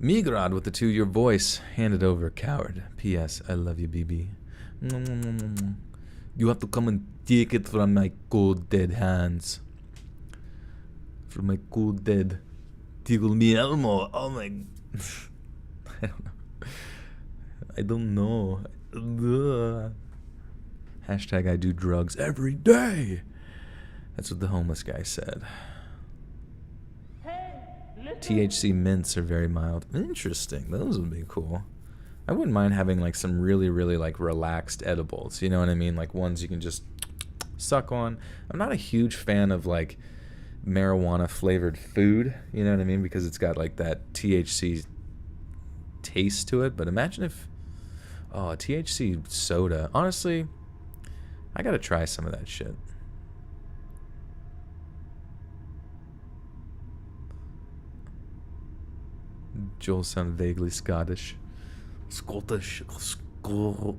Migrad with the 2, your voice. Hand it over, coward. P.S. I love you, BB. You have to come and take it from my cold, dead hands. From my cold, dead. Tickle me, Elmo. Oh my. I don't know. Ugh. Hashtag I do drugs every day. That's what the homeless guy said. Hey, listen THC mints are very mild. Interesting. Those would be cool. I wouldn't mind having like some really, really like relaxed edibles. You know what I mean? Like ones you can just suck on. I'm not a huge fan of like marijuana flavored food. You know what I mean? Because it's got like that THC taste to it. But imagine if, oh, THC soda. Honestly, I gotta try some of that shit. Joel sounded vaguely Scottish. Scottish.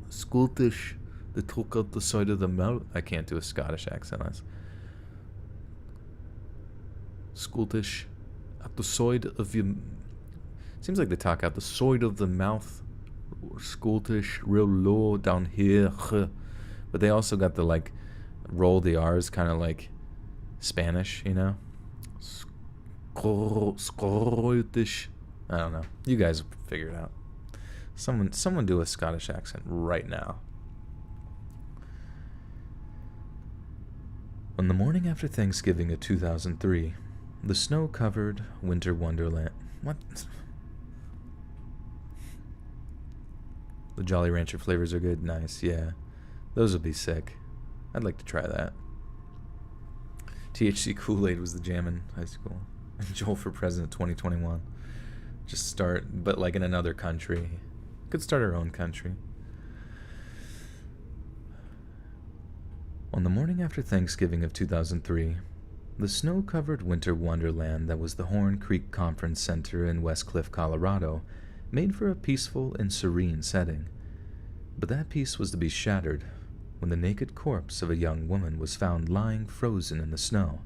Scottish. They took out the side of the mouth. I can't do a Scottish accent. Scottish. At the side of your... Seems like they talk out the side of the mouth. Scottish. Real low down here. But they also got the like... Roll the R's kind of like... Spanish, you know? Scottish. I don't know. You guys figure it out. Someone do a Scottish accent right now. On the morning after Thanksgiving of 2003, the snow-covered winter wonderland... What? The Jolly Rancher flavors are good. Nice, yeah. Those would be sick. I'd like to try that. THC Kool-Aid was the jam in high school. Joel for president 2021. Just start, but like in another country. Could start our own country. On the morning after Thanksgiving of 2003, the snow-covered winter wonderland that was the Horn Creek Conference Center in West Cliff, Colorado, made for a peaceful and serene setting. But that peace was to be shattered when the naked corpse of a young woman was found lying frozen in the snow,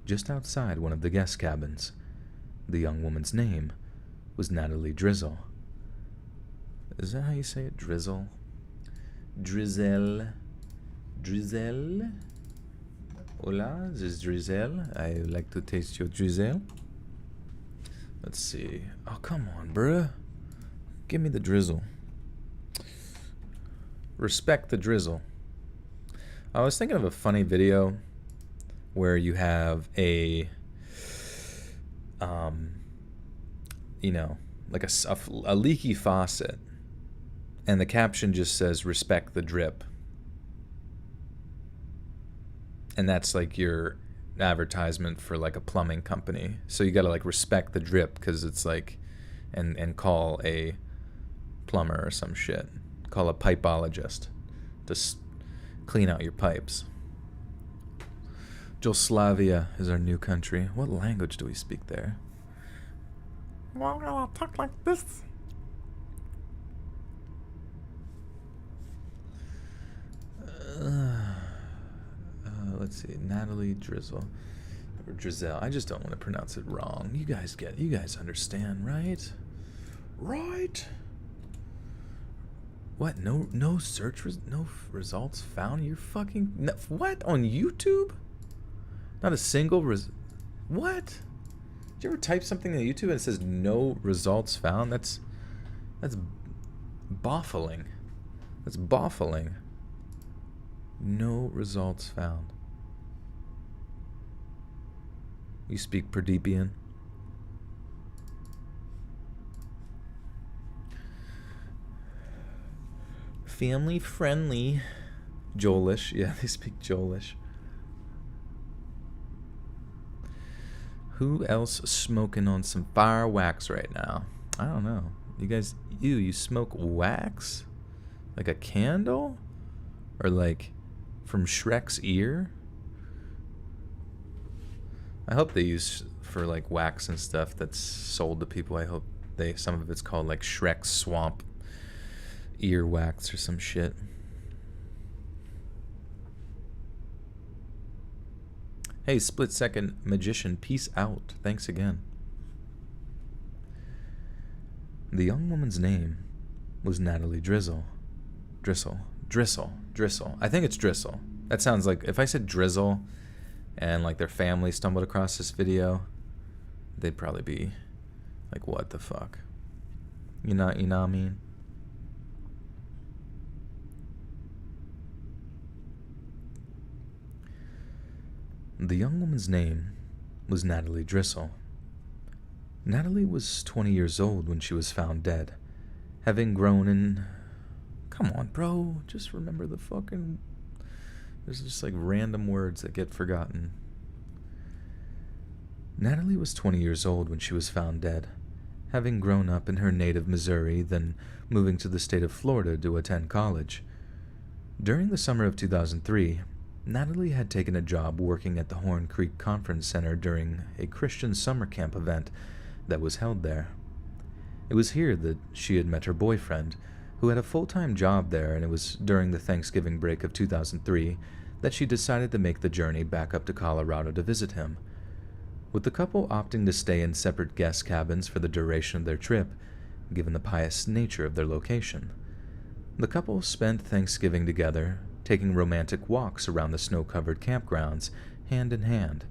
just outside one of the guest cabins. The young woman's name was Natalie Drizzle. Is that how you say it? Drizzle? Drizzle. Drizzle? Hola, this is Drizzle. I would like to taste your Drizzle. Let's see. Oh, come on, bruh. Give me the drizzle. Respect the drizzle. I was thinking of a funny video where you have a, you know, like a leaky faucet, and the caption just says, respect the drip. And that's like your advertisement for like a plumbing company. So you gotta like respect the drip, because it's like, and call a plumber or some shit. Call a pipeologist to clean out your pipes. Jugoslavia is our new country. What language do we speak there? Well, I'll talk like this. Let's see, Natalie Drizzle or Drizzle. I just don't want to pronounce it wrong. You guys understand, right? Right? What? No search no results found? You're fucking no, what? On YouTube? Not a single what? Did you ever type something on YouTube and it says no results found? That's baffling. That's baffling. No results found. You speak Perdipian? Family friendly. Joelish. Yeah, they speak Joelish. Who else smoking on some fire wax right now? I don't know. You guys, you smoke wax? Like a candle? Or like from Shrek's ear? I hope they use for like wax and stuff that's sold to people. I hope some of it's called like Shrek's swamp ear wax or some shit. Hey, Split Second Magician, peace out. Thanks again. The young woman's name was Natalie Drizzle. Drizzle. I think it's Drizzle. That sounds like, if I said Drizzle and like their family stumbled across this video, they'd probably be like, what the fuck? You know what I mean? The young woman's name was Natalie Drizzle. Natalie was 20 years old when she was found dead, having grown in... Come on, bro. Just remember the fucking... There's just like random words that get forgotten. Natalie was 20 years old when she was found dead, having grown up in her native Missouri, then moving to the state of Florida to attend college. During the summer of 2003, Natalie had taken a job working at the Horn Creek Conference Center during a Christian summer camp event that was held there. It was here that she had met her boyfriend, who had a full-time job there, and it was during the Thanksgiving break of 2003 that she decided to make the journey back up to Colorado to visit him. With the couple opting to stay in separate guest cabins for the duration of their trip, given the pious nature of their location. The couple spent Thanksgiving together, taking romantic walks around the snow-covered campgrounds, hand in hand.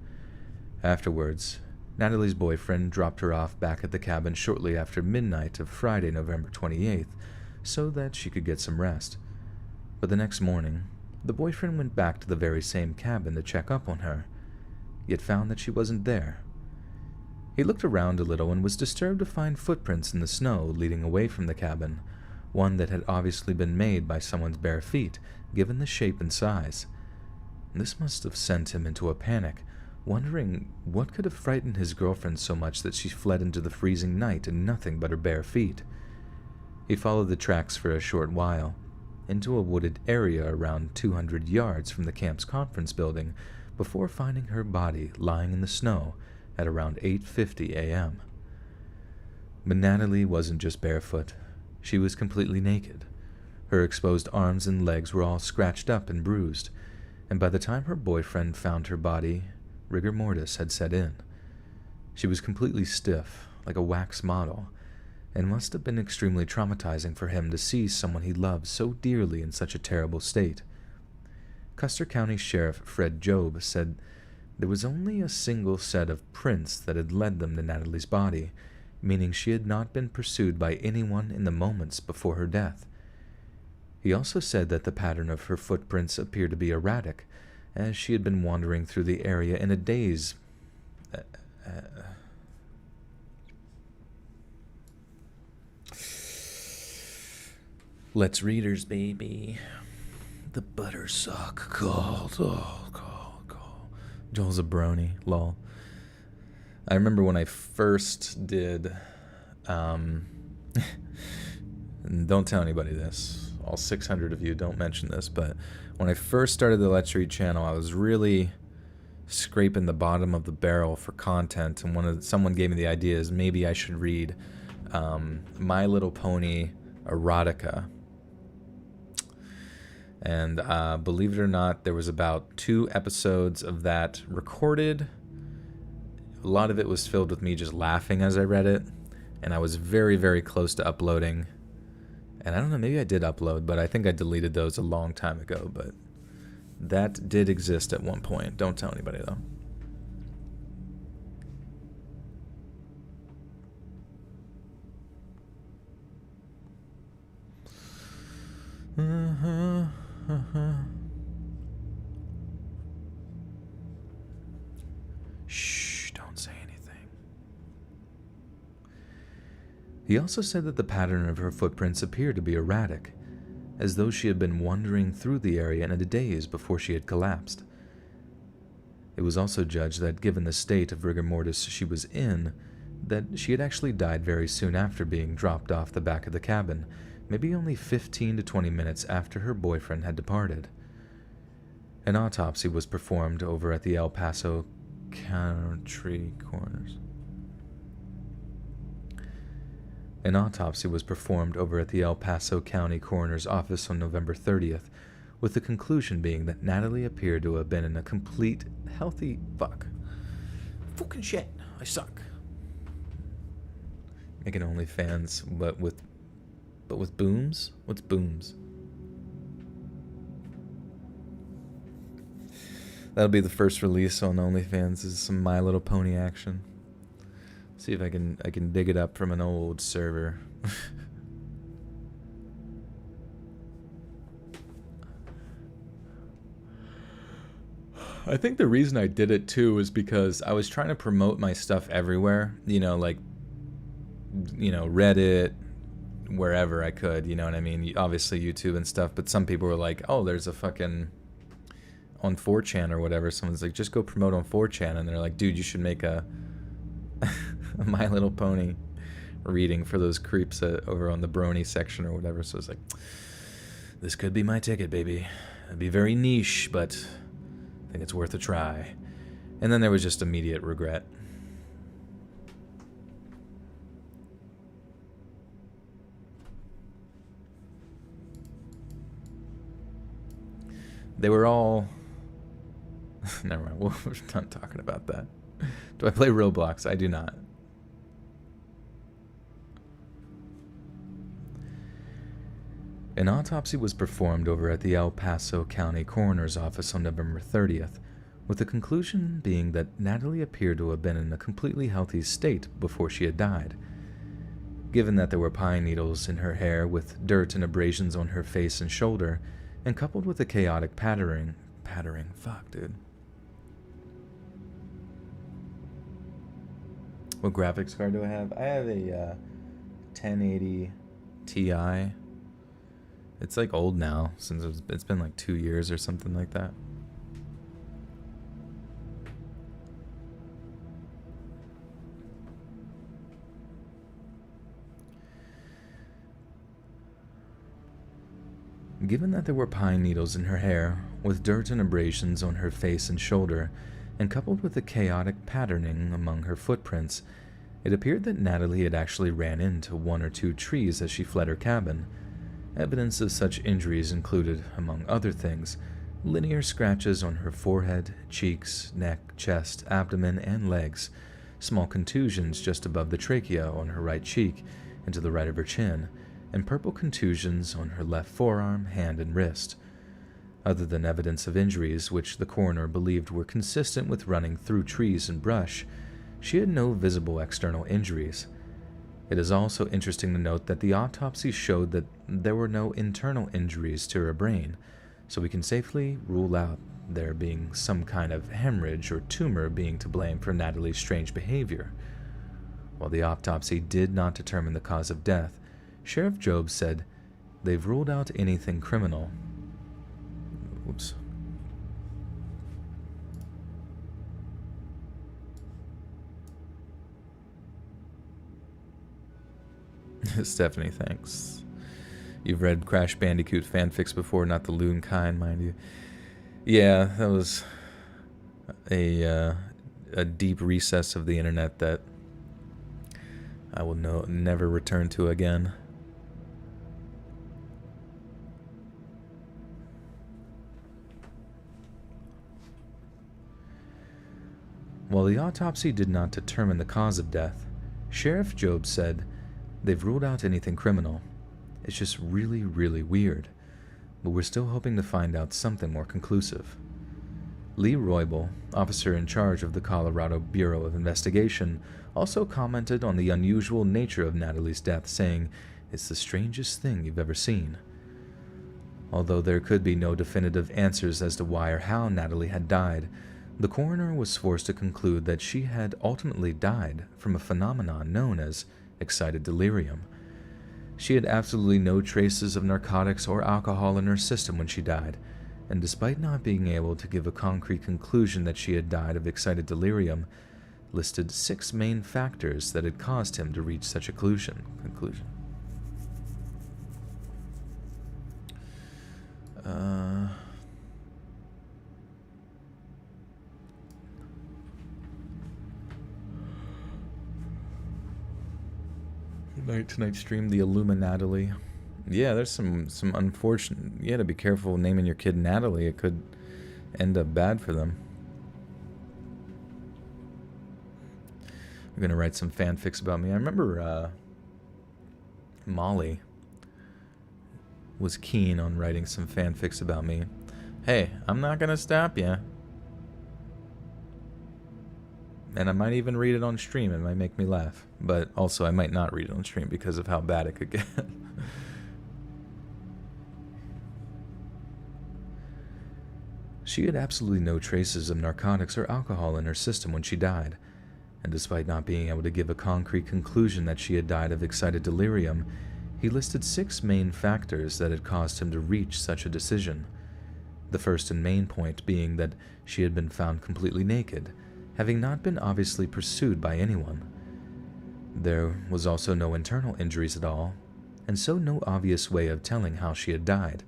Afterwards, Natalie's boyfriend dropped her off back at the cabin shortly after midnight of Friday, November 28th, so that she could get some rest. But the next morning, the boyfriend went back to the very same cabin to check up on her, yet found that she wasn't there. He looked around a little and was disturbed to find footprints in the snow leading away from the cabin, one that had obviously been made by someone's bare feet, given the shape and size. This must have sent him into a panic, wondering what could have frightened his girlfriend so much that she fled into the freezing night in nothing but her bare feet. He followed the tracks for a short while, into a wooded area around 200 yards from the camp's conference building, before finding her body lying in the snow at around 8:50 a.m. But Natalie wasn't just barefoot. She was completely naked. Her exposed arms and legs were all scratched up and bruised, and by the time her boyfriend found her body, rigor mortis had set in. She was completely stiff, like a wax model, and must have been extremely traumatizing for him to see someone he loved so dearly in such a terrible state. Custer County Sheriff Fred Jobe said there was only a single set of prints that had led them to Natalie's body, meaning she had not been pursued by anyone in the moments before her death. He also said that the pattern of her footprints appeared to be erratic, as she had been wandering through the area in a daze. Let's readers, baby. The butter suck. Cold. Joel's a brony. Lol. I remember when I first did... don't tell anybody this. All 600 of you, don't mention this. But when I first started the Let's Read channel, I was really scraping the bottom of the barrel for content. And someone gave me the idea is maybe I should read My Little Pony erotica. And believe it or not, there was about 2 episodes of that recorded. A lot of it was filled with me just laughing as I read it. And I was very, very close to uploading. And I don't know, maybe I did upload, but I think I deleted those a long time ago. But that did exist at one point. Don't tell anybody, though. Shh, don't say anything. He also said that the pattern of her footprints appeared to be erratic, as though she had been wandering through the area in a daze before she had collapsed. It was also judged that given the state of rigor mortis she was in, that she had actually died very soon after being dropped off the back of the cabin, maybe only 15 to 20 minutes after her boyfriend had departed. An autopsy was performed over at the El Paso County Coroner's. An autopsy was performed over at the El Paso County Coroner's Office on November 30th, with the conclusion being that Natalie appeared to have been in a complete, healthy fucking shit. I suck. Making OnlyFans, but with booms? What's booms? That'll be the first release on OnlyFans, is some My Little Pony action. See if I can dig it up from an old server. I think the reason I did it too is because I was trying to promote my stuff everywhere, you know, like you know, Reddit, wherever I could, you know what I mean? Obviously YouTube and stuff, but some people were like, oh, there's a fucking, on 4chan or whatever, someone's like, just go promote on 4chan, and they're like, dude, you should make a My Little Pony reading for those creeps over on the brony section or whatever. So it's like, this could be my ticket, baby. It'd be very niche, but I think it's worth a try. And then there was just immediate regret. They were all... Never mind, we're not talking about that. Do I play Roblox? I do not. An autopsy was performed over at the El Paso County Coroner's Office on November 30th, with the conclusion being that Natalie appeared to have been in a completely healthy state before she had died. Given that there were pine needles in her hair with dirt and abrasions on her face and shoulder, and coupled with a chaotic patterning, fuck, dude. What graphics card do I have? I have a 1080 Ti. It's like old now, since it's been like 2 years or something like that. Given that there were pine needles in her hair, with dirt and abrasions on her face and shoulder, and coupled with the chaotic patterning among her footprints, it appeared that Natalie had actually ran into 1 or 2 trees as she fled her cabin. Evidence of such injuries included, among other things, linear scratches on her forehead, cheeks, neck, chest, abdomen, and legs, small contusions just above the trachea on her right cheek and to the right of her chin, and purple contusions on her left forearm, hand, and wrist. Other than evidence of injuries which the coroner believed were consistent with running through trees and brush, she had no visible external injuries. It is also interesting to note that the autopsy showed that there were no internal injuries to her brain, so we can safely rule out there being some kind of hemorrhage or tumor being to blame for Natalie's strange behavior. While the autopsy did not determine the cause of death, Sheriff Job said they've ruled out anything criminal. Oops. Stephanie, thanks. You've read Crash Bandicoot fanfics before, not the loon kind, mind you. Yeah, that was a deep recess of the internet that I will never return to again. While the autopsy did not determine the cause of death, Sheriff Job said they've ruled out anything criminal. It's just really, really weird, but we're still hoping to find out something more conclusive. Lee Roybal, officer in charge of the Colorado Bureau of Investigation, also commented on the unusual nature of Natalie's death, saying, "It's the strangest thing you've ever seen." Although there could be no definitive answers as to why or how Natalie had died, the coroner was forced to conclude that she had ultimately died from a phenomenon known as excited delirium. She had absolutely no traces of narcotics or alcohol in her system when she died, and despite not being able to give a concrete conclusion that she had died of excited delirium, listed 6 main factors that had caused him to reach such a conclusion. Tonight's stream, the Illuminati. Yeah, there's some unfortunate... You gotta be careful naming your kid Natalie. It could end up bad for them. I'm gonna write some fanfics about me. I remember Molly was keen on writing some fanfics about me. Hey, I'm not gonna stop ya. And I might even read it on stream. It might make me laugh. But also, I might not read it on stream because of how bad it could get. She had absolutely no traces of narcotics or alcohol in her system when she died. and despite not being able to give a concrete conclusion that she had died of excited delirium, he listed 6 main factors that had caused him to reach such a decision. The first and main point being that she had been found completely naked, having not been obviously pursued by anyone. There was also no internal injuries at all, and so no obvious way of telling how she had died.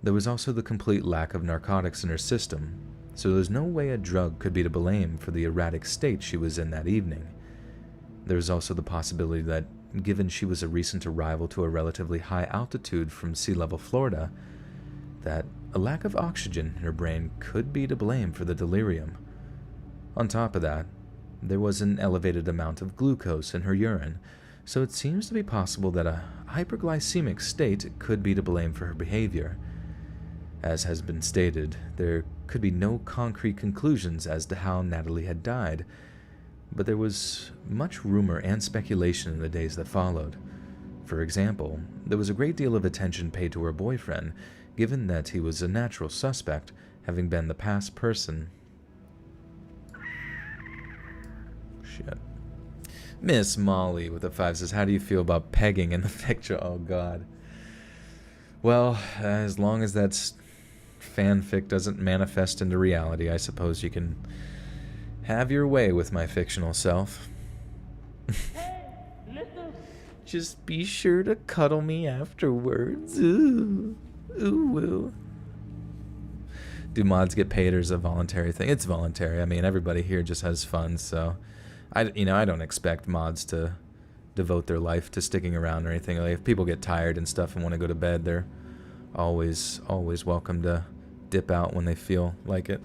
There was also the complete lack of narcotics in her system, so there was no way a drug could be to blame for the erratic state she was in that evening. There was also the possibility that, given she was a recent arrival to a relatively high altitude from sea-level Florida, that a lack of oxygen in her brain could be to blame for the delirium. On top of that, there was an elevated amount of glucose in her urine, so it seems to be possible that a hyperglycemic state could be to blame for her behavior. As has been stated, there could be no concrete conclusions as to how Natalie had died, but there was much rumor and speculation in the days that followed. For example, there was a great deal of attention paid to her boyfriend, given that he was a natural suspect, having been the past person. Shit. Miss Molly with a 5 says, how do you feel about pegging in the picture? Oh god. Well, as long as that's fanfic doesn't manifest into reality, I suppose you can have your way with my fictional self. Just be sure to cuddle me afterwards. Ooh. Ooh, ooh. Do mods get paid, or is it a voluntary thing? It's voluntary. I mean, everybody here just has fun, so I don't expect mods to devote their life to sticking around or anything. Like, if people get tired and stuff and want to go to bed, they're always welcome to dip out when they feel like it.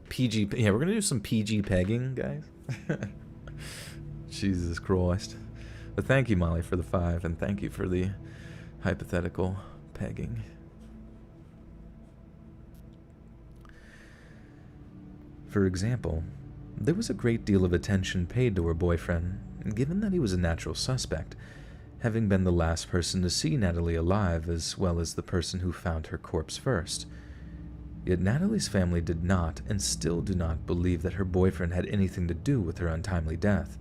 PG, yeah, we're gonna do some PG pegging, guys. Jesus Christ. But thank you, Molly, for the 5, and thank you for the hypothetical pegging. For example, there was a great deal of attention paid to her boyfriend, given that he was a natural suspect, having been the last person to see Natalie alive as well as the person who found her corpse first. Yet Natalie's family did not, and still do not, believe that her boyfriend had anything to do with her untimely death.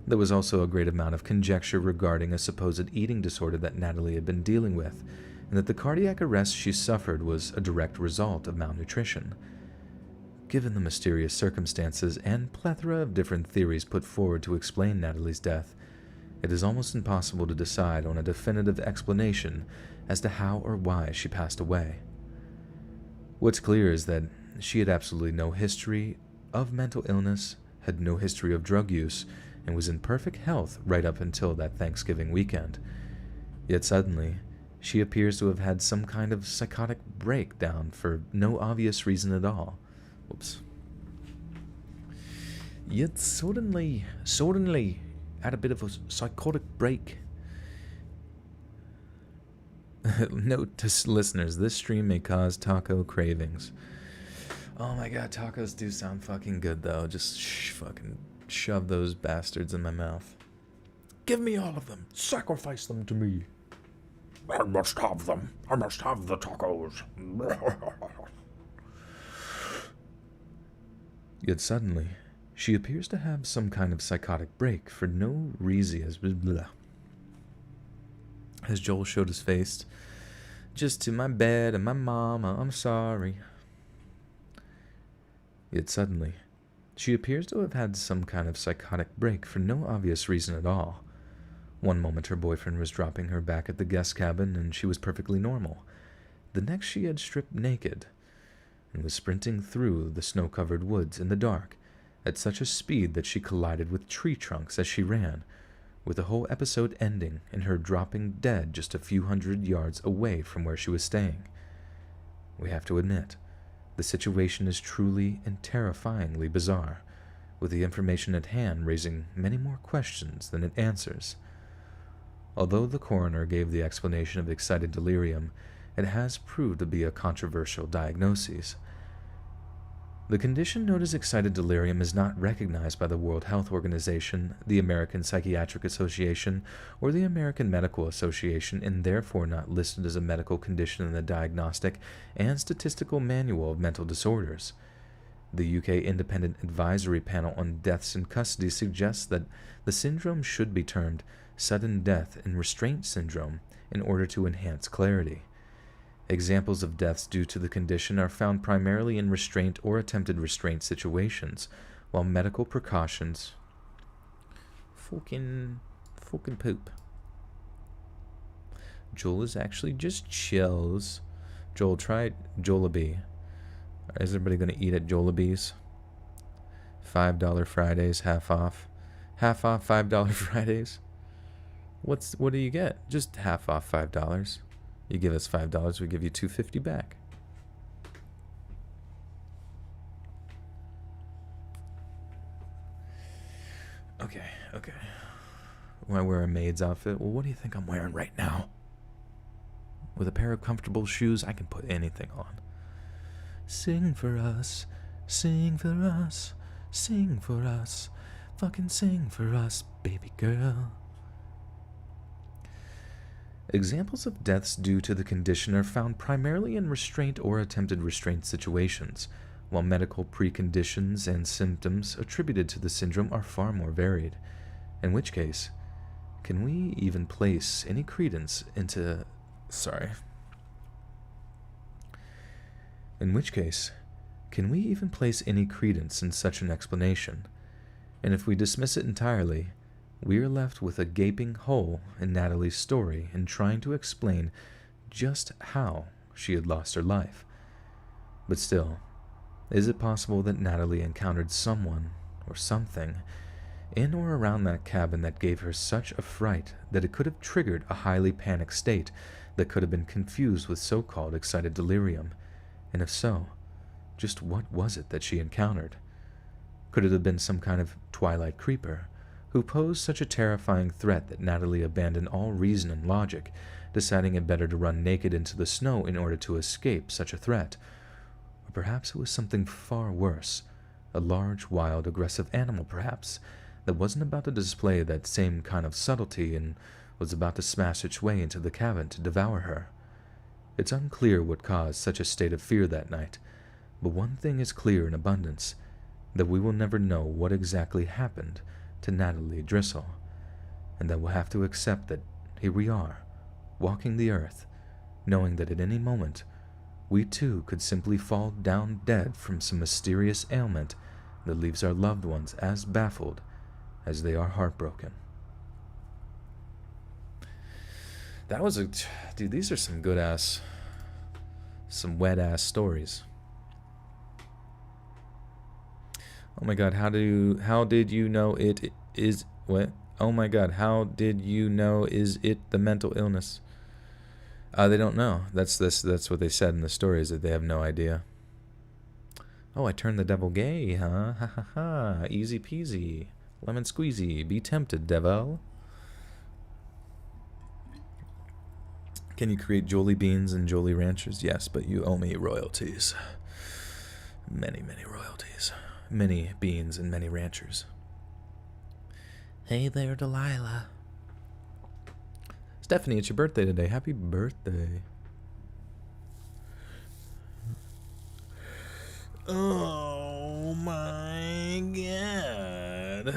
There was also a great amount of conjecture regarding a supposed eating disorder that Natalie had been dealing with, and that the cardiac arrest she suffered was a direct result of malnutrition. Given the mysterious circumstances and plethora of different theories put forward to explain Natalie's death, it is almost impossible to decide on a definitive explanation as to how or why she passed away. What's clear is that she had absolutely no history of mental illness, had no history of drug use, and was in perfect health right up until that Thanksgiving weekend. Yet suddenly, she appears to have had some kind of psychotic breakdown for no obvious reason at all. Whoops. Yet suddenly had a bit of a psychotic break. Note to listeners, this stream may cause taco cravings. Oh my god, tacos do sound fucking good though. Just fucking shove those bastards in my mouth. Give me all of them. Sacrifice them to me. I must have them. I must have the tacos. Yet suddenly, she appears to have some kind of psychotic break for no reason as Joel showed his face. Just to my bed and my mama, I'm sorry. Yet suddenly, she appears to have had some kind of psychotic break for no obvious reason at all. One moment her boyfriend was dropping her back at the guest cabin and she was perfectly normal. The next she had stripped naked and was sprinting through the snow-covered woods in the dark at such a speed that she collided with tree trunks as she ran, with the whole episode ending in her dropping dead just a few hundred yards away from where she was staying. We have to admit, the situation is truly and terrifyingly bizarre, with the information at hand raising many more questions than it answers. Although the coroner gave the explanation of excited delirium, it has proved to be a controversial diagnosis. The condition known as excited delirium is not recognized by the World Health Organization, the American Psychiatric Association, or the American Medical Association, and therefore not listed as a medical condition in the Diagnostic and Statistical Manual of Mental Disorders. The UK Independent Advisory Panel on Deaths in Custody suggests that the syndrome should be termed sudden death and restraint syndrome in order to enhance clarity. Examples of deaths due to the condition are found primarily in restraint or attempted restraint situations, while medical precautions... Fucking poop. Joel is actually just chills. Joel, try Jollibee. Is everybody going to eat at Jollibee's? $5 Fridays, half off. Half off $5 Fridays. What do you get? Just half off $5. You give us $5, we give you $2.50 back. Okay. When I wear a maid's outfit, well, what do you think I'm wearing right now? With a pair of comfortable shoes, I can put anything on. Sing for us, sing for us, sing for us, fucking sing for us, baby girl. Examples of deaths due to the condition are found primarily in restraint or attempted restraint situations, while medical preconditions and symptoms attributed to the syndrome are far more varied. In which case, can we even place any credence into... In which case, can we even place any credence in such an explanation? And if we dismiss it entirely, we are left with a gaping hole in Natalie's story in trying to explain just how she had lost her life. But still, is it possible that Natalie encountered someone or something in or around that cabin that gave her such a fright that it could have triggered a highly panicked state that could have been confused with so-called excited delirium? And if so, just what was it that she encountered? Could it have been some kind of twilight creeper who posed such a terrifying threat that Natalie abandoned all reason and logic, deciding it better to run naked into the snow in order to escape such a threat? Or perhaps it was something far worse, a large, wild, aggressive animal perhaps, that wasn't about to display that same kind of subtlety and was about to smash its way into the cabin to devour her. It's unclear what caused such a state of fear that night, but one thing is clear in abundance, that we will never know what exactly happened to Natalie Driscoll, and that we'll have to accept that here we are, walking the earth, knowing that at any moment we too could simply fall down dead from some mysterious ailment that leaves our loved ones as baffled as they are heartbroken. That was dude, these are some good-ass, some wet-ass stories. Oh my god, how did you know it is, what? Oh my god, how did you know is it the mental illness? They don't know. That's what they said in the story, is that they have no idea. Oh, I turned the devil gay, huh? Ha ha ha, easy peasy, lemon squeezy, be tempted, devil. Can you create Jolie Beans and Jolie Ranchers? Yes, but you owe me royalties. Many, many royalties. Many beans and many ranchers. Hey there, Delilah. Stephanie, it's your birthday today. Happy birthday. Oh my god.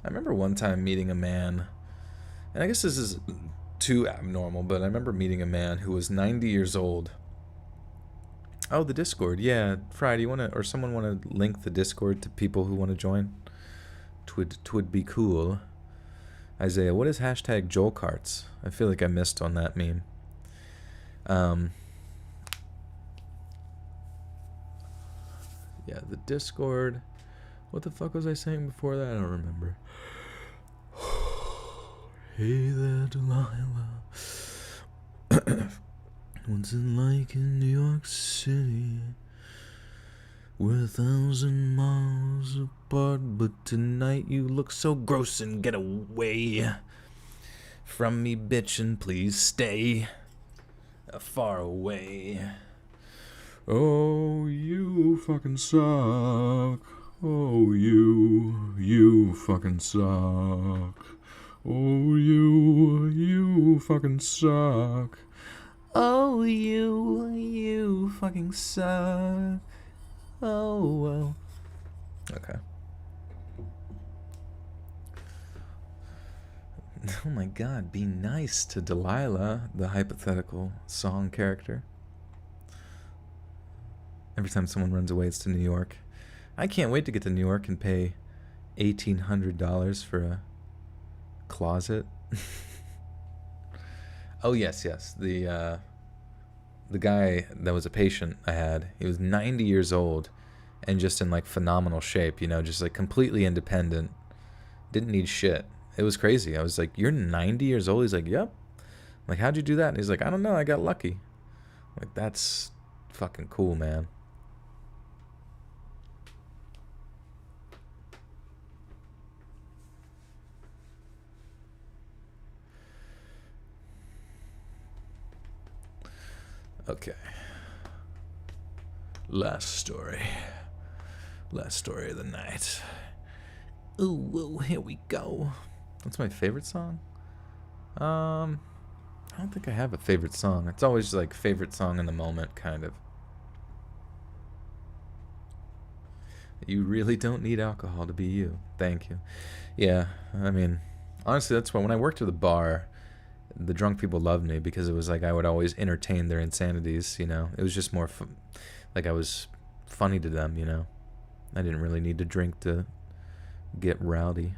I remember one time meeting a man, and I guess this is too abnormal, but I remember meeting a man who was 90 years old. Oh, the Discord. Yeah, Fry, do you want to, or someone want to link the Discord to people who want to join? Twould be cool. Isaiah, what is hashtag JoelCarts? I feel like I missed on that meme. Yeah, the Discord. What the fuck was I saying before that? I don't remember. Hey there, Delilah. What's it like in New York City? We're 1,000 miles apart, but tonight you look so gross and get away from me, bitch, and please stay far away. Oh, you fucking suck. Oh, you fucking suck. Oh, you fucking suck. Oh, you fucking suck. Oh, well. Okay. Oh my god, be nice to Delilah, the hypothetical song character. Every time someone runs away, it's to New York. I can't wait to get to New York and pay $1,800 for a closet. Oh, yes. The guy that was a patient I had, he was 90 years old and just in like phenomenal shape, just like completely independent. Didn't need shit. It was crazy. I was like, "You're 90 years old?" He's like, "Yep." I'm like, "How'd you do that?" And he's like, "I don't know. I got lucky." Like, that's fucking cool, man. Okay. Last story. Last story of the night. Ooh, here we go. What's my favorite song? I don't think I have a favorite song. It's always like favorite song in the moment, kind of. You really don't need alcohol to be you. Thank you. Yeah, I mean, honestly, that's why when I worked at the bar, the drunk people loved me because it was like I would always entertain their insanities, It was just more like I was funny to them, I didn't really need to drink to get rowdy.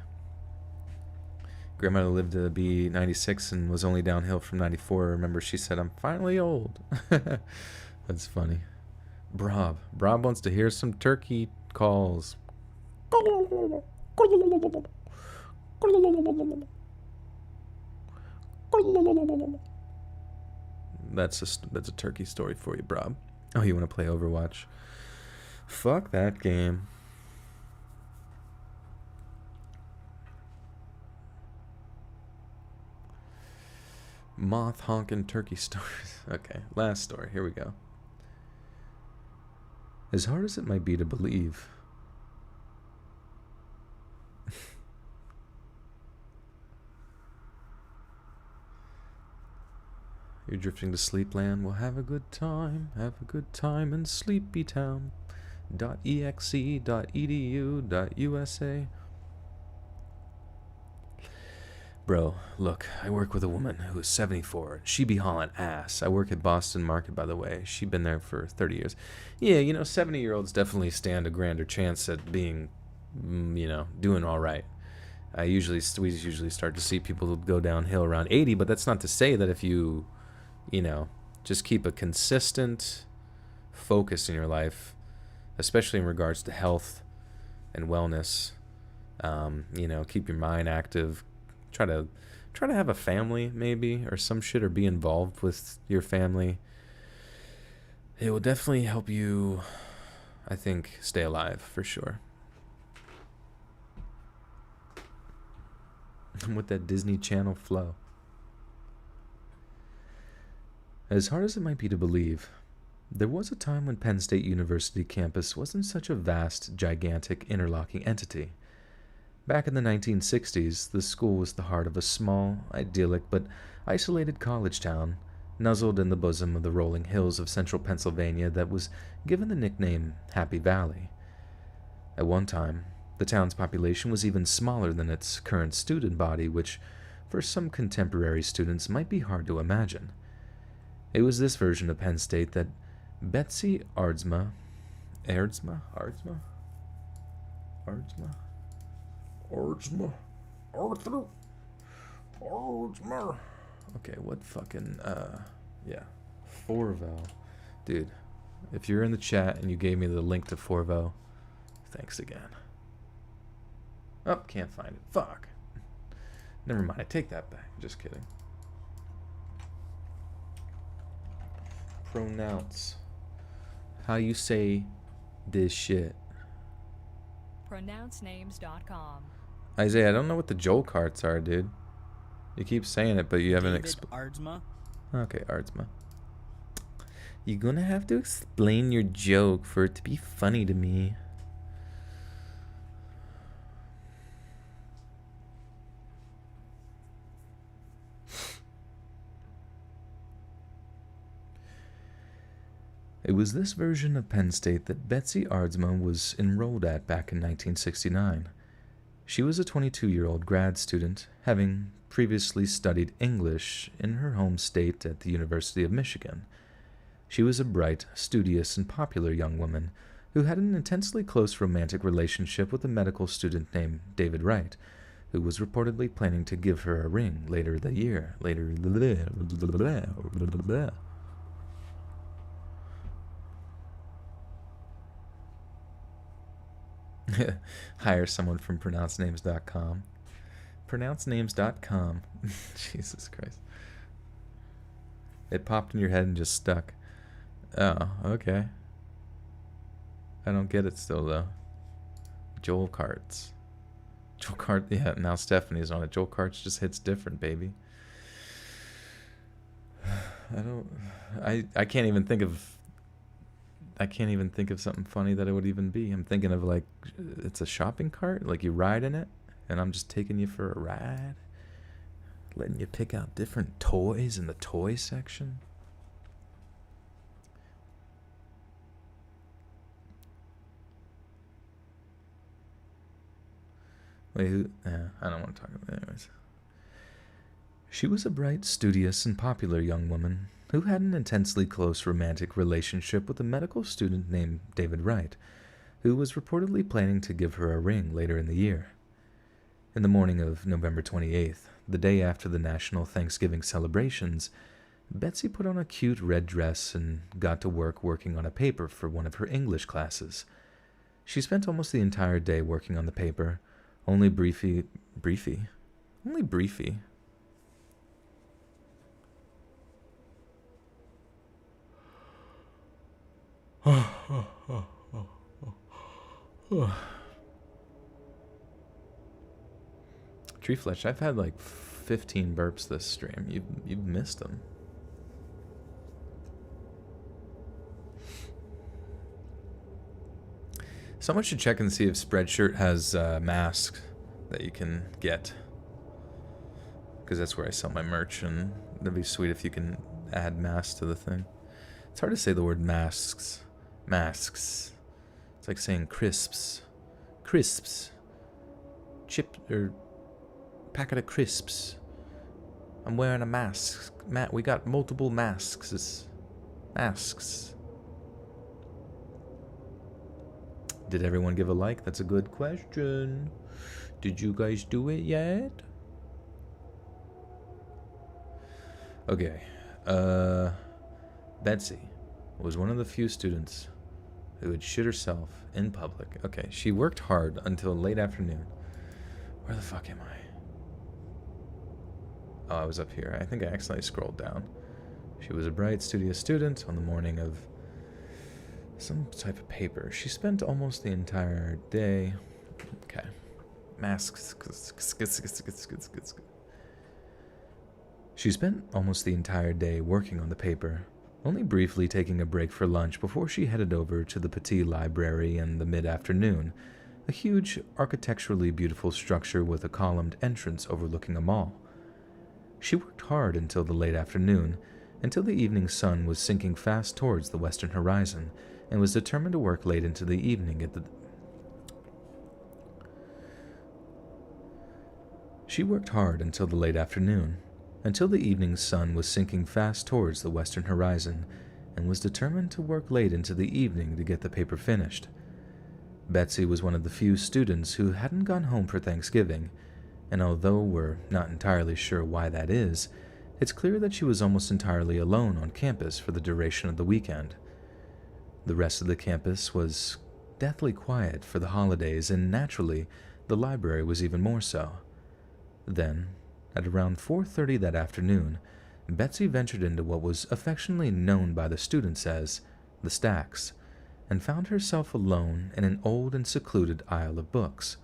Grandmother lived to be 96 and was only downhill from 94. I remember she said, "I'm finally old." That's funny. Brob wants to hear some turkey calls. That's a turkey story for you, Brob. Oh, you want to play Overwatch? Fuck that game. Moth honking turkey stories. Okay, last story. Here we go. As hard as it might be to believe, you're drifting to sleepland. Well, have a good time in Sleepy Town. .exe.edu.usa. Bro, look, I work with a woman who is 74. She be hauling ass. I work at Boston Market, by the way. She been there for 30 years. Yeah, 70-year-olds definitely stand a grander chance at being, doing all right. We usually start to see people go downhill around 80, but that's not to say that if you, just keep a consistent focus in your life, especially in regards to health and wellness, keep your mind active. Try to have a family maybe or some shit, or be involved with your family. It will definitely help you, I think, stay alive for sure. With that Disney Channel flow. As hard as it might be to believe, there was a time when Penn State University campus wasn't such a vast, gigantic, interlocking entity. Back in the 1960s, the school was the heart of a small, idyllic, but isolated college town, nuzzled in the bosom of the rolling hills of central Pennsylvania that was given the nickname Happy Valley. At one time, the town's population was even smaller than its current student body, which, for some contemporary students, might be hard to imagine. It was this version of Penn State that Betsy Ardsma. Okay, what fucking, yeah. Forvo. Dude, if you're in the chat and you gave me the link to Forvo, thanks again. Oh, can't find it. Fuck. Never mind, I take that back. Just kidding. Pronounce. How you say this shit. pronouncenames.com. Isaiah, I don't know what the Joel carts are, dude. You keep saying it, but you haven't Ardsma. Okay, Ardsma. You're gonna have to explain your joke for it to be funny to me. It was this version of Penn State that Betsy Ardsma was enrolled at back in 1969. She was a 22-year-old grad student, having previously studied English in her home state at the University of Michigan. She was a bright, studious, and popular young woman who had an intensely close romantic relationship with a medical student named David Wright, who was reportedly planning to give her a ring later the year. Hire someone from pronouncenames.com. Pronouncenames.com. Jesus Christ. It popped in your head and just stuck. Oh, okay. I don't get it still, though. Joel Carts. Joel Cart, yeah, now Stephanie's on it. Joel Carts just hits different, baby. I can't even think of something funny that it would even be. I'm thinking of like, it's a shopping cart, like you ride in it, and I'm just taking you for a ride, letting you pick out different toys in the toy section. Wait, who? I don't want to talk about it anyways. She was a bright, studious, and popular young woman who had an intensely close romantic relationship with a medical student named David Wright, who was reportedly planning to give her a ring later in the year. In the morning of November 28th, the day after the National Thanksgiving celebrations, Betsy put on a cute red dress and got to work working on a paper for one of her English classes. She spent almost the entire day working on the paper, only briefly. Tree Fletch, I've had like 15 burps this stream. You've missed them. Someone should check and see if Spreadshirt has masks that you can get, because that's where I sell my merch, and that'd be sweet if you can add masks to the thing. It's hard to say the word masks. Masks. It's like saying crisps. Crisps. Chip or packet of crisps. I'm wearing a mask. We got multiple masks. Masks. Did everyone give a like? That's a good question. Did you guys do it yet? Okay. Betsy was one of the few students who would shit herself in public. Okay, she worked hard until late afternoon. Where the fuck am I? Oh, I was up here. I think I accidentally scrolled down. She was a bright, studious student on the morning of some type of paper. She spent almost the entire day. Okay. Masks. She spent almost the entire day working on the paper, only briefly taking a break for lunch before she headed over to the Petit Library in the mid-afternoon, a huge, architecturally beautiful structure with a columned entrance overlooking a mall. She worked hard until the late afternoon, until the evening sun was sinking fast towards the western horizon, and was determined to work late into the evening at the... She worked hard until the late afternoon, until the evening sun was sinking fast towards the western horizon, and was determined to work late into the evening to get the paper finished. Betsy was one of the few students who hadn't gone home for Thanksgiving, and although we're not entirely sure why that is, it's clear that she was almost entirely alone on campus for the duration of the weekend. The rest of the campus was deathly quiet for the holidays, and naturally, the library was even more so. Then, at around 4:30 that afternoon, Betsy ventured into what was affectionately known by the students as the stacks, and found herself alone in an old and secluded aisle of books.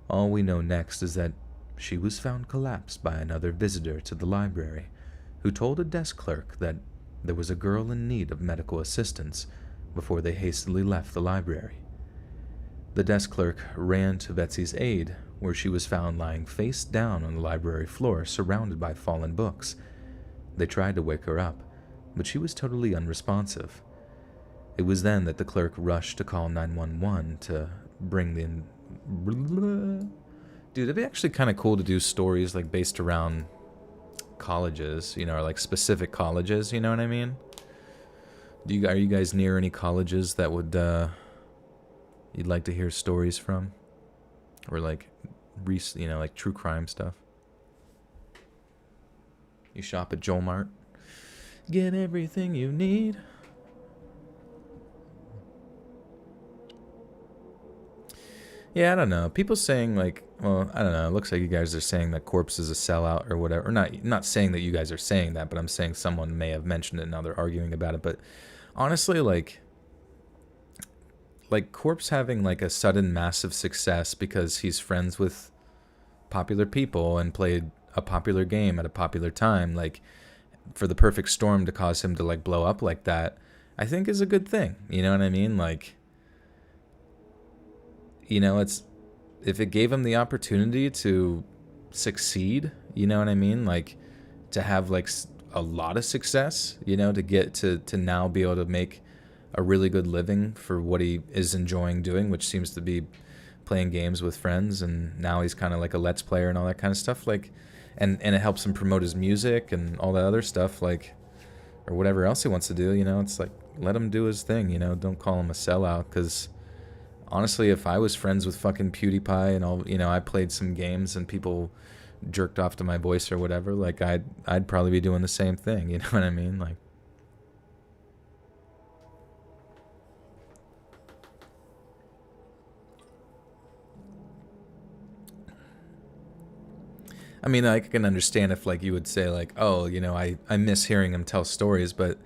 All we know next is that she was found collapsed by another visitor to the library, who told a desk clerk that there was a girl in need of medical assistance before they hastily left the library. The desk clerk ran to Betsy's aid, where she was found lying face down on the library floor, surrounded by fallen books. They tried to wake her up, but she was totally unresponsive. It was then that the clerk rushed to call 911 to bring the... Dude, it'd be actually kind of cool to do stories like based around colleges, you know, or like specific colleges, you know what I mean? Are you guys near any colleges that would you'd like to hear stories from, or like you know, like true crime stuff? You shop at Joel Mart, get everything you need. Yeah, I don't know. People saying like, well, I don't know. It looks like you guys are saying that Corpse is a sellout or whatever. Or not saying that you guys are saying that, but I'm saying someone may have mentioned it and now they're arguing about it. But honestly, like Corpse having like a sudden massive success because he's friends with popular people and played a popular game at a popular time, like for the perfect storm to cause him to like blow up like that, I think is a good thing. You know what I mean? Like, you know, it's, if it gave him the opportunity to succeed, you know what I mean? Like to have like a lot of success, you know, to get to now be able to make a really good living for what he is enjoying doing, which seems to be playing games with friends. And now he's kind of like a Let's Player and all that kind of stuff. Like, and it helps him promote his music and all that other stuff, like, or whatever else he wants to do, you know. It's like, let him do his thing, you know. Don't call him a sellout, because honestly, if I was friends with fucking PewDiePie and all, you know, I played some games and people jerked off to my voice or whatever, like I'd probably be doing the same thing, you know what I mean? Like, I mean, I can understand if like you would say like, oh, you know, I miss hearing him tell stories, but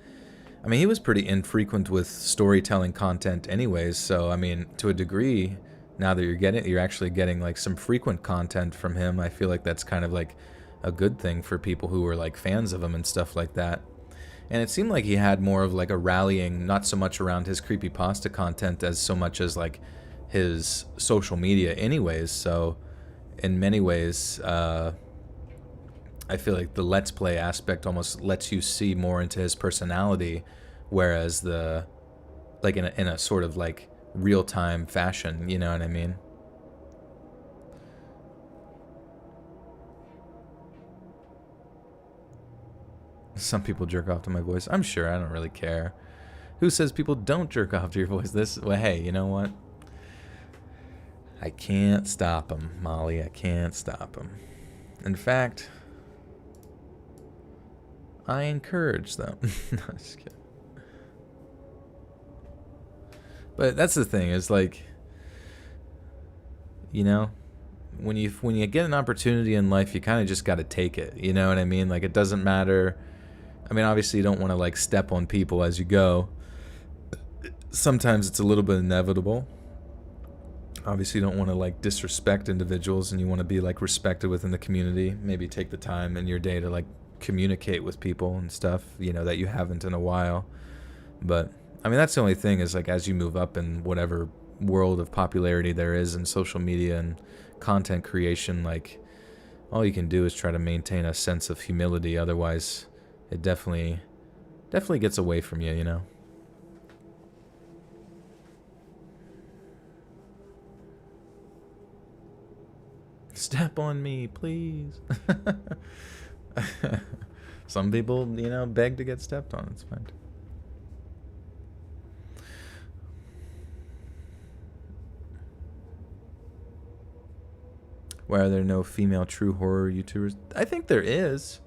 I mean, he was pretty infrequent with storytelling content anyways. So, I mean, to a degree, now that you're actually getting like some frequent content from him, I feel like that's kind of like a good thing for people who are like fans of him and stuff like that. And it seemed like he had more of like a rallying, not so much around his creepypasta content as so much as like his social media anyways. So in many ways, I feel like the Let's Play aspect almost lets you see more into his personality, whereas the, like in a sort of like real-time fashion, you know what I mean? Some people jerk off to my voice. I'm sure, I don't really care. Who says people don't jerk off to your voice? Well, hey, you know what? I can't stop them, Molly. I can't stop them. In fact, I encourage them. No, just kidding. But that's the thing, is like, you know, when you get an opportunity in life, you kind of just got to take it. You know what I mean? Like, it doesn't matter. I mean, obviously, you don't want to like step on people as you go. Sometimes it's a little bit inevitable. Obviously, you don't want to like disrespect individuals, and you want to be like respected within the community. Maybe take the time in your day to like communicate with people and stuff, you know, that you haven't in a while. But I mean, that's the only thing, is like, as you move up in whatever world of popularity there is in social media and content creation, like, all you can do is try to maintain a sense of humility. Otherwise, it definitely gets away from you, you know. Step on me, please. Some people, you know, beg to get stepped on. It's fine. Why are there no female true horror YouTubers? I think there is.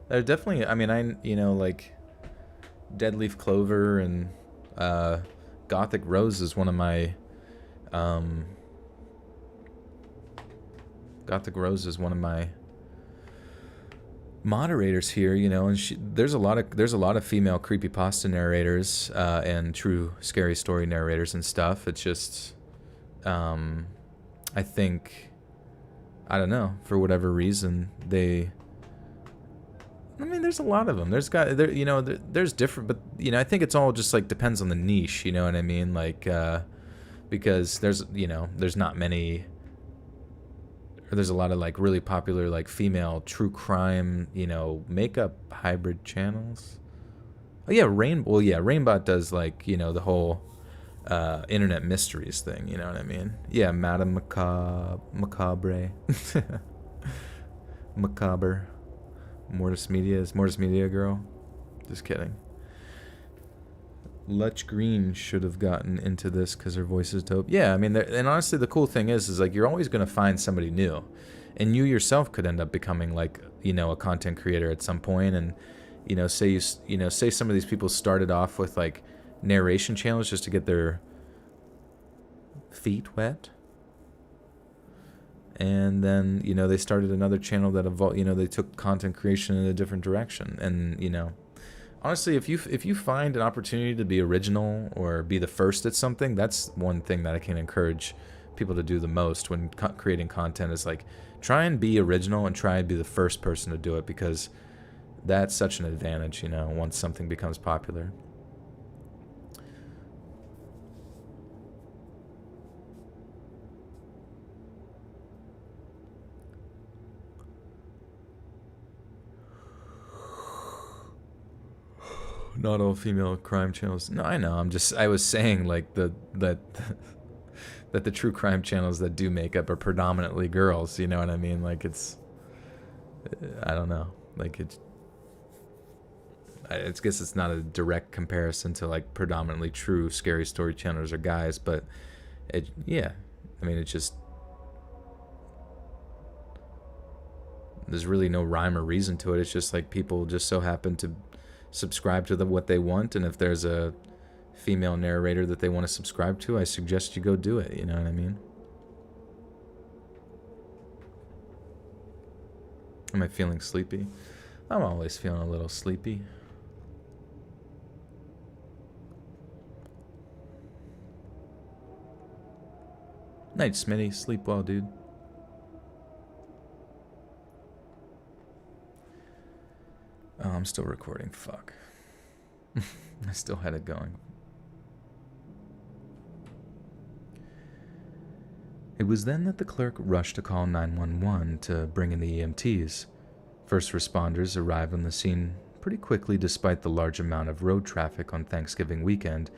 There definitely, I mean, you know, like Deadleaf Clover and Gothic Rose is one of my moderators here, you know, and there's a lot of female creepypasta narrators and true scary story narrators and stuff. It's just I think, I don't know, for whatever reason I mean, there's a lot of them. There's different, but you know, I think it's all just like depends on the niche, you know what I mean? Like because there's not many. There's a lot of like really popular like female true crime, you know, makeup hybrid channels. Oh yeah, Well, yeah, Rainbot does like the whole internet mysteries thing. You know what I mean? Yeah, Madame Macabre, Macabre, Mortis Media girl. Just kidding. Lutch Green should have gotten into this because her voice is dope. Yeah, I mean, and honestly, the cool thing is like you're always gonna find somebody new, and you yourself could end up becoming like a content creator at some point, and say say some of these people started off with like narration channels just to get their feet wet, and then they started another channel that evolved. They took content creation in a different direction, and honestly, if you find an opportunity to be original or be the first at something, that's one thing that I can encourage people to do the most when creating content is like try and be original and try and be the first person to do it, because that's such an advantage, once something becomes popular. Not all female crime channels. No, I know. I was saying like that the true crime channels that do makeup are predominantly girls. You know what I mean? Like I don't know. Like I guess it's not a direct comparison to like predominantly true scary story channels are guys, but yeah. I mean, it's just there's really no rhyme or reason to it. It's just like people just so happen to subscribe to what they want, and if there's a female narrator that they want to subscribe to, I suggest you go do it. You know what I mean? Am I feeling sleepy? I'm always feeling a little sleepy. Night, Smitty. Sleep well, dude. Oh, I'm still recording. Fuck. I still had it going. It was then that the clerk rushed to call 911 to bring in the EMTs. First responders arrived on the scene pretty quickly despite the large amount of road traffic on Thanksgiving weekend,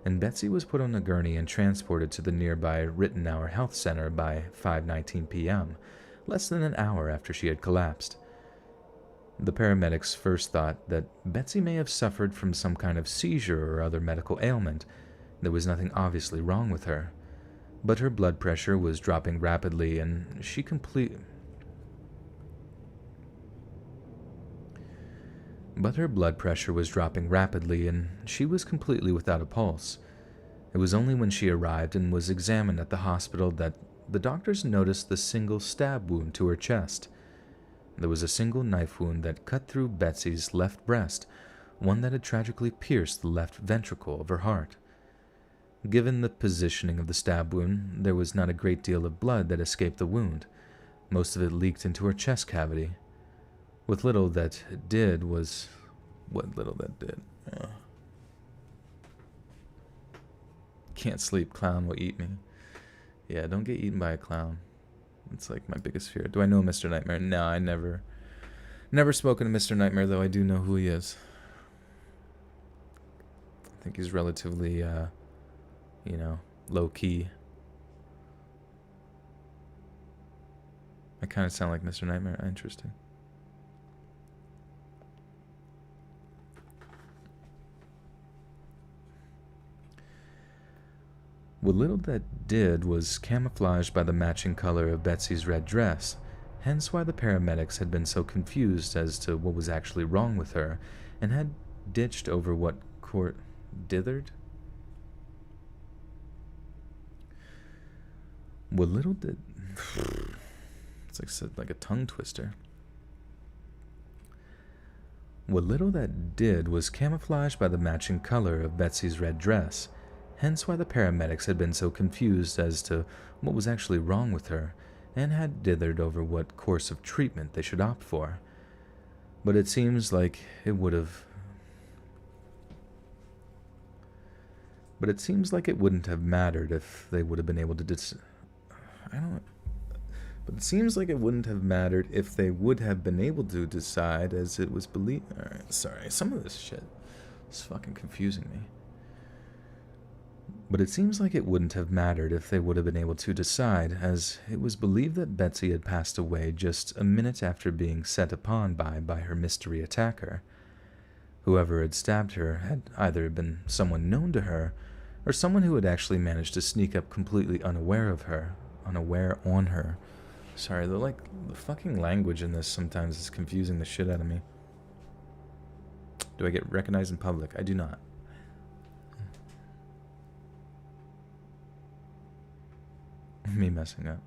and Betsy was put on a gurney and transported to the nearby Rittenauer Health Center by 5:19 p.m., less than an hour after she had collapsed. The paramedics first thought that Betsy may have suffered from some kind of seizure or other medical ailment. There was nothing obviously wrong with her, but her blood pressure was dropping rapidly, and she was completely without a pulse. It was only when she arrived and was examined at the hospital that the doctors noticed the single stab wound to her chest. There was a single knife wound that cut through Betsy's left breast, one that had tragically pierced the left ventricle of her heart. Given the positioning of the stab wound, there was not a great deal of blood that escaped the wound. Most of it leaked into her chest cavity. What little that did. Can't sleep, clown will eat me. Yeah, don't get eaten by a clown. It's like my biggest fear. Do I know Mr. Nightmare? No, I never spoken to Mr. Nightmare, though I do know who he is. I think he's relatively, low-key. I kind of sound like Mr. Nightmare. Interesting. What little that did was camouflaged by the matching color of Betsy's red dress, hence why the paramedics had been so confused as to what was actually wrong with her, and had ditched over what dithered? What little did... It's like a tongue twister. What little that did was camouflaged by the matching color of Betsy's red dress, hence why the paramedics had been so confused as to what was actually wrong with her, and had dithered over what course of treatment they should opt for. But it seems like it wouldn't have mattered if they would have been able to But it seems like it wouldn't have mattered if they would have been able to decide, as it was believed. Alright, sorry, some of this shit It's fucking confusing me. But it seems like it wouldn't have mattered if they would have been able to decide, as it was believed that Betsy had passed away just a minute after being set upon by her mystery attacker. Whoever had stabbed her had either been someone known to her, or someone who had actually managed to sneak up completely unaware on her. Sorry, the fucking language in this sometimes is confusing the shit out of me. Do I get recognized in public? I do not. Me messing up.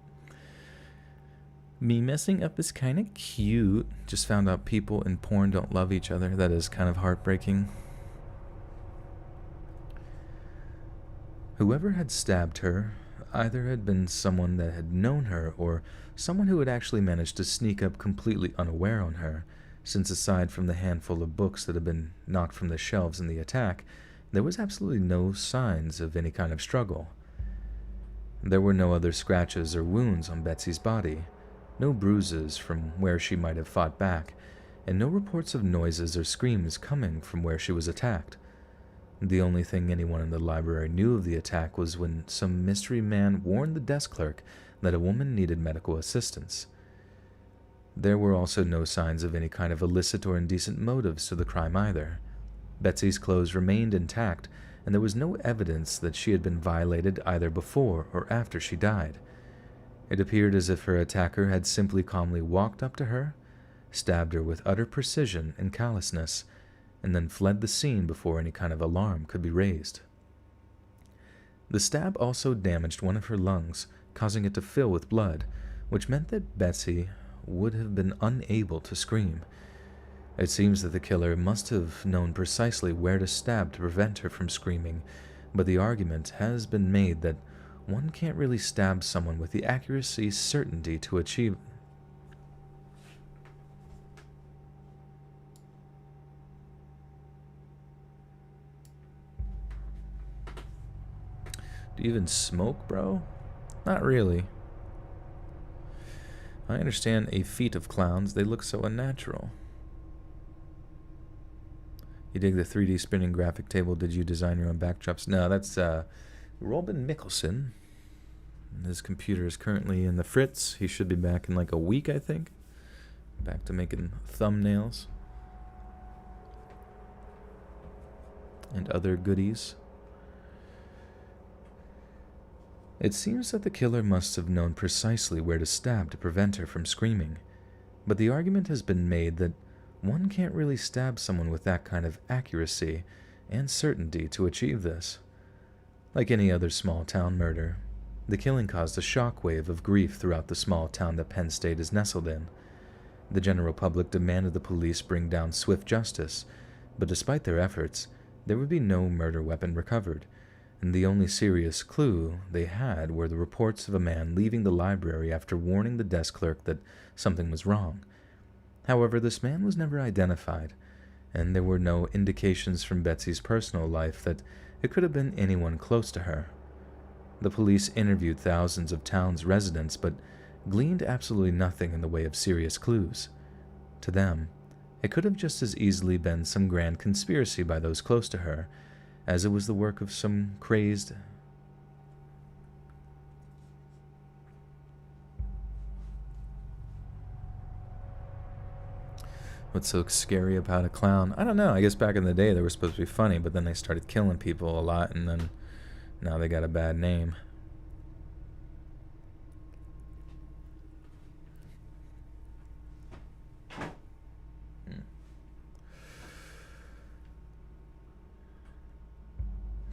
Me messing up is kind of cute. Just found out people in porn don't love each other. That is kind of heartbreaking. Whoever had stabbed her either had been someone that had known her or someone who had actually managed to sneak up completely unaware on her, since aside from the handful of books that had been knocked from the shelves in the attack, there was absolutely no signs of any kind of struggle. There were no other scratches or wounds on Betsy's body, no bruises from where she might have fought back, and no reports of noises or screams coming from where she was attacked. The only thing anyone in the library knew of the attack was when some mystery man warned the desk clerk that a woman needed medical assistance. There were also no signs of any kind of illicit or indecent motives to the crime either. Betsy's clothes remained intact, and there was no evidence that she had been violated either before or after she died. It appeared as if her attacker had simply calmly walked up to her, stabbed her with utter precision and callousness, and then fled the scene before any kind of alarm could be raised. The stab also damaged one of her lungs, causing it to fill with blood, which meant that Betsy would have been unable to scream. It seems that the killer must have known precisely where to stab to prevent her from screaming, but the argument has been made that one can't really stab someone with the accuracy certainty to achieve. Do you even smoke, bro? Not really. I understand a feat of clowns, they look so unnatural. You dig the 3D spinning graphic table? Did you design your own backdrops? No, that's Robin Mikalsen. His computer is currently in the fritz. He should be back in like a week, I think. Back to making thumbnails and other goodies. It seems that the killer must have known precisely where to stab to prevent her from screaming, but the argument has been made that one can't really stab someone with that kind of accuracy and certainty to achieve this. Like any other small-town murder, the killing caused a shockwave of grief throughout the small town that Penn State is nestled in. The general public demanded the police bring down swift justice, but despite their efforts, there would be no murder weapon recovered, and the only serious clue they had were the reports of a man leaving the library after warning the desk clerk that something was wrong. However, this man was never identified, and there were no indications from Betsy's personal life that it could have been anyone close to her. The police interviewed thousands of town's residents, but gleaned absolutely nothing in the way of serious clues. To them, it could have just as easily been some grand conspiracy by those close to her, as it was the work of some crazed... What's so scary about a clown? I don't know. I guess back in the day they were supposed to be funny, but then they started killing people a lot, and then now they got a bad name.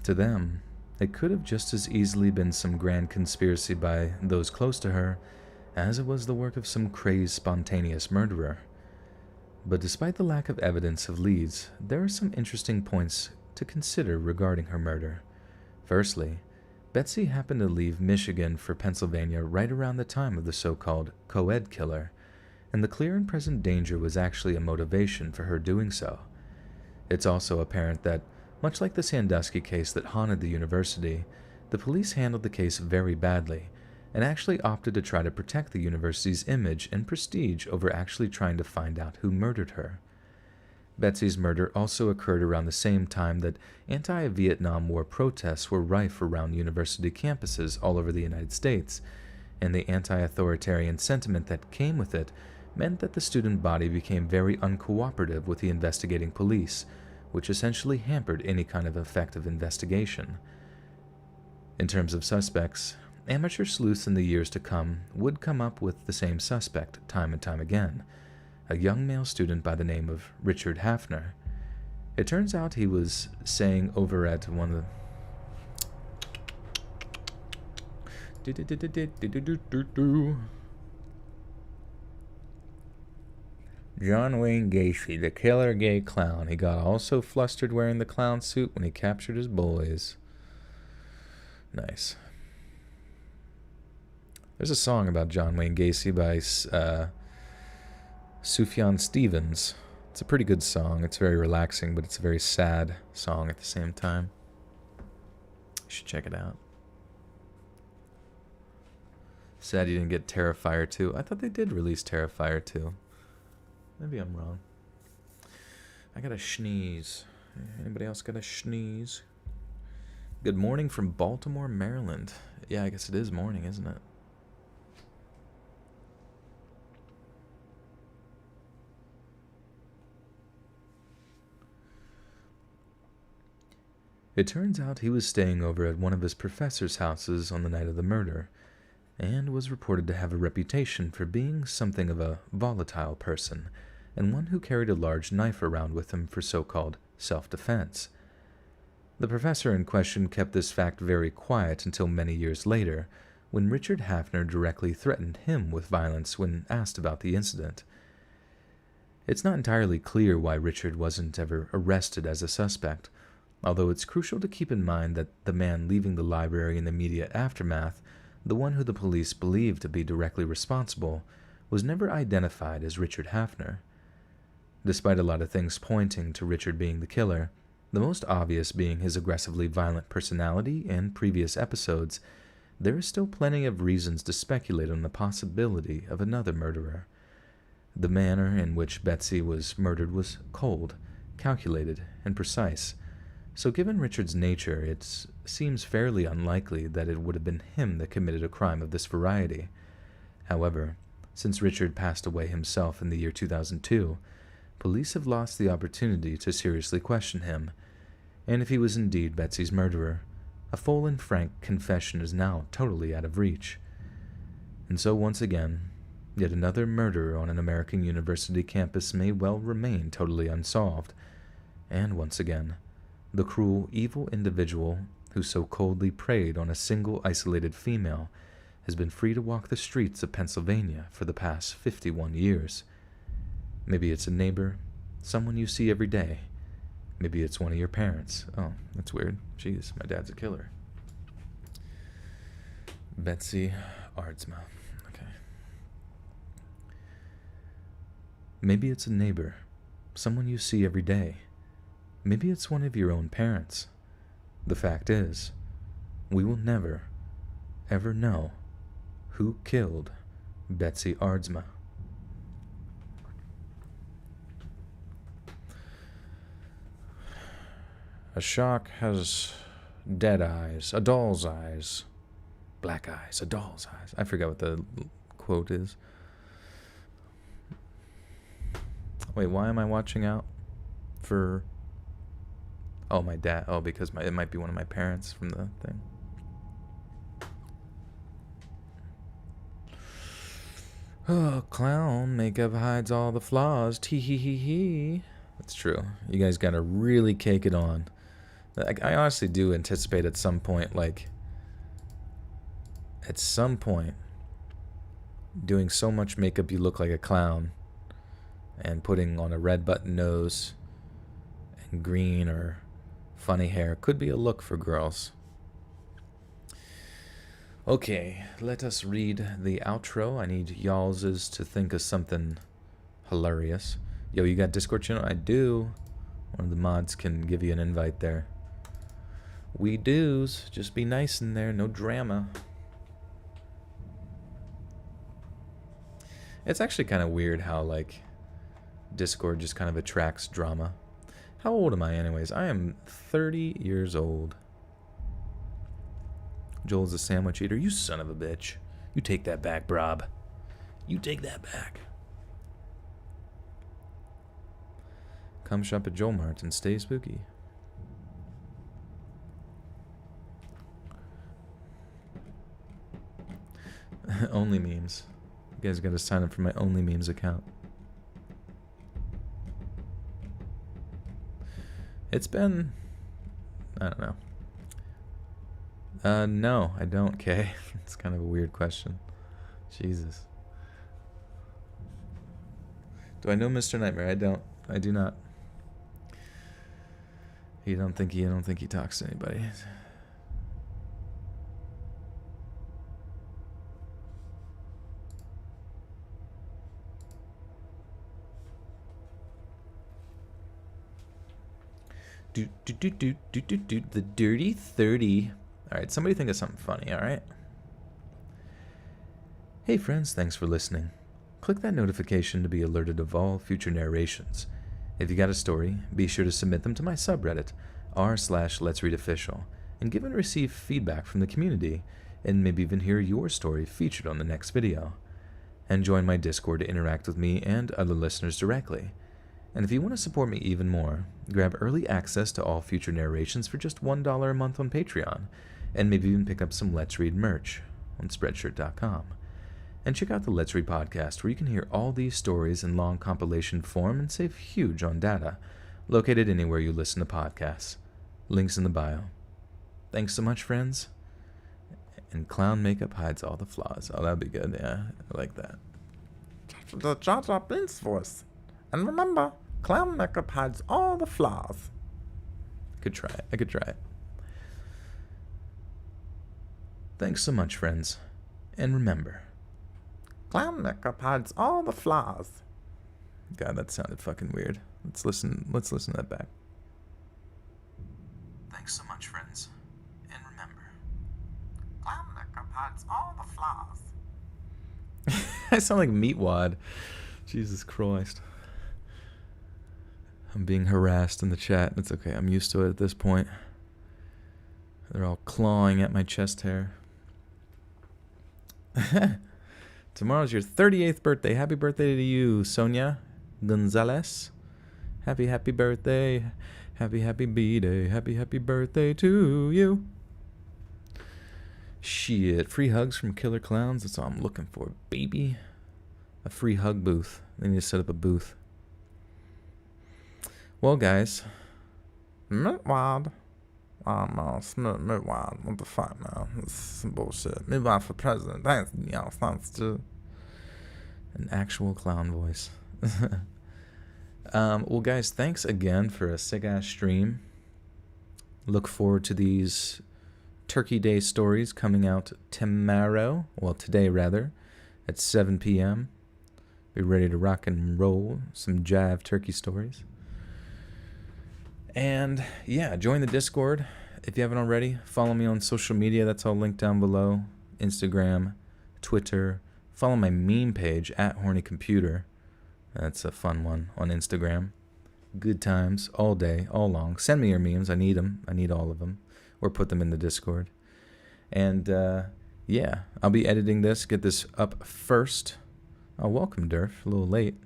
To them, it could have just as easily been some grand conspiracy by those close to her, as it was the work of some crazed, spontaneous murderer. But despite the lack of evidence of leads, there are some interesting points to consider regarding her murder. Firstly, Betsy happened to leave Michigan for Pennsylvania right around the time of the so-called co-ed killer, and the clear and present danger was actually a motivation for her doing so. It's also apparent that, much like the Sandusky case that haunted the university, the police handled the case very badly, and actually opted to try to protect the university's image and prestige over actually trying to find out who murdered her. Betsy's murder also occurred around the same time that anti-Vietnam War protests were rife around university campuses all over the United States, and the anti-authoritarian sentiment that came with it meant that the student body became very uncooperative with the investigating police, which essentially hampered any kind of effective investigation. In terms of suspects, amateur sleuths in the years to come would come up with the same suspect time and time again, a young male student by the name of Richard Hafner. It turns out he was staying over at one of the... John Wayne Gacy, the killer gay clown. He got all so flustered wearing the clown suit when he captured his boys. Nice. There's a song about John Wayne Gacy by Sufjan Stevens. It's a pretty good song. It's very relaxing, but it's a very sad song at the same time. You should check it out. Sad you didn't get Terrifier 2. I thought they did release Terrifier 2. Maybe I'm wrong. I got a sneeze. Anybody else got a sneeze? Good morning from Baltimore, Maryland. Yeah, I guess it is morning, isn't it? It turns out he was staying over at one of his professor's houses on the night of the murder, and was reported to have a reputation for being something of a volatile person, and one who carried a large knife around with him for so-called self-defense. The professor in question kept this fact very quiet until many years later, when Richard Hafner directly threatened him with violence when asked about the incident. It's not entirely clear why Richard wasn't ever arrested as a suspect, although it's crucial to keep in mind that the man leaving the library in the immediate aftermath, the one who the police believed to be directly responsible, was never identified as Richard Hafner. Despite a lot of things pointing to Richard being the killer, the most obvious being his aggressively violent personality and previous episodes, there is still plenty of reasons to speculate on the possibility of another murderer. The manner in which Betsy was murdered was cold, calculated, and precise, so given Richard's nature, it seems fairly unlikely that it would have been him that committed a crime of this variety. However, since Richard passed away himself in the year 2002, police have lost the opportunity to seriously question him, and if he was indeed Betsy's murderer, a full and frank confession is now totally out of reach. And so once again, yet another murder on an American university campus may well remain totally unsolved, and once again, the cruel, evil individual who so coldly preyed on a single isolated female has been free to walk the streets of Pennsylvania for the past 51 years. Maybe it's a neighbor, someone you see every day. Maybe it's one of your parents. Oh, that's weird. Jeez, my dad's a killer. Betsy Ardsma. Okay. Maybe it's a neighbor, someone you see every day. Maybe it's one of your own parents. The fact is, we will never, ever know who killed Betsy Ardsma. A shark has dead eyes, a doll's eyes, black eyes, a doll's eyes. I forgot what the quote is. Wait, why am I watching out for... Oh, my dad. Oh, because it might be one of my parents from the thing. Oh, clown makeup hides all the flaws. Tee hee hee hee. That's true. You guys gotta really cake it on. I honestly do anticipate at some point, doing so much makeup you look like a clown, and putting on a red button nose and green or funny hair could be a look for girls. Okay, let us read the outro. I need y'all's to think of something hilarious. Yo, you got Discord channel? I do. One of the mods can give you an invite there. We do's. Just be nice in there. No drama. It's actually kind of weird how, Discord just kind of attracts drama. How old am I anyways? I am 30 years old. Joel's a sandwich eater. You son of a bitch. You take that back, Brob. You take that back. Come shop at Joel Mart and stay spooky. Only memes. You guys gotta sign up for my Only Memes account. It's been... I don't know. No, I don't, Kay. It's kind of a weird question. Jesus. Do I know Mr. Nightmare? I don't. I do not. I don't think he talks to anybody. The Dirty 30. Alright, somebody think of something funny, alright? Hey friends, thanks for listening. Click that notification to be alerted of all future narrations. If you got a story, be sure to submit them to my subreddit, r/letsreadofficial, and give and receive feedback from the community, and maybe even hear your story featured on the next video. And join my Discord to interact with me and other listeners directly. And if you want to support me even more, grab early access to all future narrations for just $1 a month on Patreon, and maybe even pick up some Let's Read merch on Spreadshirt.com. And check out the Let's Read podcast, where you can hear all these stories in long compilation form and save huge on data, located anywhere you listen to podcasts. Links in the bio. Thanks so much, friends. And clown makeup hides all the flaws. Oh, that'd be good. Yeah, I like that. The Jar Jar Binks voice. And remember, clown makeup hides all the flaws. Could try it. I could try it. Thanks so much, friends. And remember, clown makeup hides all the flaws. God, that sounded fucking weird. Let's listen to that back. Thanks so much, friends. And remember, clown makeup hides all the flaws. I sound like Meatwad. Jesus Christ. I'm being harassed in the chat. It's okay. I'm used to it at this point. They're all clawing at my chest hair. Tomorrow's your 38th birthday. Happy birthday to you, Sonia Gonzalez. Happy birthday. Happy B-Day. Happy birthday to you. Shit. Free hugs from Killer Clowns. That's all I'm looking for, baby. A free hug booth. They need to set up a booth. Well, guys. Meatwad. Meatwad. What the fuck, man? This is some bullshit. Meatwad for president. Thanks, dude. An actual clown voice. Well, guys, thanks again for a sick-ass stream. Look forward to these Turkey Day stories coming out tomorrow. Well, today, rather, at 7 p.m. Be ready to rock and roll some jive turkey stories. And yeah, join the Discord if you haven't already. Follow me on social media. That's all linked down below. Instagram, Twitter. Follow my meme page at HornyComputer. That's a fun one on Instagram. Good times all day, all long. Send me your memes. I need them. I need all of them. Or put them in the Discord. And yeah, I'll be editing this. Get this up first. Oh, welcome, Durf. A little late.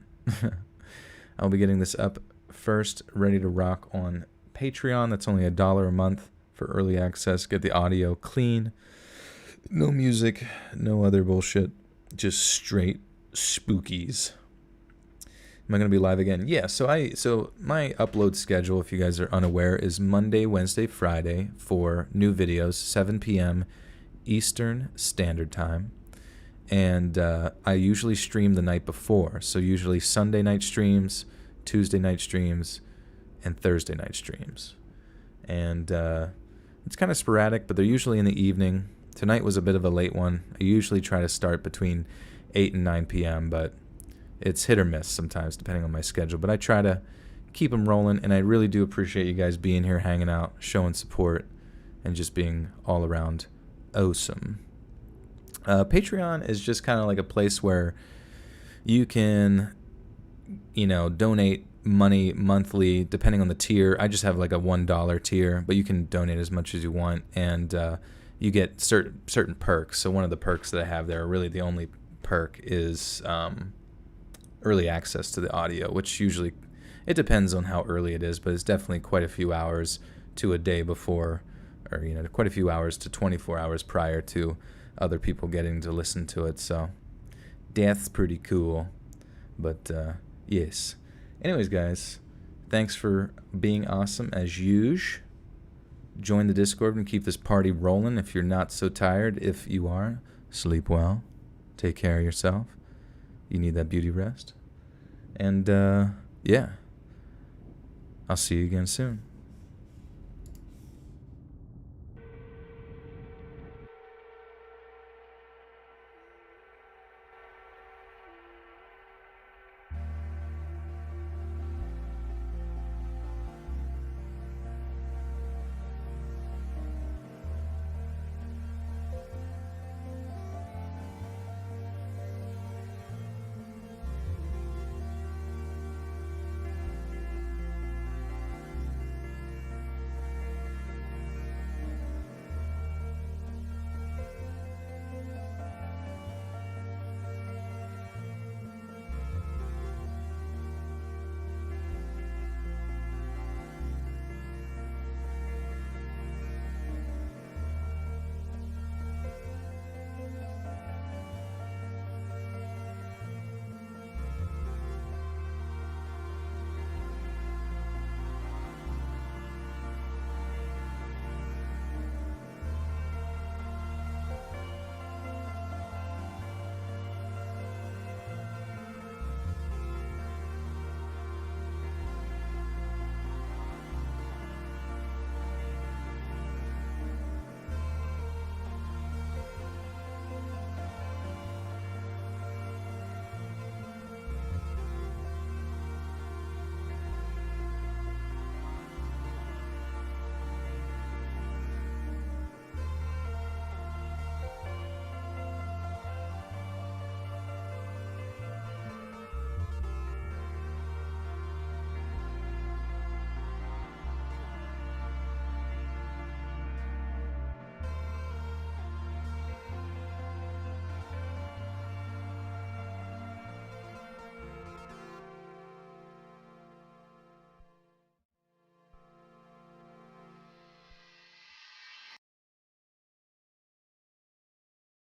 I'll be getting this up first, ready to rock on Patreon. That's only $1 a month for early access. Get the audio clean. No music, no other bullshit. Just straight spookies. Am I going to be live again? Yeah, so my upload schedule, if you guys are unaware, is Monday, Wednesday, Friday for new videos, 7 p.m. Eastern Standard Time. And I usually stream the night before. So usually Sunday night streams, Tuesday night streams, and Thursday night streams. And it's kind of sporadic, but they're usually in the evening. Tonight was a bit of a late one. I usually try to start between 8 and 9 p.m., but it's hit or miss sometimes, depending on my schedule. But I try to keep them rolling, and I really do appreciate you guys being here, hanging out, showing support, and just being all around awesome. Patreon is just kind of like a place where you can donate money monthly depending on the tier. I just have like a $1 tier, but you can donate as much as you want, and you get certain perks. So one of the perks that I have there, really the only perk, is early access to the audio, which usually, it depends on how early it is, but it's definitely quite a few hours to a day before, or quite a few hours to 24 hours prior to other people getting to listen to it. So that's pretty cool. But yes. Anyways, guys, thanks for being awesome as usual. Join the Discord and keep this party rolling if you're not so tired. If you are, sleep well. Take care of yourself. You need that beauty rest. And yeah, I'll see you again soon.